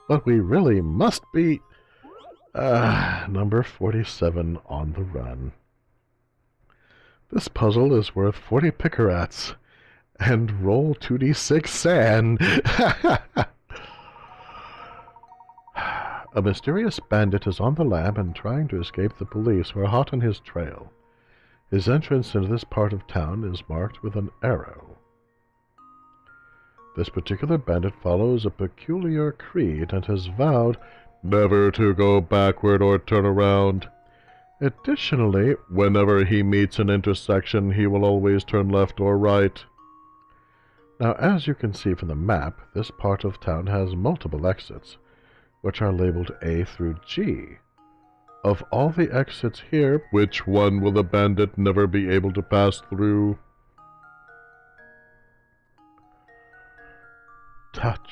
But we really must be... number 47 on the run. This puzzle is worth 40 picarats. And roll 2d6 sand. A mysterious bandit is on the lam and trying to escape the police who are hot on his trail. His entrance into this part of town is marked with an arrow. This particular bandit follows a peculiar creed and has vowed never to go backward or turn around. Additionally, whenever he meets an intersection, he will always turn left or right. Now, as you can see from the map, this part of town has multiple exits, which are labeled A through G. Of all the exits here, which one will the bandit never be able to pass through? Touch.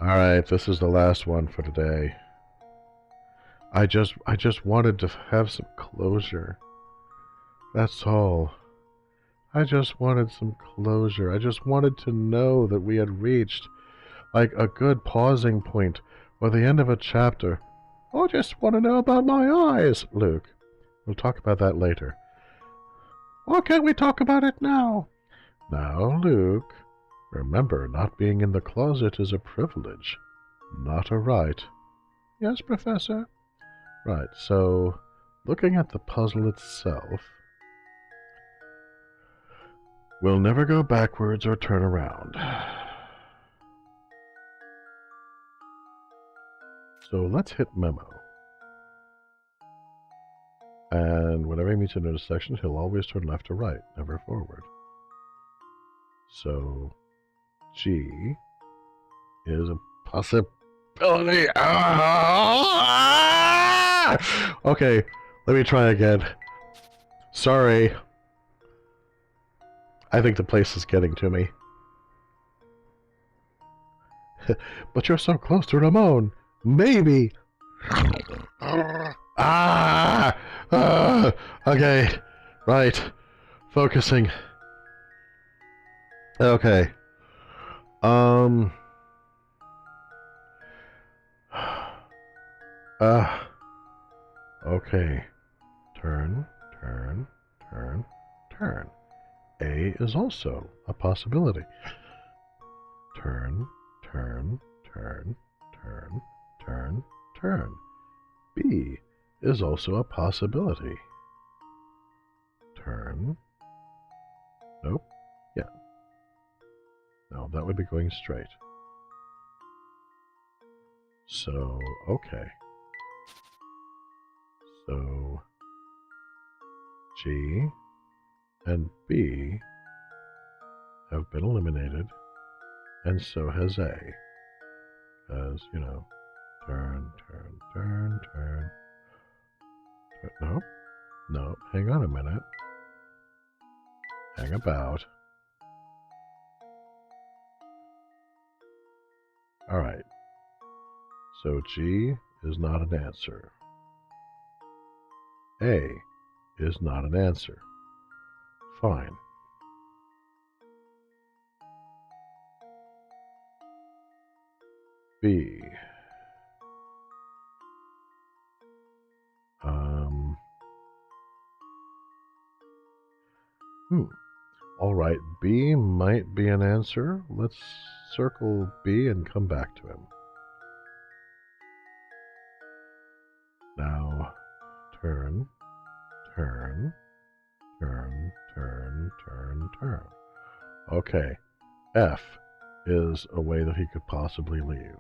Alright, this is the last one for today. I just wanted to have some closure. That's all. I just wanted some closure. I just wanted to know that we had reached, like, a good pausing point or the end of a chapter. I just want to know about my eyes, Luke. We'll talk about that later. Why can't we talk about it now? Now, Luke, remember, not being in the closet is a privilege, not a right. Yes, Professor? Right, so, looking at the puzzle itself, we'll never go backwards or turn around. So let's hit memo. And whenever he meets an intersection, he'll always turn left or right, never forward. So G is a possibility. Okay, let me try again. Sorry. I think the place is getting to me. But you're so close to Ramon. Maybe. Okay. Right. Focusing. Okay. Okay. Turn, turn, turn, turn. A is also a possibility. Turn, turn, turn, turn, turn, turn. B is also a possibility. Turn. Nope. Yeah. No, that would be going straight. So, okay. So, G and B have been eliminated, and so has A. Because, you know, turn, turn, turn, turn. Nope. Nope. Hang on a minute. Hang about. Alright. So G is not an answer. A is not an answer. Fine. B. Alright, B might be an answer. Let's circle B and come back to him. Now, turn, turn, turn, turn, turn, turn. Okay, F is a way that he could possibly leave.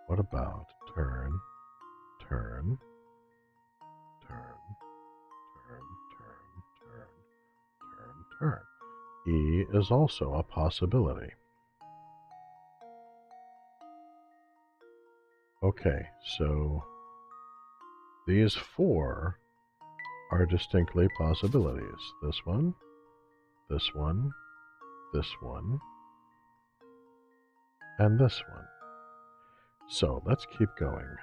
What about turn, turn, turn, turn, turn, turn, turn, turn? E is also a possibility. Okay, so these four are distinctly possibilities. This one, this one, this one, and this one. So let's keep going.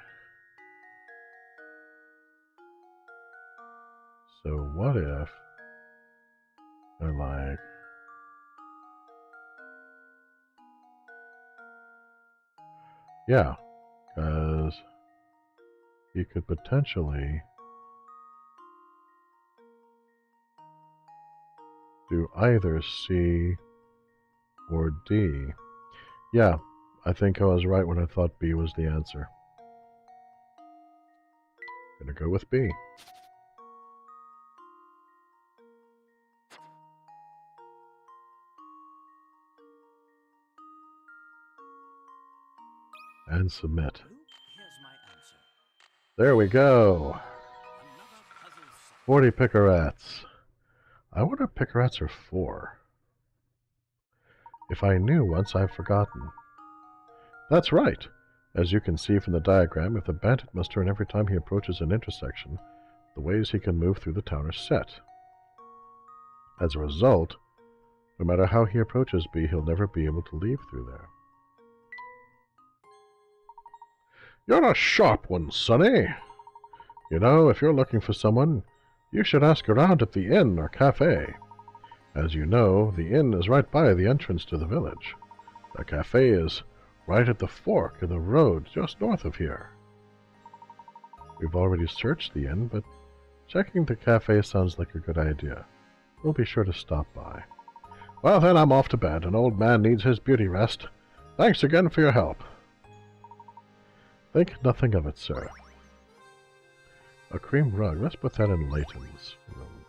So what if I like yeah, because you could potentially do either C or D. Yeah, I think I was right when I thought B was the answer. Gonna go with B. And submit. Here's my answer. There we go. Another puzzle solved. 40 picarats. I wonder if picarats are 4. If I knew once, I've forgotten. That's right. As you can see from the diagram, if the bandit must turn every time he approaches an intersection, the ways he can move through the town are set. As a result, no matter how he approaches B, he'll never be able to leave through there. You're a sharp one, Sonny. You know, if you're looking for someone, you should ask around at the inn or cafe. As you know, the inn is right by the entrance to the village. The cafe is right at the fork in the road just north of here. We've already searched the inn, but checking the cafe sounds like a good idea. We'll be sure to stop by. Well, then I'm off to bed. An old man needs his beauty rest. Thanks again for your help. Think nothing of it, sir. A cream rug. Let's put that in Layton's room.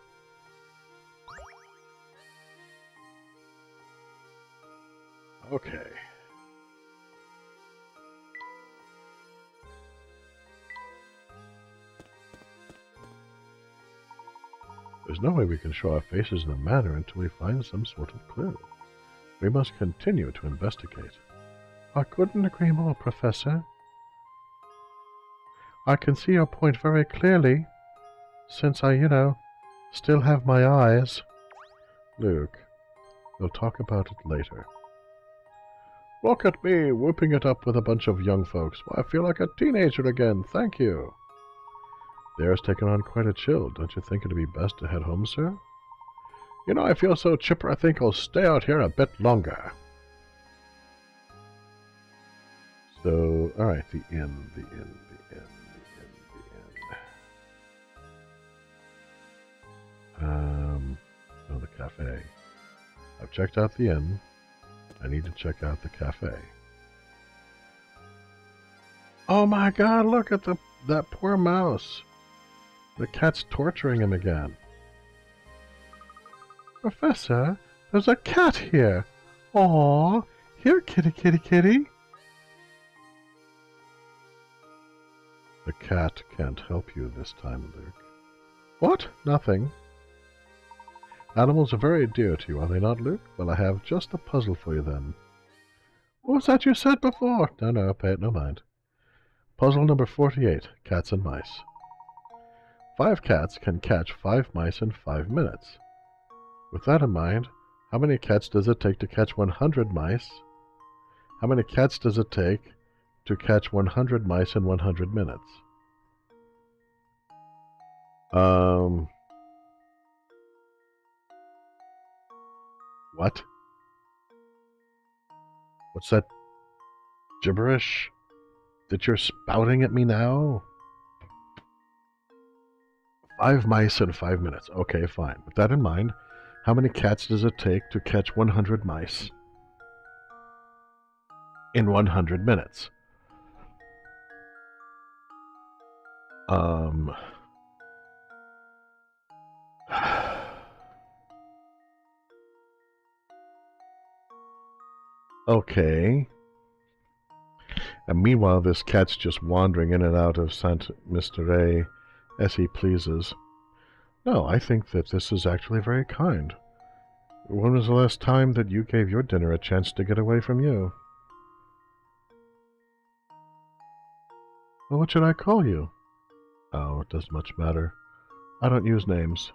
Okay. There's no way we can show our faces in a manner until we find some sort of clue. We must continue to investigate. I couldn't agree more, Professor. I can see your point very clearly, since I, still have my eyes. Luke, we'll talk about it later. Look at me, whooping it up with a bunch of young folks. I feel like a teenager again, thank you. The air's taken on quite a chill. Don't you think it'd be best to head home, sir? I feel so chipper I think I'll stay out here a bit longer. So, alright, the inn. No, the cafe. I've checked out the inn. I need to check out the cafe. Oh my god, look at that poor mouse. The cat's torturing him again. Professor, there's a cat here. Aw, here, kitty, kitty, kitty. The cat can't help you this time, Luke. What? Nothing. Animals are very dear to you, are they not, Luke? Well, I have just a puzzle for you then. What was that you said before? No, pay it no mind. Puzzle number 48, Cats and Mice. 5 cats can catch 5 mice in 5 minutes. With that in mind, how many cats does it take to catch 100 mice? How many cats does it take to catch 100 mice in 100 minutes? What? What's that gibberish that you're spouting at me now? 5 mice in 5 minutes. Okay, fine. With that in mind, how many cats does it take to catch 100 mice in 100 minutes? Okay. And meanwhile, this cat's just wandering in and out of Saint Mystery as he pleases. No, I think that this is actually very kind. When was the last time that you gave your dinner a chance to get away from you? Well, what should I call you? Oh, it doesn't much matter. I don't use names.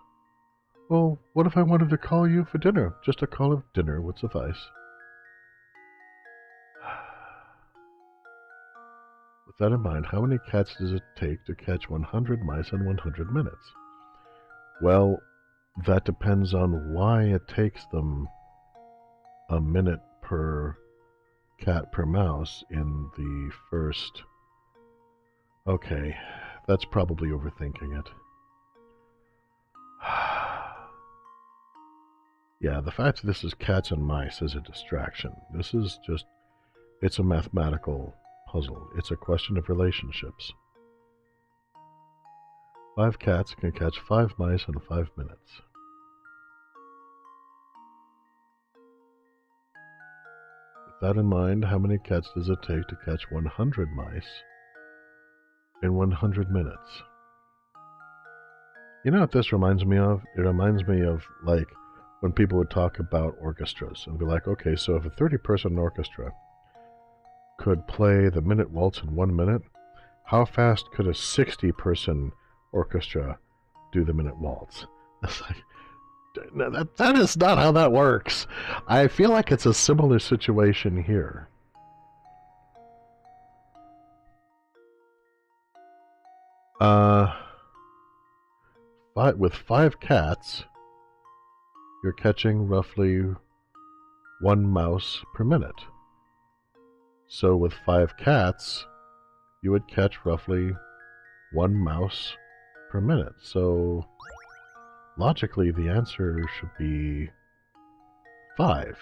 Well, what if I wanted to call you for dinner? Just a call of dinner would suffice. With that in mind, how many cats does it take to catch 100 mice in 100 minutes? Well, that depends on why it takes them a minute per cat per mouse in the first... Okay, that's probably overthinking it. Yeah, the fact that this is cats and mice is a distraction. This is just... It's a mathematical puzzle. It's a question of relationships. 5 cats can catch 5 mice in 5 minutes. With that in mind, how many cats does it take to catch 100 mice in 100 minutes? You know what this reminds me of? It reminds me of, like, when people would talk about orchestras and be like, okay, so if a 30-person orchestra could play the minute waltz in 1 minute, how fast could a 60-person orchestra do the minute waltz? It's like, no, that is not how that works. I feel like it's a similar situation here. With 5 cats, you're catching roughly 1 mouse per minute. So with 5 cats, you would catch roughly 1 mouse per minute. So logically, the answer should be 5.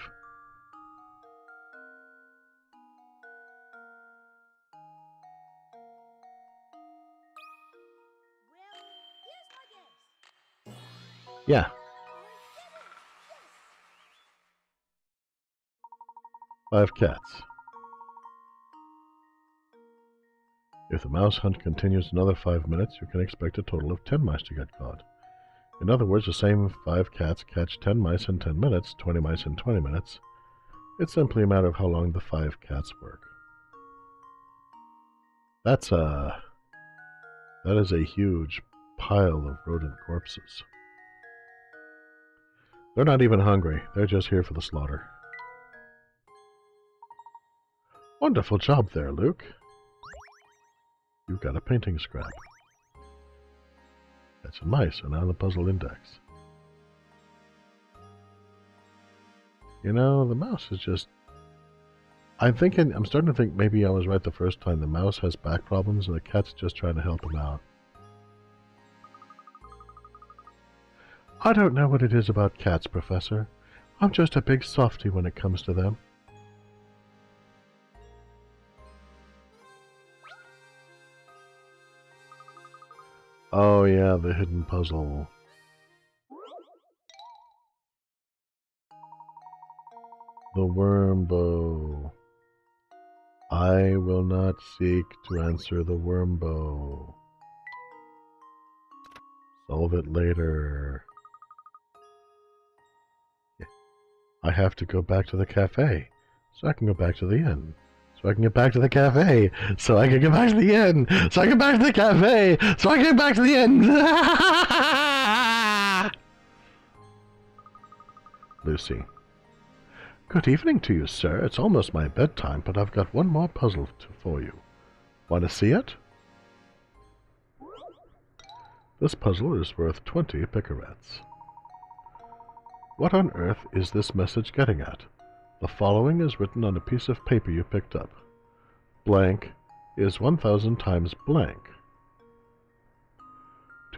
Yeah. 5 cats. If the mouse hunt continues another 5 minutes, you can expect a total of 10 mice to get caught. In other words, the same 5 cats catch 10 mice in 10 minutes, 20 mice in 20 minutes. It's simply a matter of how long the 5 cats work. That is a huge pile of rodent corpses. They're not even hungry. They're just here for the slaughter. Wonderful job there, Luke. You've got a painting scrap. Cats and mice are now on the puzzle index. You know, the mouse is just... I'm starting to think maybe I was right the first time. The mouse has back problems and the cat's just trying to help him out. I don't know what it is about cats, Professor. I'm just a big softy when it comes to them. Oh yeah, the hidden puzzle. The worm bow. I will not seek to answer the worm bow. Solve it later. I have to go back to the cafe, so I can go back to the inn. So I can get back to the cafe, so I can get back to the inn. So I can get back to the cafe, so I can get back to the inn. Lucy. Good evening to you, sir. It's almost my bedtime, but I've got one more puzzle for you. Want to see it? This puzzle is worth 20 picarets. What on earth is this message getting at? The following is written on a piece of paper you picked up. Blank is 1,000 times blank.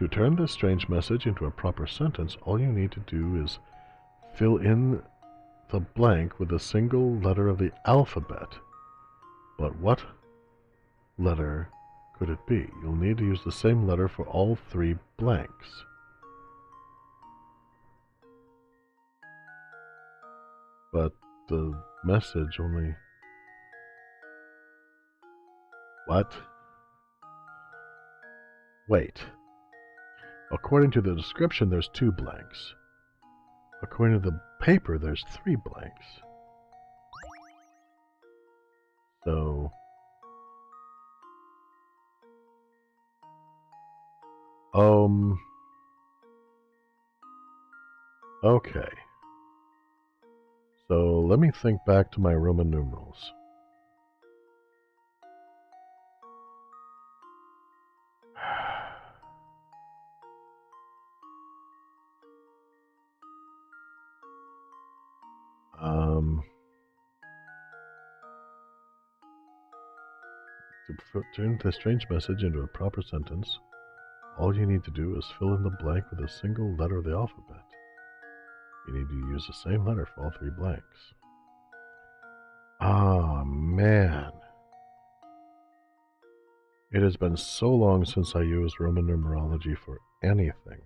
To turn this strange message into a proper sentence, all you need to do is fill in the blank with a single letter of the alphabet. But what letter could it be? You'll need to use the same letter for all 3 blanks. But the message only... What? Wait. According to the description, there's 2 blanks. According to the paper, there's 3 blanks. So... Okay. So let me think back to my Roman numerals. To turn the strange message into a proper sentence, all you need to do is fill in the blank with a single letter of the alphabet. You need to use the same letter for all 3 blanks. Ah, man. It has been so long since I used Roman numerology for anything.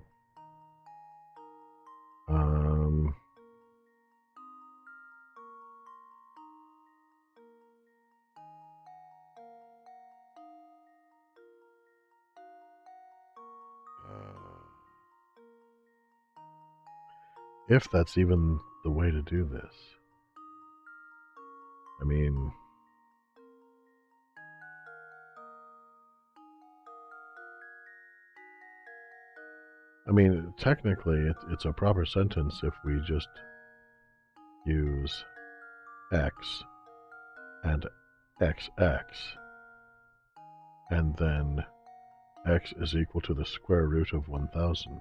If that's even the way to do this. I mean... technically, it's a proper sentence if we just use x and xx, and then x is equal to the square root of 1000.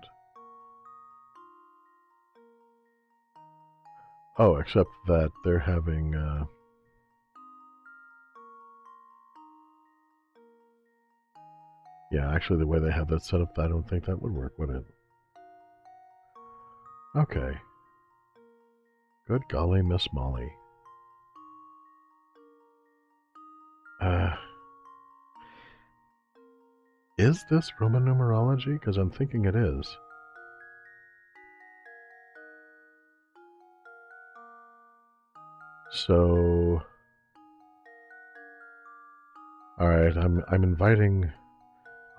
Oh, except that they're having... Yeah, actually the way they have that set up, I don't think that would work, would it? Okay. Good golly, Miss Molly. Is this Roman numerology? Because I'm thinking it is. So... Alright, I'm inviting...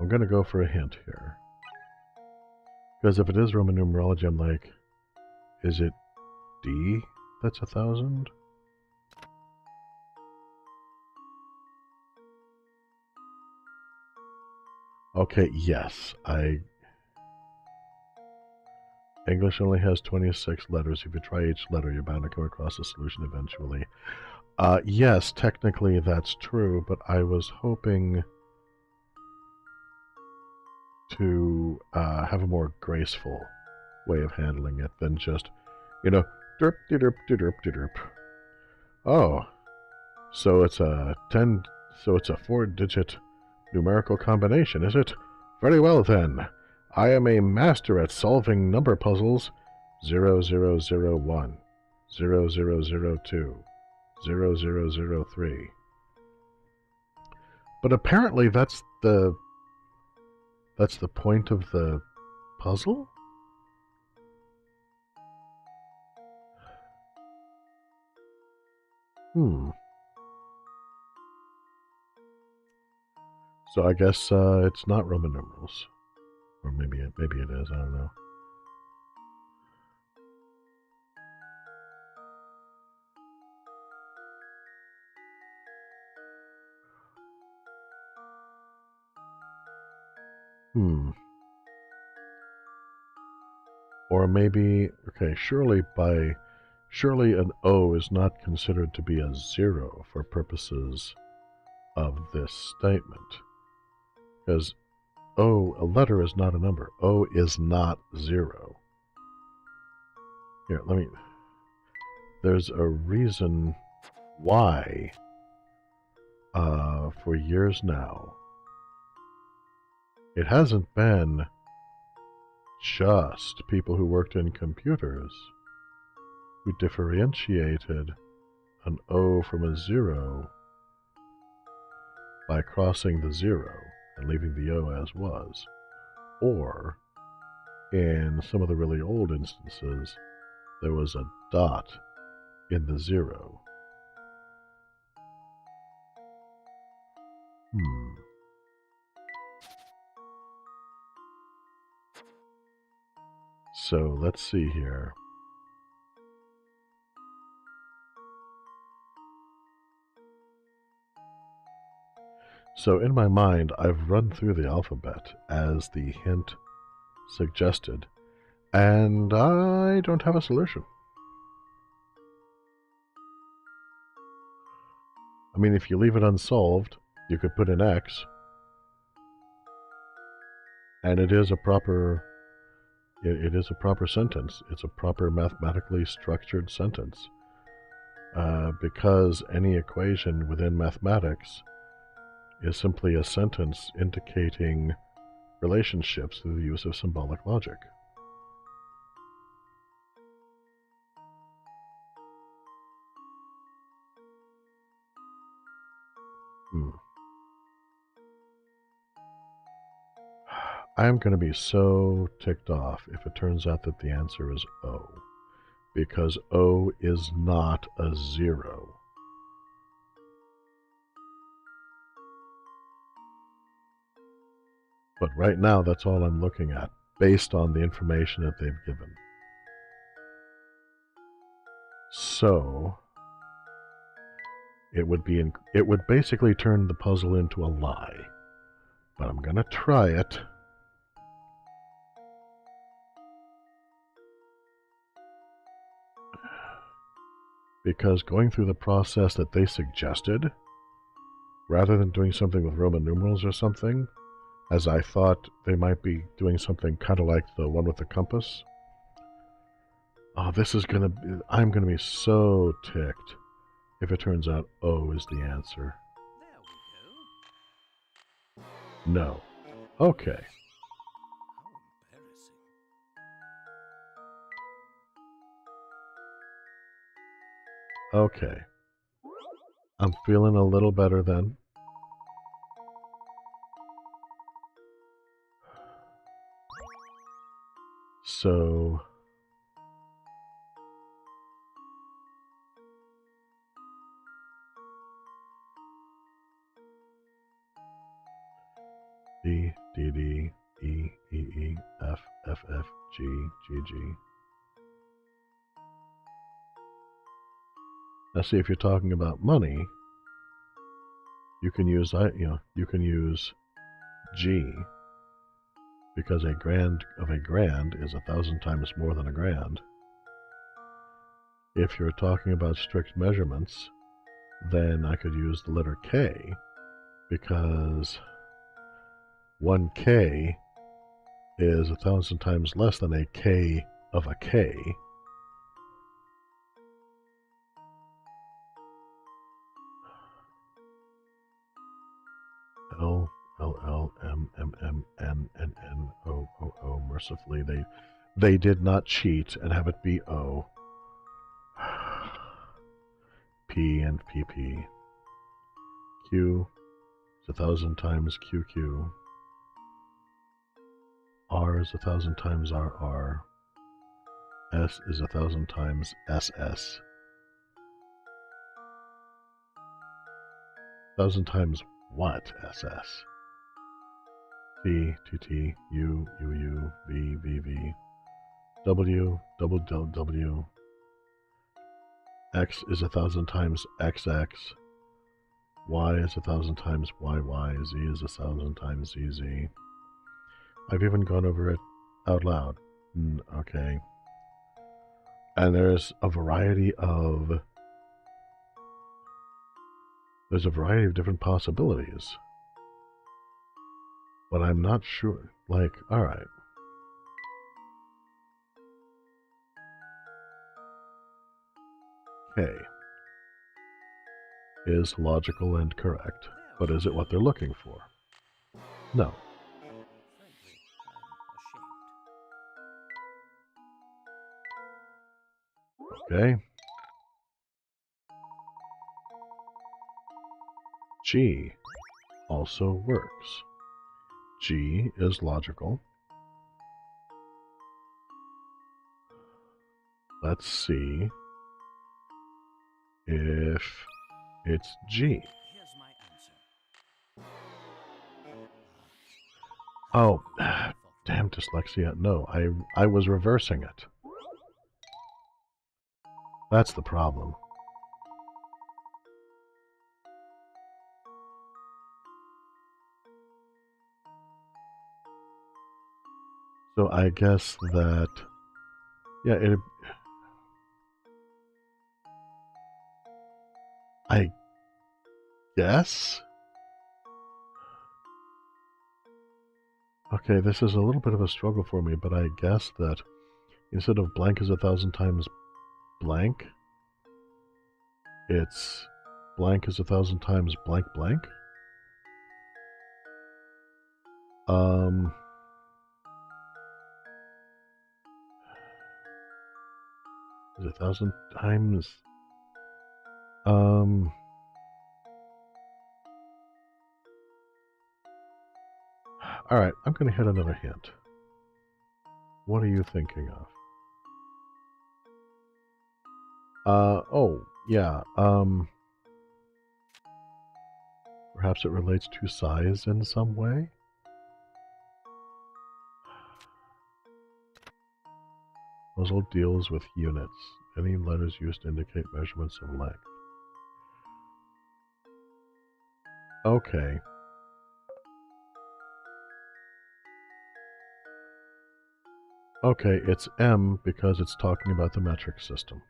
I'm gonna go for a hint here. Because if it is Roman numerology, I'm like, is it D that's 1000? Okay, yes, English only has 26 letters. If you try each letter, you're bound to come across a solution eventually. Yes, technically that's true, but I was hoping to have a more graceful way of handling it than just, derp de derp de derp de derp. Oh, so it's a 4-digit numerical combination, is it? Very well then. I am a master at solving number puzzles. 0001, 0002, 0003. But apparently that's the point of the puzzle? So I guess it's not Roman numerals. Or maybe it is, I don't know. Or maybe, okay, surely an O is not considered to be a 0 for purposes of this statement. Because O, a letter is not a number. O is not 0. Here, there's a reason why, for years now, it hasn't been just people who worked in computers who differentiated an O from a 0 by crossing the 0 and leaving the O as was. Or, in some of the really old instances, there was a dot in the 0. So let's see here. So in my mind, I've run through the alphabet as the hint suggested, and I don't have a solution. I mean, if you leave it unsolved, you could put an X, and it is a proper sentence. It's a proper mathematically structured sentence. Because any equation within mathematics is simply a sentence indicating relationships through the use of symbolic logic. I'm going to be so ticked off if it turns out that the answer is O, because O is not a 0. But right now, that's all I'm looking at, based on the information that they've given. So, it would basically turn the puzzle into a lie. But I'm going to try it. Because going through the process that they suggested, rather than doing something with Roman numerals or something, as I thought they might be doing something kind of like the one with the compass. Oh, I'm gonna be so ticked if it turns out O is the answer. There we go. No. Okay. How embarrassing. Okay. I'm feeling a little better then. So... B, D, D, E, E, E, F, F, F, G, G, G. Now see, if you're talking about money, you can use G, because a grand of a grand is 1,000 times more than a grand. If you're talking about strict measurements, then I could use the letter K, because 1K is 1,000 times less than a K of a K. L, L, L, M, M, M, N, N, N, O, O, O. Mercifully, they did not cheat and have it be O. P and PP. Q is 1,000 times QQ. R is 1,000 times RR. S is 1,000 times SS. 1,000 times what, SS? T, T, T, U, U, U, V, V, V. W, double, double, W. X is 1,000 times XX. Y is 1,000 times YY. Z is 1,000 times ZZ. I've even gone over it out loud. Okay. And there's a variety of different possibilities. But I'm not sure. Like, alright. K is logical and correct, but is it what they're looking for? No. Frankly, I'm ashamed. Okay. G also works. G is logical. Let's see if it's G. Here's my answer. Oh, Thought damn dyslexia. No, I was reversing it. That's the problem. So I guess that, yeah, I guess? Okay, this is a little bit of a struggle for me, but I guess that instead of blank is 1,000 times blank, it's blank is 1,000 times blank blank. Is 1,000 times, alright, I'm gonna hit another hint. What are you thinking of? Oh, yeah, perhaps it relates to size in some way? Puzzle deals with units. Any letters used to indicate measurements of length. Okay. Okay, it's M because it's talking about the metric system.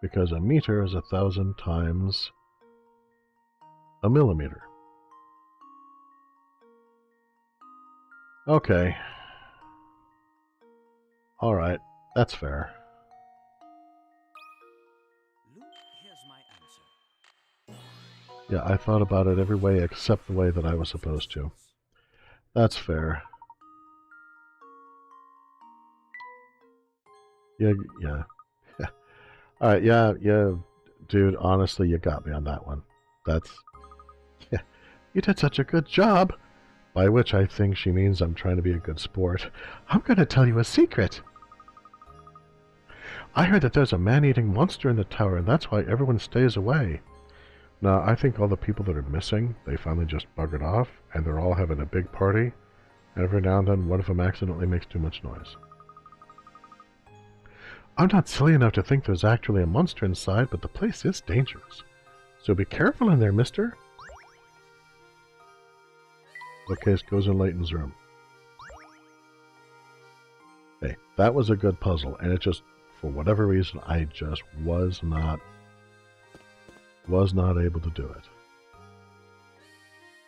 Because a meter is 1,000 times a millimeter. Okay. Alright, that's fair. Luke, here's my answer. Yeah, I thought about it every way except the way that I was supposed to. That's fair. Yeah. Alright, yeah, dude, honestly, you got me on that one. That's... Yeah, you did such a good job! By which I think she means I'm trying to be a good sport. I'm gonna tell you a secret! I heard that there's a man-eating monster in the tower, and that's why everyone stays away. Now, I think all the people that are missing, they finally just buggered off, and they're all having a big party, and every now and then one of them accidentally makes too much noise. I'm not silly enough to think there's actually a monster inside, but the place is dangerous. So be careful in there, mister. Bookcase goes in Layton's room. Hey, that was a good puzzle, and it just, for whatever reason, I just was not able to do it.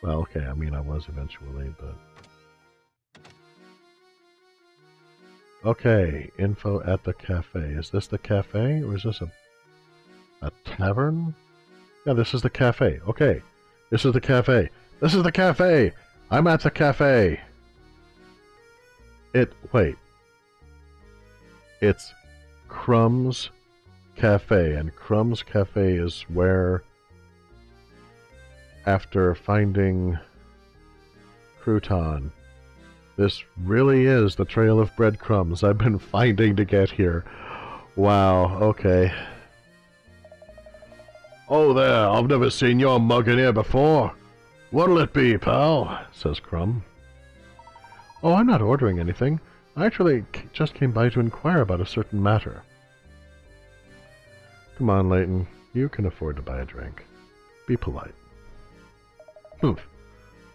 Well, okay, I mean, I was eventually, but... Okay, info at the cafe. Is this the cafe, or is this a tavern? Yeah, this is the cafe. Okay, this is the cafe. This is the cafe! I'm at the cafe! Wait. It's Crumbs Cafe, and Crumbs Cafe is where, after finding Crouton, this really is the trail of breadcrumbs I've been finding to get here. Wow, okay. Oh there, I've never seen your mug in here before. What'll it be, pal? Says Crumb. Oh, I'm not ordering anything. I actually just came by to inquire about a certain matter. Come on, Layton. You can afford to buy a drink. Be polite. Humph.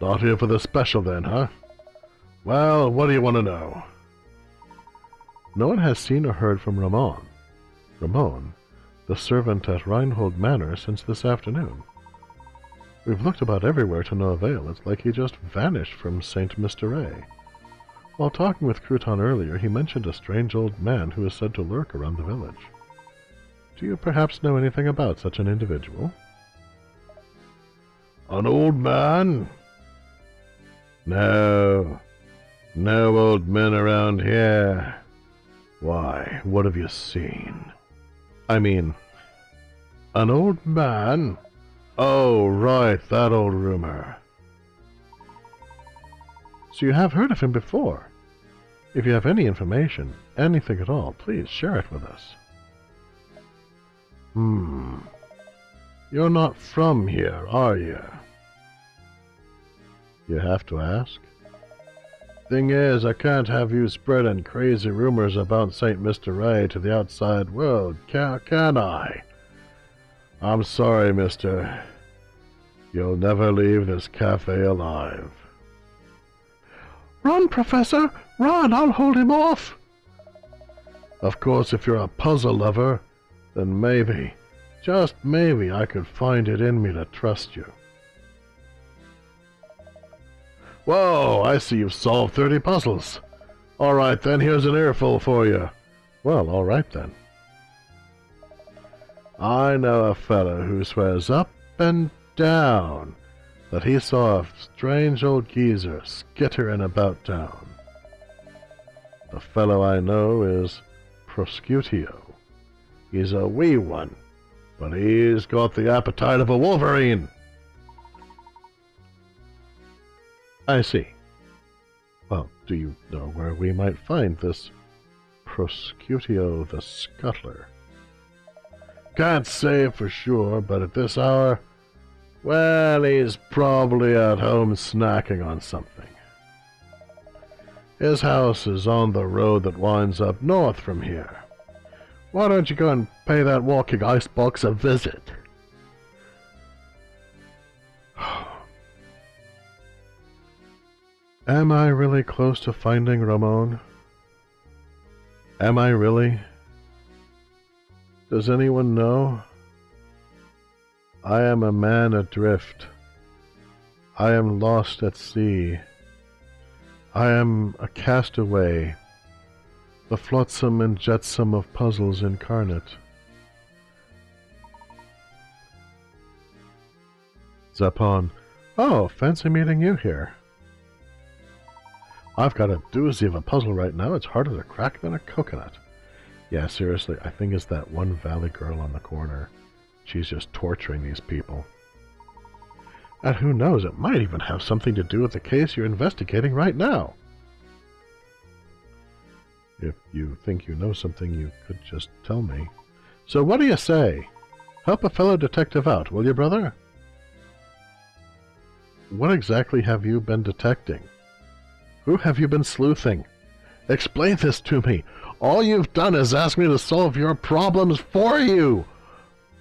Not here for the special then, huh? Well, what do you want to know? No one has seen or heard from Ramon. Ramon, the servant at Reinhold Manor, since this afternoon. We've looked about everywhere to no avail. It's like he just vanished from St. Mr. A. While talking with Crouton earlier, he mentioned a strange old man who is said to lurk around the village. Do you perhaps know anything about such an individual? An old man? No. No old men around here. Why, what have you seen? I mean, an old man? Oh, right, that old rumor. So you have heard of him before? If you have any information, anything at all, please share it with us. You're not from here, are you? You have to ask. Thing is, I can't have you spreading crazy rumors about St. Mr. Ray to the outside world, can I? I'm sorry, mister. You'll never leave this cafe alive. Run, Professor! Run! I'll hold him off! Of course, if you're a puzzle lover, then maybe, just maybe, I could find it in me to trust you. Whoa, I see you've solved 30 puzzles. All right, then, here's an earful for you. Well, all right, then. I know a fellow who swears up and down that he saw a strange old geezer skittering about town. The fellow I know is Proscutio. He's a wee one, but he's got the appetite of a wolverine. I see. Well, do you know where we might find this Proscutio the Scuttler? Can't say for sure, but at this hour, well, he's probably at home snacking on something. His house is on the road that winds up north from here. Why don't you go and pay that walking icebox a visit? Am I really close to finding Ramon? Am I really? Does anyone know? I am a man adrift. I am lost at sea. I am a castaway, the flotsam and jetsam of puzzles incarnate. Zapon. Oh, fancy meeting you here. I've got a doozy of a puzzle right now. It's harder to crack than a coconut. Yeah, seriously, I think it's that one valley girl on the corner. She's just torturing these people. And who knows, it might even have something to do with the case you're investigating right now. If you think you know something, you could just tell me. So what do you say? Help a fellow detective out, will you, brother? What exactly have you been detecting? Who have you been sleuthing? Explain this to me. All you've done is ask me to solve your problems for you.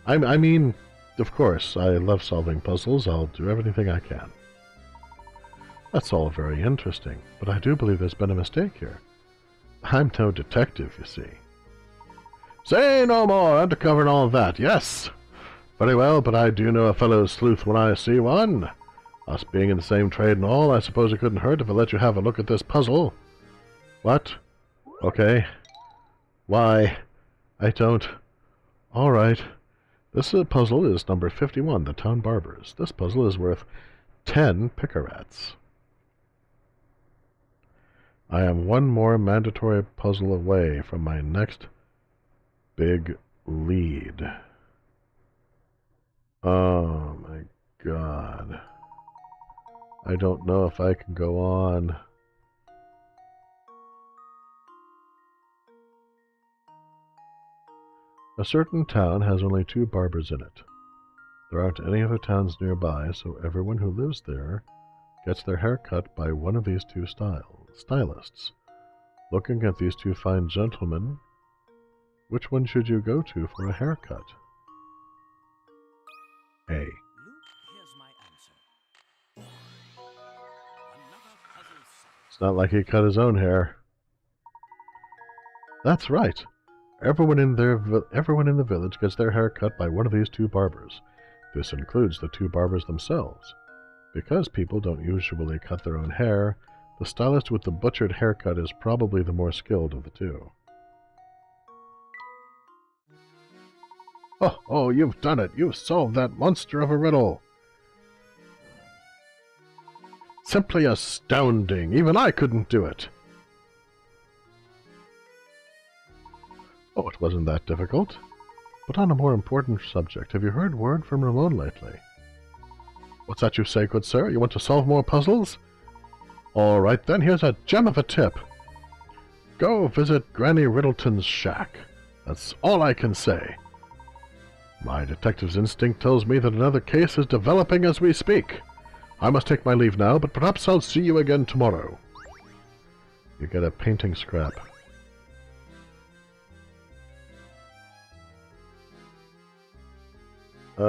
I mean, of course, I love solving puzzles. I'll do everything I can. That's all very interesting, but I do believe there's been a mistake here. I'm no detective, you see. Say no more, undercover and all that, yes. Very well, but I do know a fellow sleuth when I see one. Us being in the same trade and all, I suppose it couldn't hurt if I let you have a look at this puzzle. What? Okay. Why? I don't. All right. This puzzle is number 51, the Town Barbers. This puzzle is worth 10 picarats. I am one more mandatory puzzle away from my next big lead. Oh my god. I don't know if I can go on. A certain town has only 2 barbers in it. There aren't any other towns nearby, so everyone who lives there gets their hair cut by one of these 2 stylists. Looking at these 2 fine gentlemen, which one should you go to for a haircut? A. Luke, here's my answer. Another puzzle solved. It's not like he cut his own hair. That's right. Everyone in the village gets their hair cut by one of these 2 barbers. This includes the 2 barbers themselves. Because people don't usually cut their own hair, the stylist with the butchered haircut is probably the more skilled of the 2. Oh, you've done it! You've solved that monster of a riddle! Simply astounding. Even I couldn't do it. Oh, it wasn't that difficult. But on a more important subject, have you heard word from Ramon lately? What's that you say, good sir? You want to solve more puzzles? All right then, here's a gem of a tip. Go visit Granny Riddleton's shack. That's all I can say. My detective's instinct tells me that another case is developing as we speak. I must take my leave now, but perhaps I'll see you again tomorrow. You get a painting scrap. I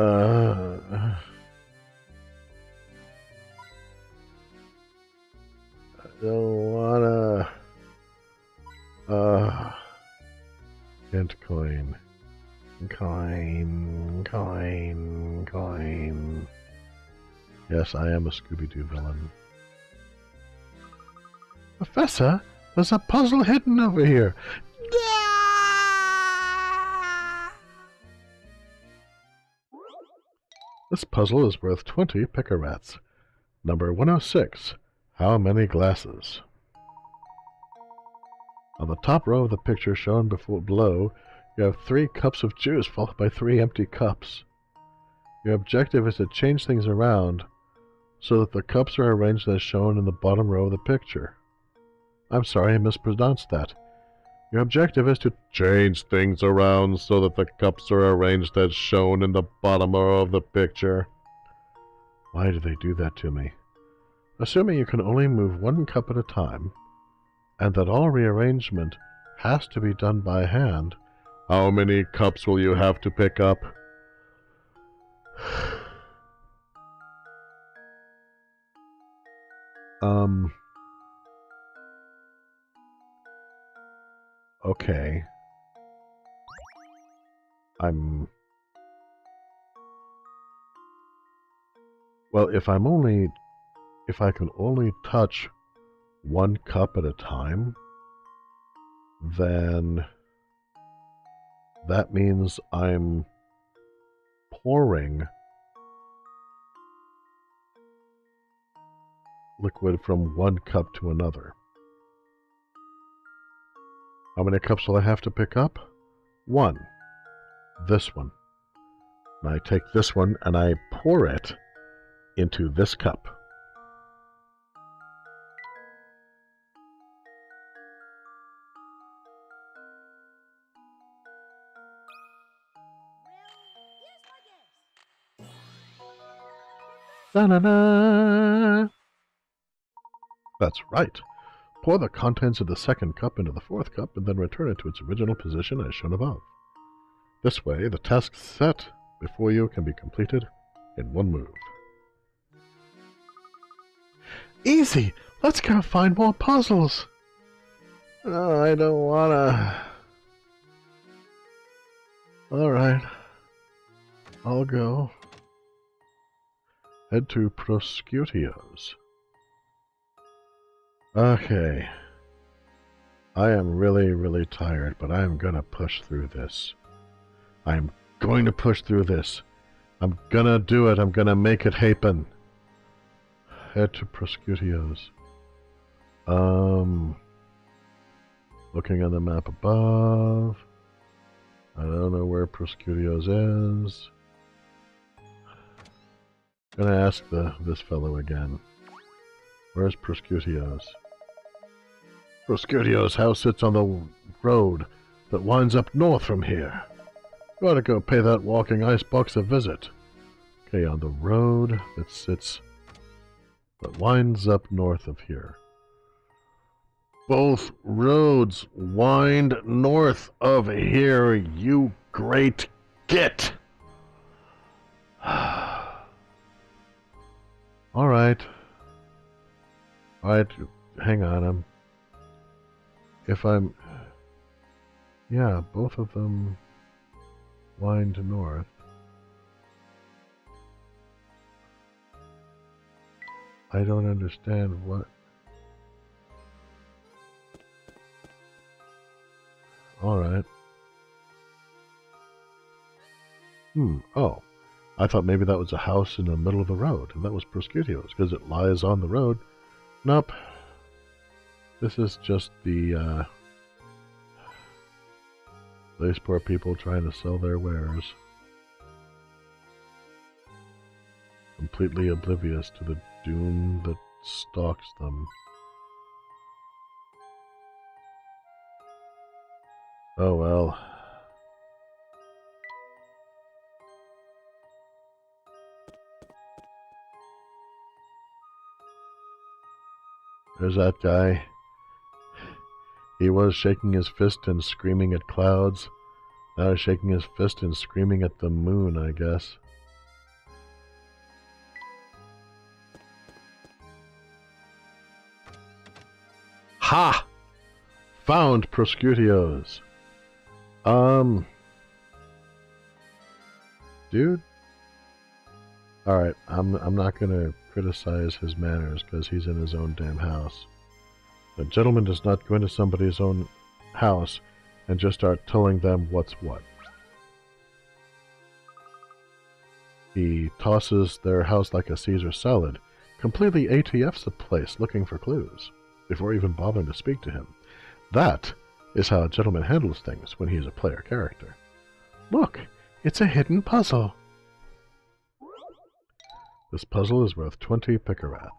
don't wanna... Hint coin. Coin. Yes, I am a Scooby-Doo villain. Professor, there's a puzzle hidden over here. This puzzle is worth 20 picarats. Number 106. How many glasses? On the top row of the picture shown below, you have 3 cups of juice followed by 3 empty cups. Your objective is to change things around so that the cups are arranged as shown in the bottom row of the picture. I'm sorry, I mispronounced that. Your objective is to change things around so that the cups are arranged as shown in the bottom row of the picture. Why do they do that to me? Assuming you can only move 1 cup at a time, and that all rearrangement has to be done by hand, how many cups will you have to pick up? Okay. Well, if I can only touch 1 cup at a time, then that means I'm pouring liquid from 1 cup to another. How many cups will I have to pick up? 1. This one. And I take this one and I pour it into this cup. Da-na-na! That's right. Pour the contents of the 2nd cup into the 4th cup and then return it to its original position as shown above. This way, the task set before you can be completed in 1 move. Easy! Let's go find more puzzles! No, I don't wanna... Alright. I'll go. Head to Prosciutio's. Okay. I am really, really tired, but I'm gonna push through this. I'm going to push through this. I'm gonna do it. I'm gonna make it happen. Head to Prosciutio's. Looking on the map above. I don't know where Prosciutio's is. Gonna ask this fellow again. Where's Prosciutio's? Prosciutio's house sits on the road that winds up north from here. You ought to go pay that walking icebox a visit. Okay, on the road that winds up north of here. Both roads wind north of here, you great git! Alright. Alright, hang on, yeah, both of them wind north. I don't understand what... Alright. Oh. I thought maybe that was a house in the middle of the road, and that was Prosciutto's, because it lies on the road. Nope. This is just the, these poor people trying to sell their wares. Completely oblivious to the doom that stalks them. Oh well. There's that guy. He was shaking his fist and screaming at clouds. Now he's shaking his fist and screaming at the moon, I guess. Ha! Found Prosciutto's. Dude. Alright, I'm not gonna criticize his manners because he's in his own damn house. A gentleman does not go into somebody's own house and just start telling them what's what. He tosses their house like a Caesar salad, completely ATFs the place looking for clues, before even bothering to speak to him. That is how a gentleman handles things when he is a player character. Look, it's a hidden puzzle. This puzzle is worth 20 pickerats.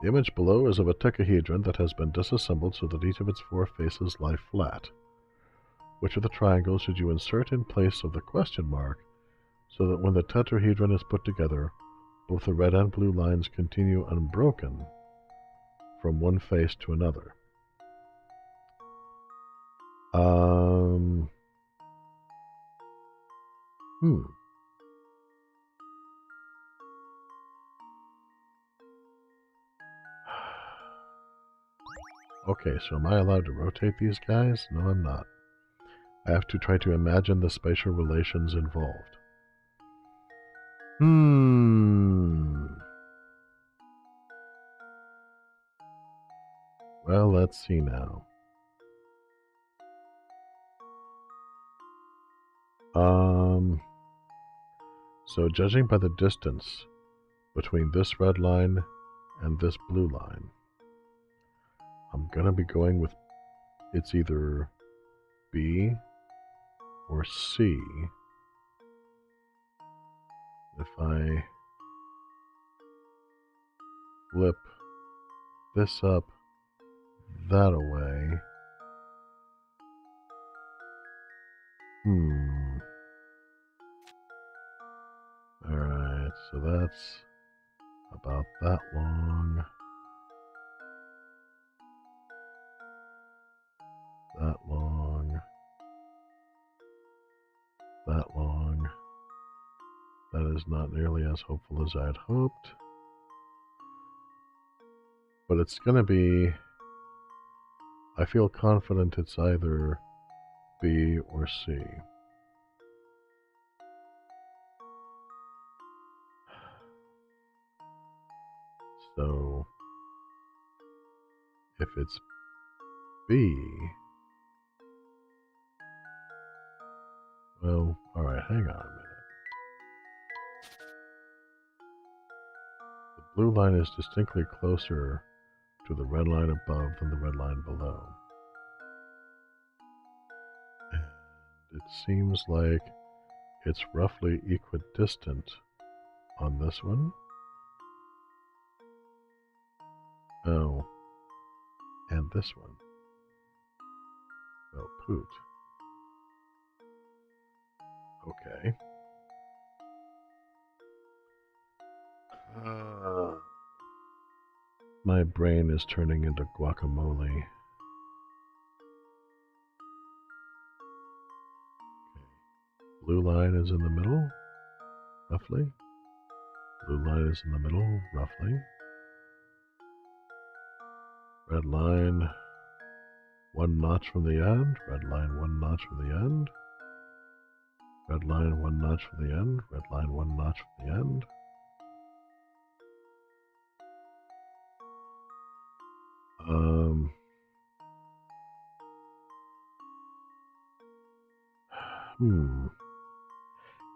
The image below is of a tetrahedron that has been disassembled so that each of its 4 faces lie flat. Which of the triangles should you insert in place of the question mark so that when the tetrahedron is put together, both the red and blue lines continue unbroken from one face to another? Okay, so am I allowed to rotate these guys? No, I'm not. I have to try to imagine the spatial relations involved. Well, let's see now. So judging by the distance between this red line and this blue line, I'm gonna be going with it's either B or C. If I flip this up, that away. Alright, so that's about that long. That long. That long. That is not nearly as hopeful as I had hoped. But it's gonna be... I feel confident it's either B or C. So, if it's B... Well, alright, hang on a minute. The blue line is distinctly closer to the red line above than the red line below. And it seems like it's roughly equidistant on this one. Oh, and this one. Well, poot. Okay. My brain is turning into guacamole. Okay. Blue line is in the middle, roughly. Blue line is in the middle, roughly. Red line, 1 notch from the end. Red line, 1 notch from the end. Red line, 1 notch from the end. Red line, 1 notch from the end.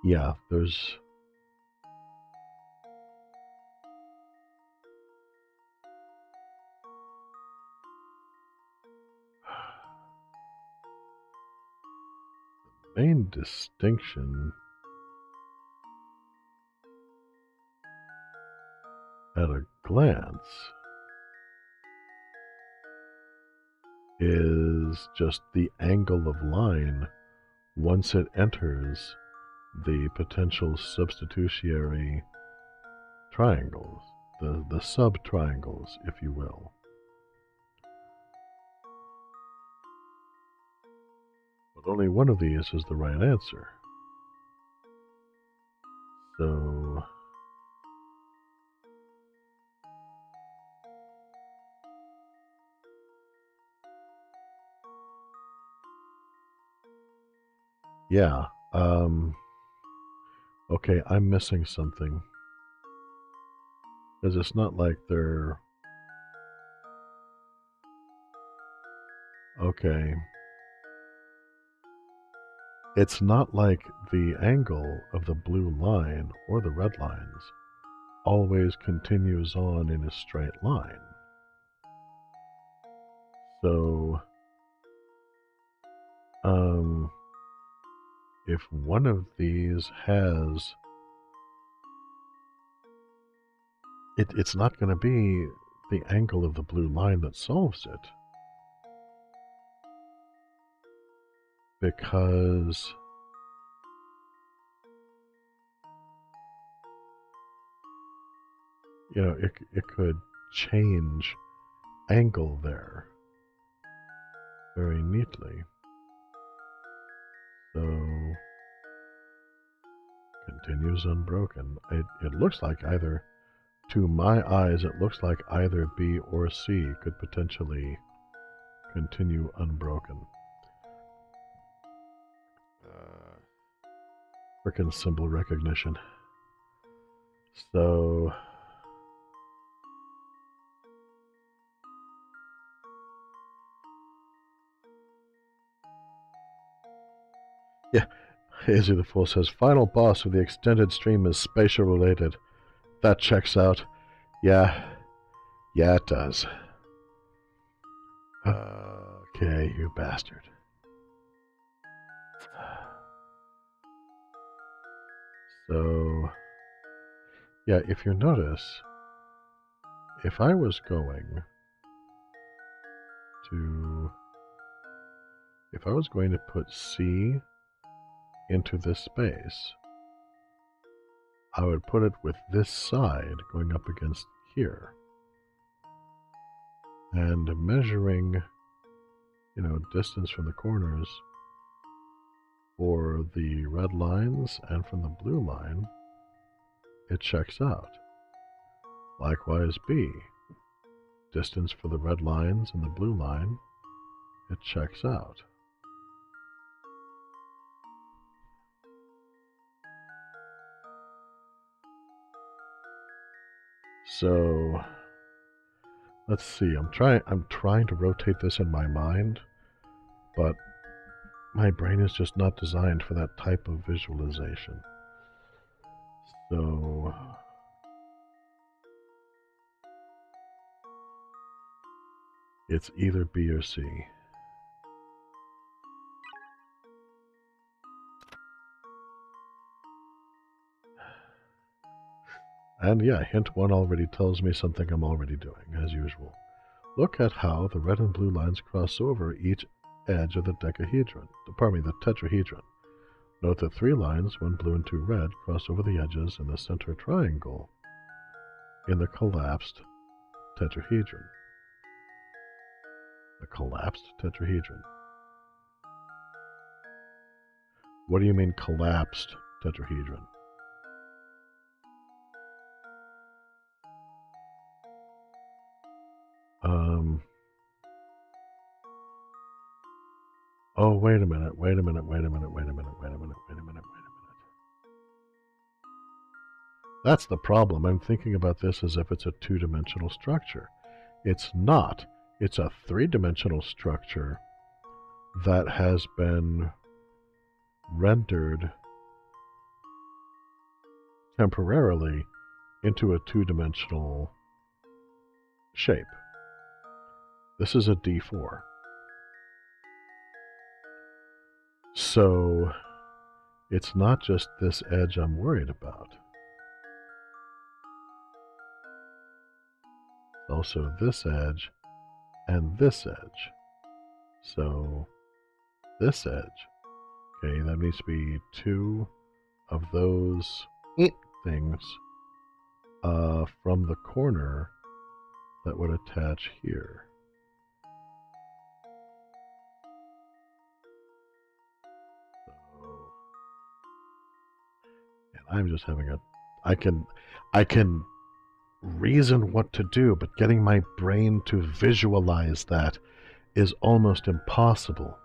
Yeah, there's... main distinction at a glance is just the angle of line once it enters the potential substitutionary triangles, the sub-triangles, if you will. But only one of these is the right answer. So... yeah, okay, I'm missing something. Because it's not like they're... okay. It's not like the angle of the blue line or the red lines always continues on in a straight line. So, if one of these has... it's not going to be the angle of the blue line that solves it. Because you know, it could change angle there very neatly. So, continues unbroken. It looks like either, to my eyes, it looks like either B or C could potentially continue unbroken. Frickin' symbol recognition. So... yeah, Hazy the Fool says, final boss of the extended stream is spatial related. That checks out. Yeah, it does. Okay, you bastard. So, yeah, if you notice, if I was going to put C into this space, I would put it with this side going up against here. And measuring, you know, distance from the corners for the red lines and from the blue line, it checks out. Likewise B, distance for the red lines and the blue line, it checks out. So let's see, I'm trying to rotate this in my mind, but my brain is just not designed for that type of visualization. So it's either B or C. And yeah, hint 1 already tells me something I'm already doing, as usual. Look at how the red and blue lines cross over each edge of the tetrahedron. Note that 3 lines, 1 blue and 2 red, cross over the edges in the center triangle in the collapsed tetrahedron. The collapsed tetrahedron. What do you mean collapsed tetrahedron? Oh, wait a minute. That's the problem. I'm thinking about this as if it's a 2-dimensional structure. It's not. It's a 3-dimensional structure that has been rendered temporarily into a two-dimensional shape. This is a D4. So it's not just this edge I'm worried about. Also this edge and this edge. So this edge. Okay, that needs to be two of those things from the corner that would attach here. So, and I'm just having I can reason what to do, but getting my brain to visualize that is almost impossible.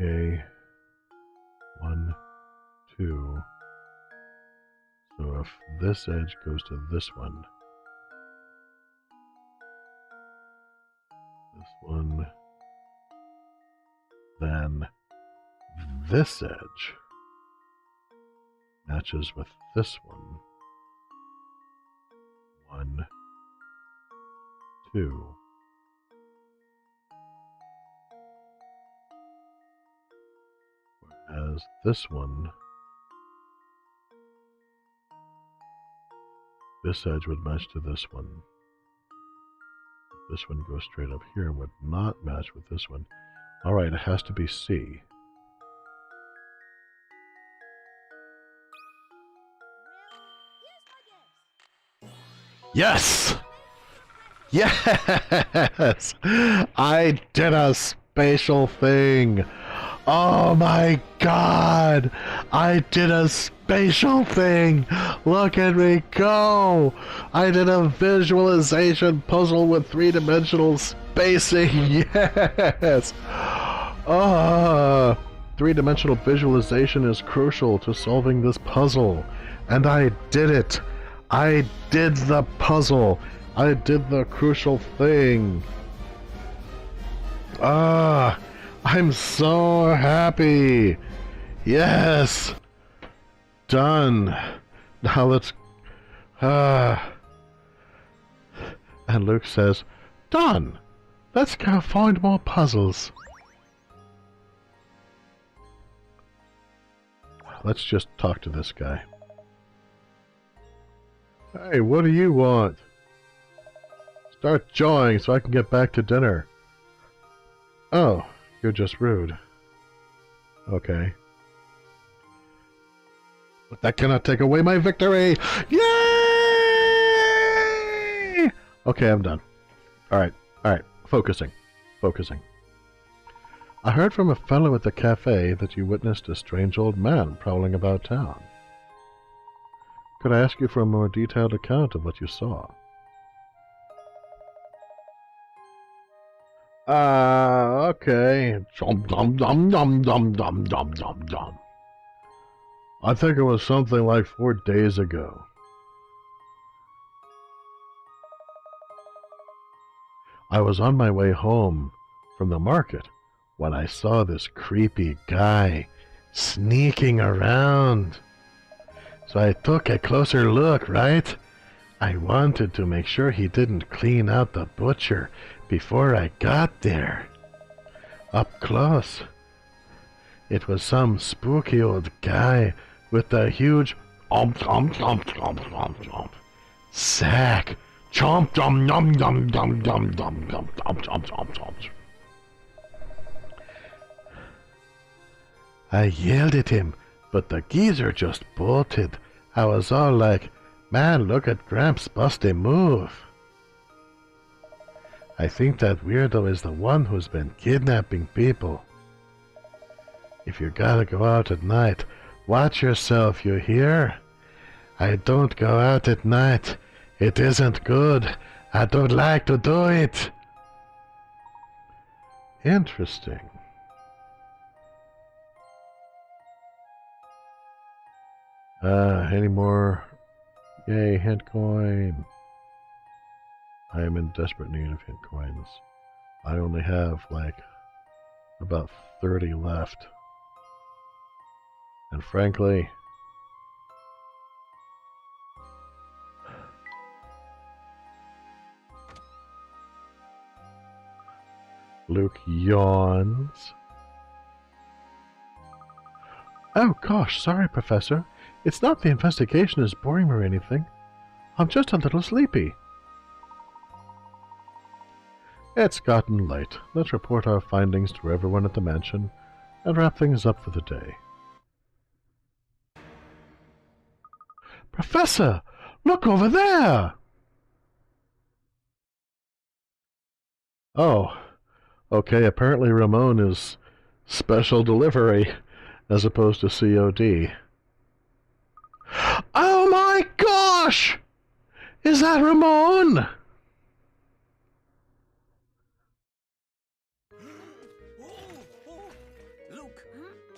Okay, 1, 2. So if this edge goes to this one, then this edge matches with this one. 1, 2. Whereas this one, this edge would match to this one. This one goes straight up here and would not match with this one. Alright, it has to be C. Yes! Yes! I did a spatial thing! Oh my god! I did a spatial thing! Look at me go! I did a visualization puzzle with three-dimensional spacing! Yes! Three-dimensional visualization is crucial to solving this puzzle. And I did it! I did the puzzle! I did the crucial thing! I'm so happy! Yes! Done! Now let's... And Luke says, done! Let's go find more puzzles. Let's just talk to this guy. Hey, what do you want? Start jawing so I can get back to dinner. Oh, you're just rude. Okay. But that cannot take away my victory! Yay! Okay, I'm done. Alright. Focusing. I heard from a fellow at the cafe that you witnessed a strange old man prowling about town. Could I ask you for a more detailed account of what you saw? Okay. I think it was something like 4 days ago. I was on my way home from the market when I saw this creepy guy sneaking around. So I took a closer look, right? I wanted to make sure he didn't clean out the butcher before I got there. Up close, it was some spooky old guy with a huge sack. Chomp dum dum dum dum dum dum dum dum dum dum dum. I yelled at him, but the geezer just bolted. I was all like, man, look at Gramps bust a move. I think that weirdo is the one who's been kidnapping people. If you gotta go out at night, watch yourself, you hear? I don't go out at night. It isn't good. I don't like to do it. Interesting. Any more? Yay, hint coin. I am in desperate need of hint coins. I only have, like, about 30 left. And frankly, Luke yawns. Oh gosh, sorry, Professor. It's not the investigation is boring or anything. I'm just a little sleepy. It's gotten late. Let's report our findings to everyone at the mansion and wrap things up for the day. Professor! Look over there! Oh, okay, apparently Ramon is special delivery as opposed to COD. Oh my gosh! Is that Ramon?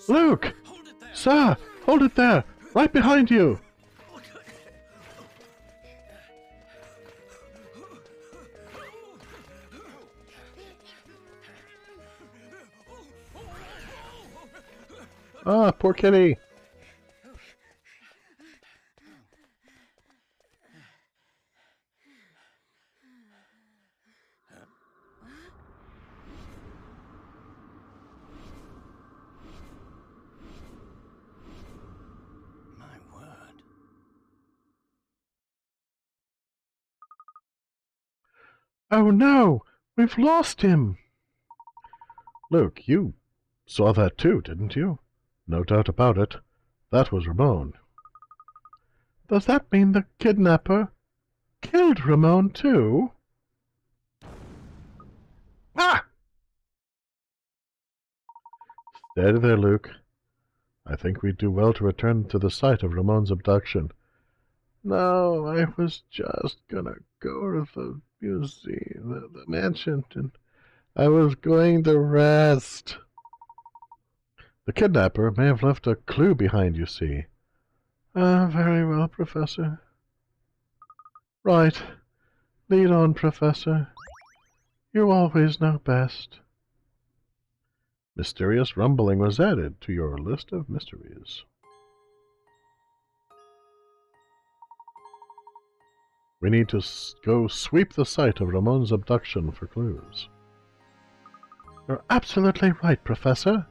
Luke! Hold it there. Sir, hold it there! Right behind you! Ah, poor kitty! My word. Oh no! We've lost him! Luke, you saw that too, didn't you? No doubt about it. That was Ramon. Does that mean the kidnapper killed Ramon too? Ah! Steady there, Luke. I think we'd do well to return to the site of Ramon's abduction. No, I was just gonna go to the museum, the mansion, and I was going to rest. The kidnapper may have left a clue behind, you see. Ah, very well, Professor. Right. Lead on, Professor. You always know best. Mysterious rumbling was added to your list of mysteries. We need to go sweep the site of Ramon's abduction for clues. You're absolutely right, Professor.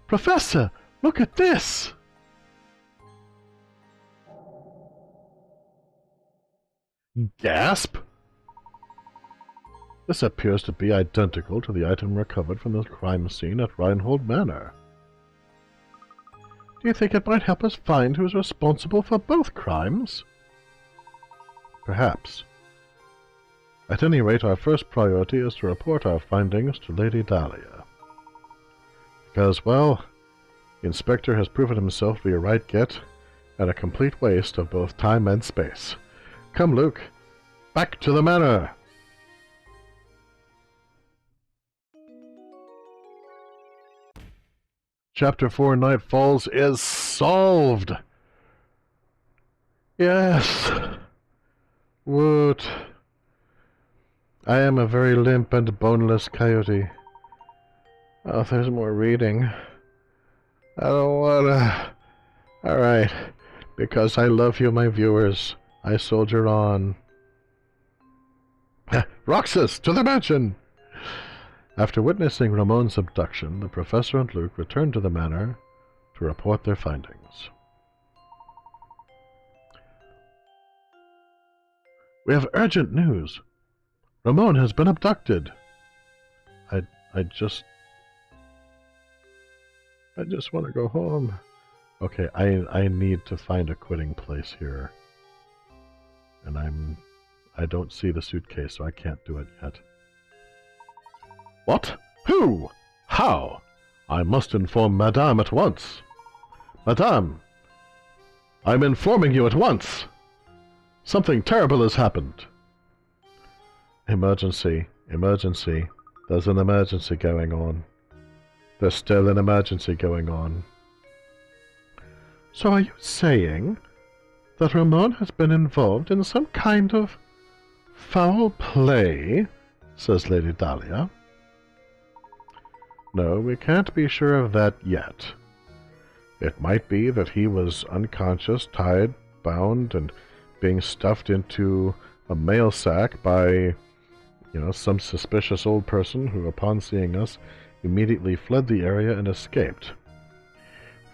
Professor, look at this! Gasp! This appears to be identical to the item recovered from the crime scene at Reinhold Manor. Do you think it might help us find who is responsible for both crimes? Perhaps. At any rate, our first priority is to report our findings to Lady Dahlia. Because, well, the Inspector has proven himself to be a right get and a complete waste of both time and space. Come, Luke. Back to the manor! Chapter 4, Night Falls, is solved! Yes! Woot! I am a very limp and boneless coyote. Oh, there's more reading. I don't wanna... Alright. Because I love you, my viewers, I soldier on. Roxas, to the mansion! After witnessing Ramon's abduction, the Professor and Luke returned to the manor to report their findings. We have urgent news. Ramon has been abducted. I just want to go home. Okay, I need to find a quitting place here. And I don't see the suitcase, so I can't do it yet. What? Who? How? I must inform Madame at once. Madame, I'm informing you at once. Something terrible has happened. Emergency. Emergency. There's an emergency going on. There's still an emergency going on. So are you saying that Ramon has been involved in some kind of foul play? Says Lady Dahlia. No, we can't be sure of that yet. It might be that he was unconscious, tied, bound, and being stuffed into a mail sack by, some suspicious old person who, upon seeing us, immediately fled the area and escaped.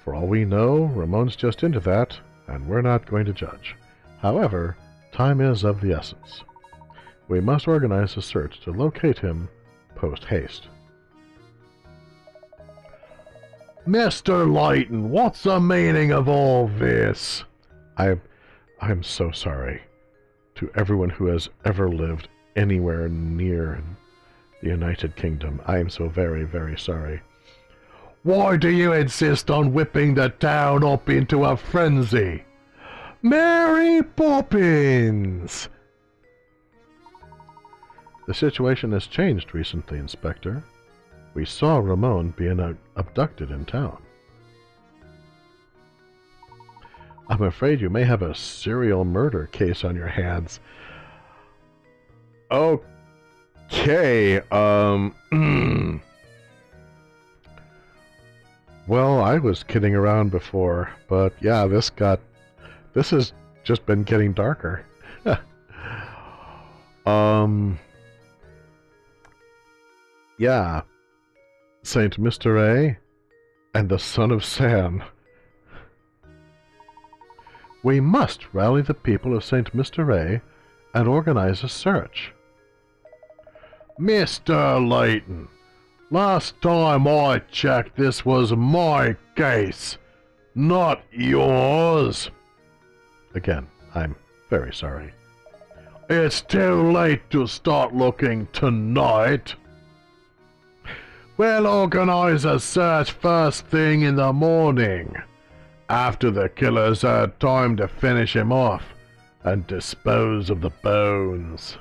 For all we know, Ramon's just into that, and we're not going to judge. However, time is of the essence. We must organize a search to locate him post-haste. Mr. Layton, what's the meaning of all this? I'm so sorry to everyone who has ever lived anywhere near the United Kingdom. I am so very, very sorry. Why do you insist on whipping the town up into a frenzy? Mary Poppins! The situation has changed recently, Inspector. We saw Ramon being abducted in town. I'm afraid you may have a serial murder case on your hands. Okay, well, I was kidding around before, but yeah, this has just been getting darker. Yeah, Saint Mr. A and the son of Sam. We must rally the people of Saint Mr. A and organize a search. Mr. Layton, last time I checked, this was my case, not yours. Again, I'm very sorry. It's too late to start looking tonight. We'll organize a search first thing in the morning, after the killer's had time to finish him off and dispose of the bones.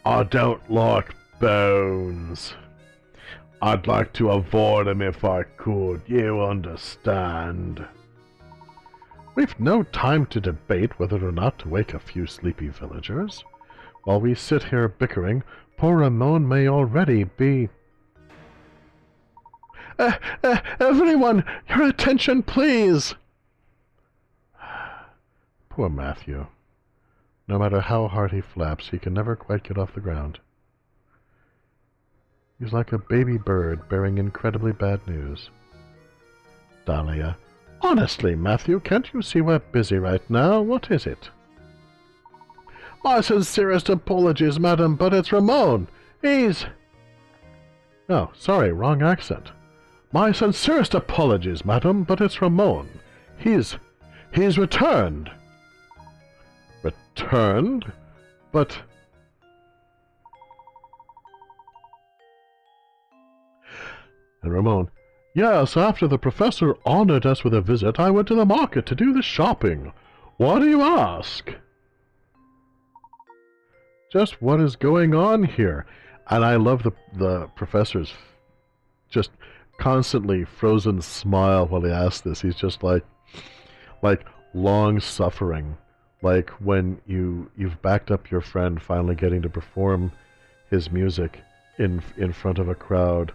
I don't like bones. I'd like to avoid them if I could, you understand. We've no time to debate whether or not to wake a few sleepy villagers. While we sit here bickering, poor Ramon may already be... everyone, your attention, please! Poor Matthew. No matter how hard he flaps, he can never quite get off the ground. He's like a baby bird bearing incredibly bad news. Dahlia. Honestly, Matthew, can't you see we're busy right now? What is it? My sincerest apologies, madam, but it's Ramon. He's... Oh, sorry, wrong accent. My sincerest apologies, madam, but it's Ramon. He's returned. Returned? But... And Ramon, yes, after the professor honored us with a visit, I went to the market to do the shopping. Why do you ask? Just what is going on here? And I love the professor's just constantly frozen smile while he asks this. He's just like long-suffering. Like when you've backed up your friend finally getting to perform his music in front of a crowd,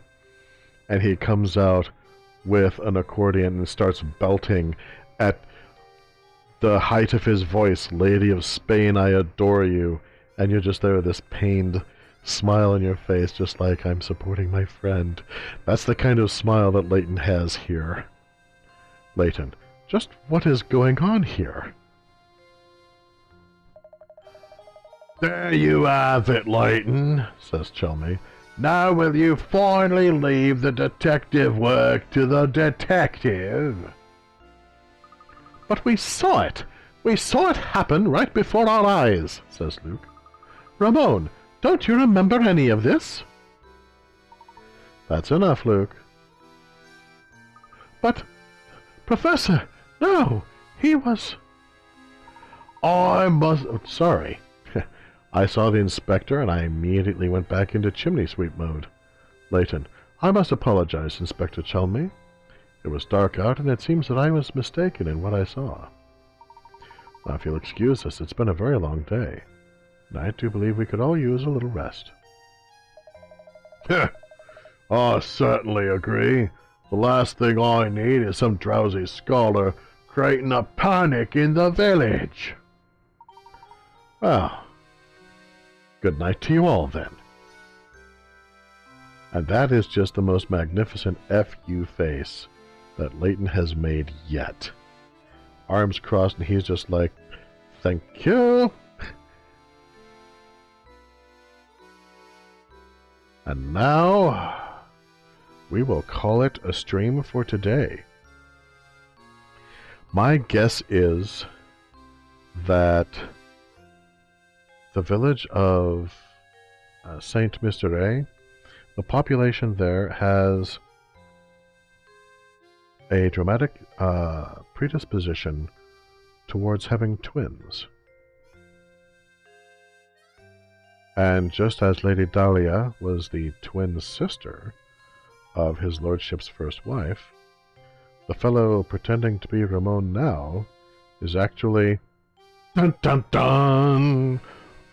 and he comes out with an accordion and starts belting at the height of his voice, Lady of Spain, I adore you, and you're just there with this pained smile on your face, just like, I'm supporting my friend. That's the kind of smile that Layton has here. Layton, just what is going on here? There you have it, Layton, says Chelmy. Now will you finally leave the detective work to the detective? But we saw it! We saw it happen right before our eyes, says Luke. Ramon, don't you remember any of this? That's enough, Luke. But, Professor, no, he was... I must... sorry. I saw the inspector, and I immediately went back into chimney-sweep mode. Layton, I must apologize, Inspector Chelmy. It was dark out, and it seems that I was mistaken in what I saw. Now, if you'll excuse us, it's been a very long day, and I do believe we could all use a little rest. I certainly agree. The last thing I need is some drowsy scholar creating a panic in the village. Well, good night to you all then. And that is just the most magnificent F-U face that Layton has made yet. Arms crossed, and he's just like, thank you. And now, we will call it a stream for today. My guess is that the village of Saint Mystery, the population there has a dramatic predisposition towards having twins. And just as Lady Dahlia was the twin sister of his lordship's first wife, the fellow pretending to be Ramon now is actually, dun dun dun,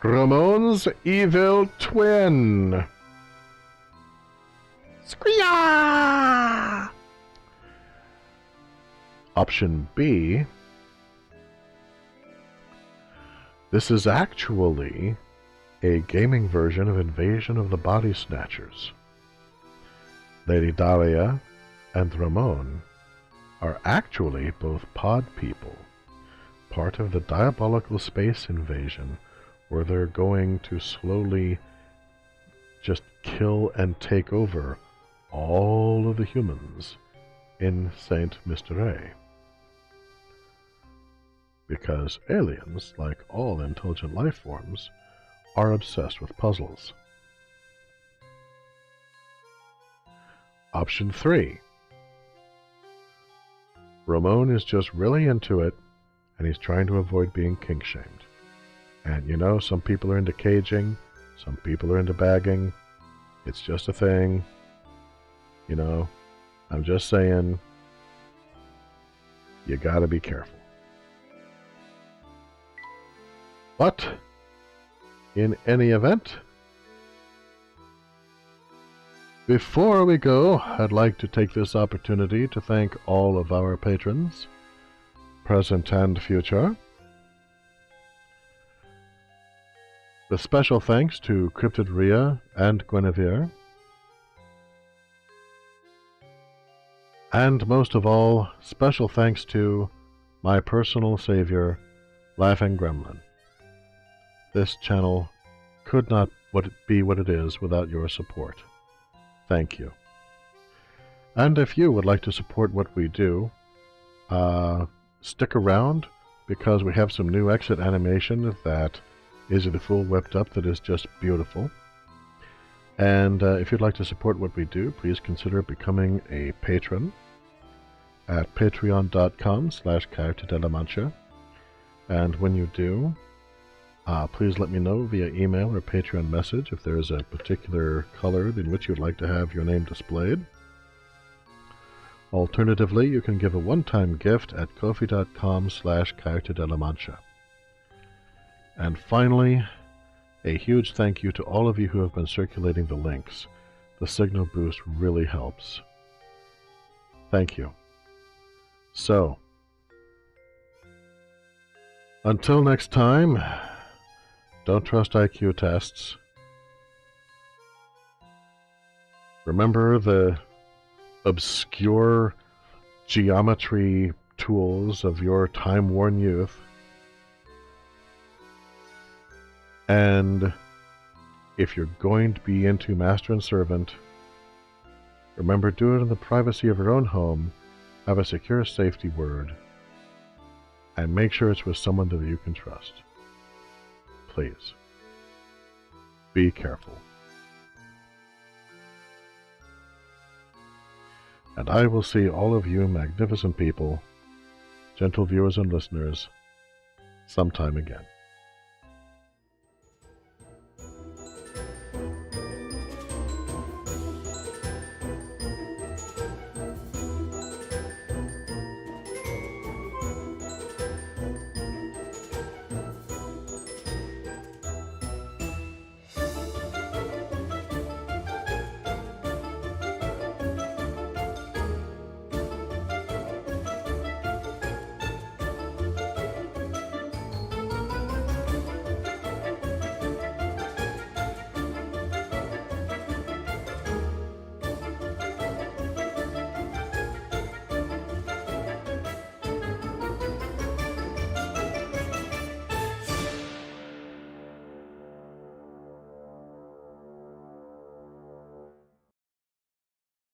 Ramon's evil twin. Squeak! Option B, this is actually a gaming version of Invasion of the Body Snatchers. Lady Dahlia and Ramon are actually both pod people, part of the diabolical space invasion where they're going to slowly just kill and take over all of the humans in Saint Mystery. Because aliens, like all intelligent life forms, are obsessed with puzzles. Option 3. Ramon is just really into it, and he's trying to avoid being kink-shamed. And you know, some people are into caging, some people are into bagging. It's just a thing. You know, I'm just saying, you gotta be careful. But, in any event, before we go, I'd like to take this opportunity to thank all of our patrons, present and future. With special thanks to Cryptid Rhea and Guinevere. And most of all, special thanks to my personal savior, Laughing Gremlin. This channel could not be what it is without your support. Thank you. And if you would like to support what we do, stick around, because we have some new exit animation that is the full whipped up that is just beautiful. And if you'd like to support what we do, please consider becoming a patron at patreon.com/Coyote de la Mancha. And when you do, please let me know via email or Patreon message if there is a particular color in which you'd like to have your name displayed. Alternatively, you can give a one-time gift at ko-fi.com/Coyote de la Mancha. And finally, a huge thank you to all of you who have been circulating the links. The signal boost really helps. Thank you. So, until next time, don't trust IQ tests. Remember the obscure geometry tools of your time-worn youth. And if you're going to be into master and servant, remember, do it in the privacy of your own home, have a secure safety word, and make sure it's with someone that you can trust. Please. Be careful. And I will see all of you magnificent people, gentle viewers and listeners, sometime again.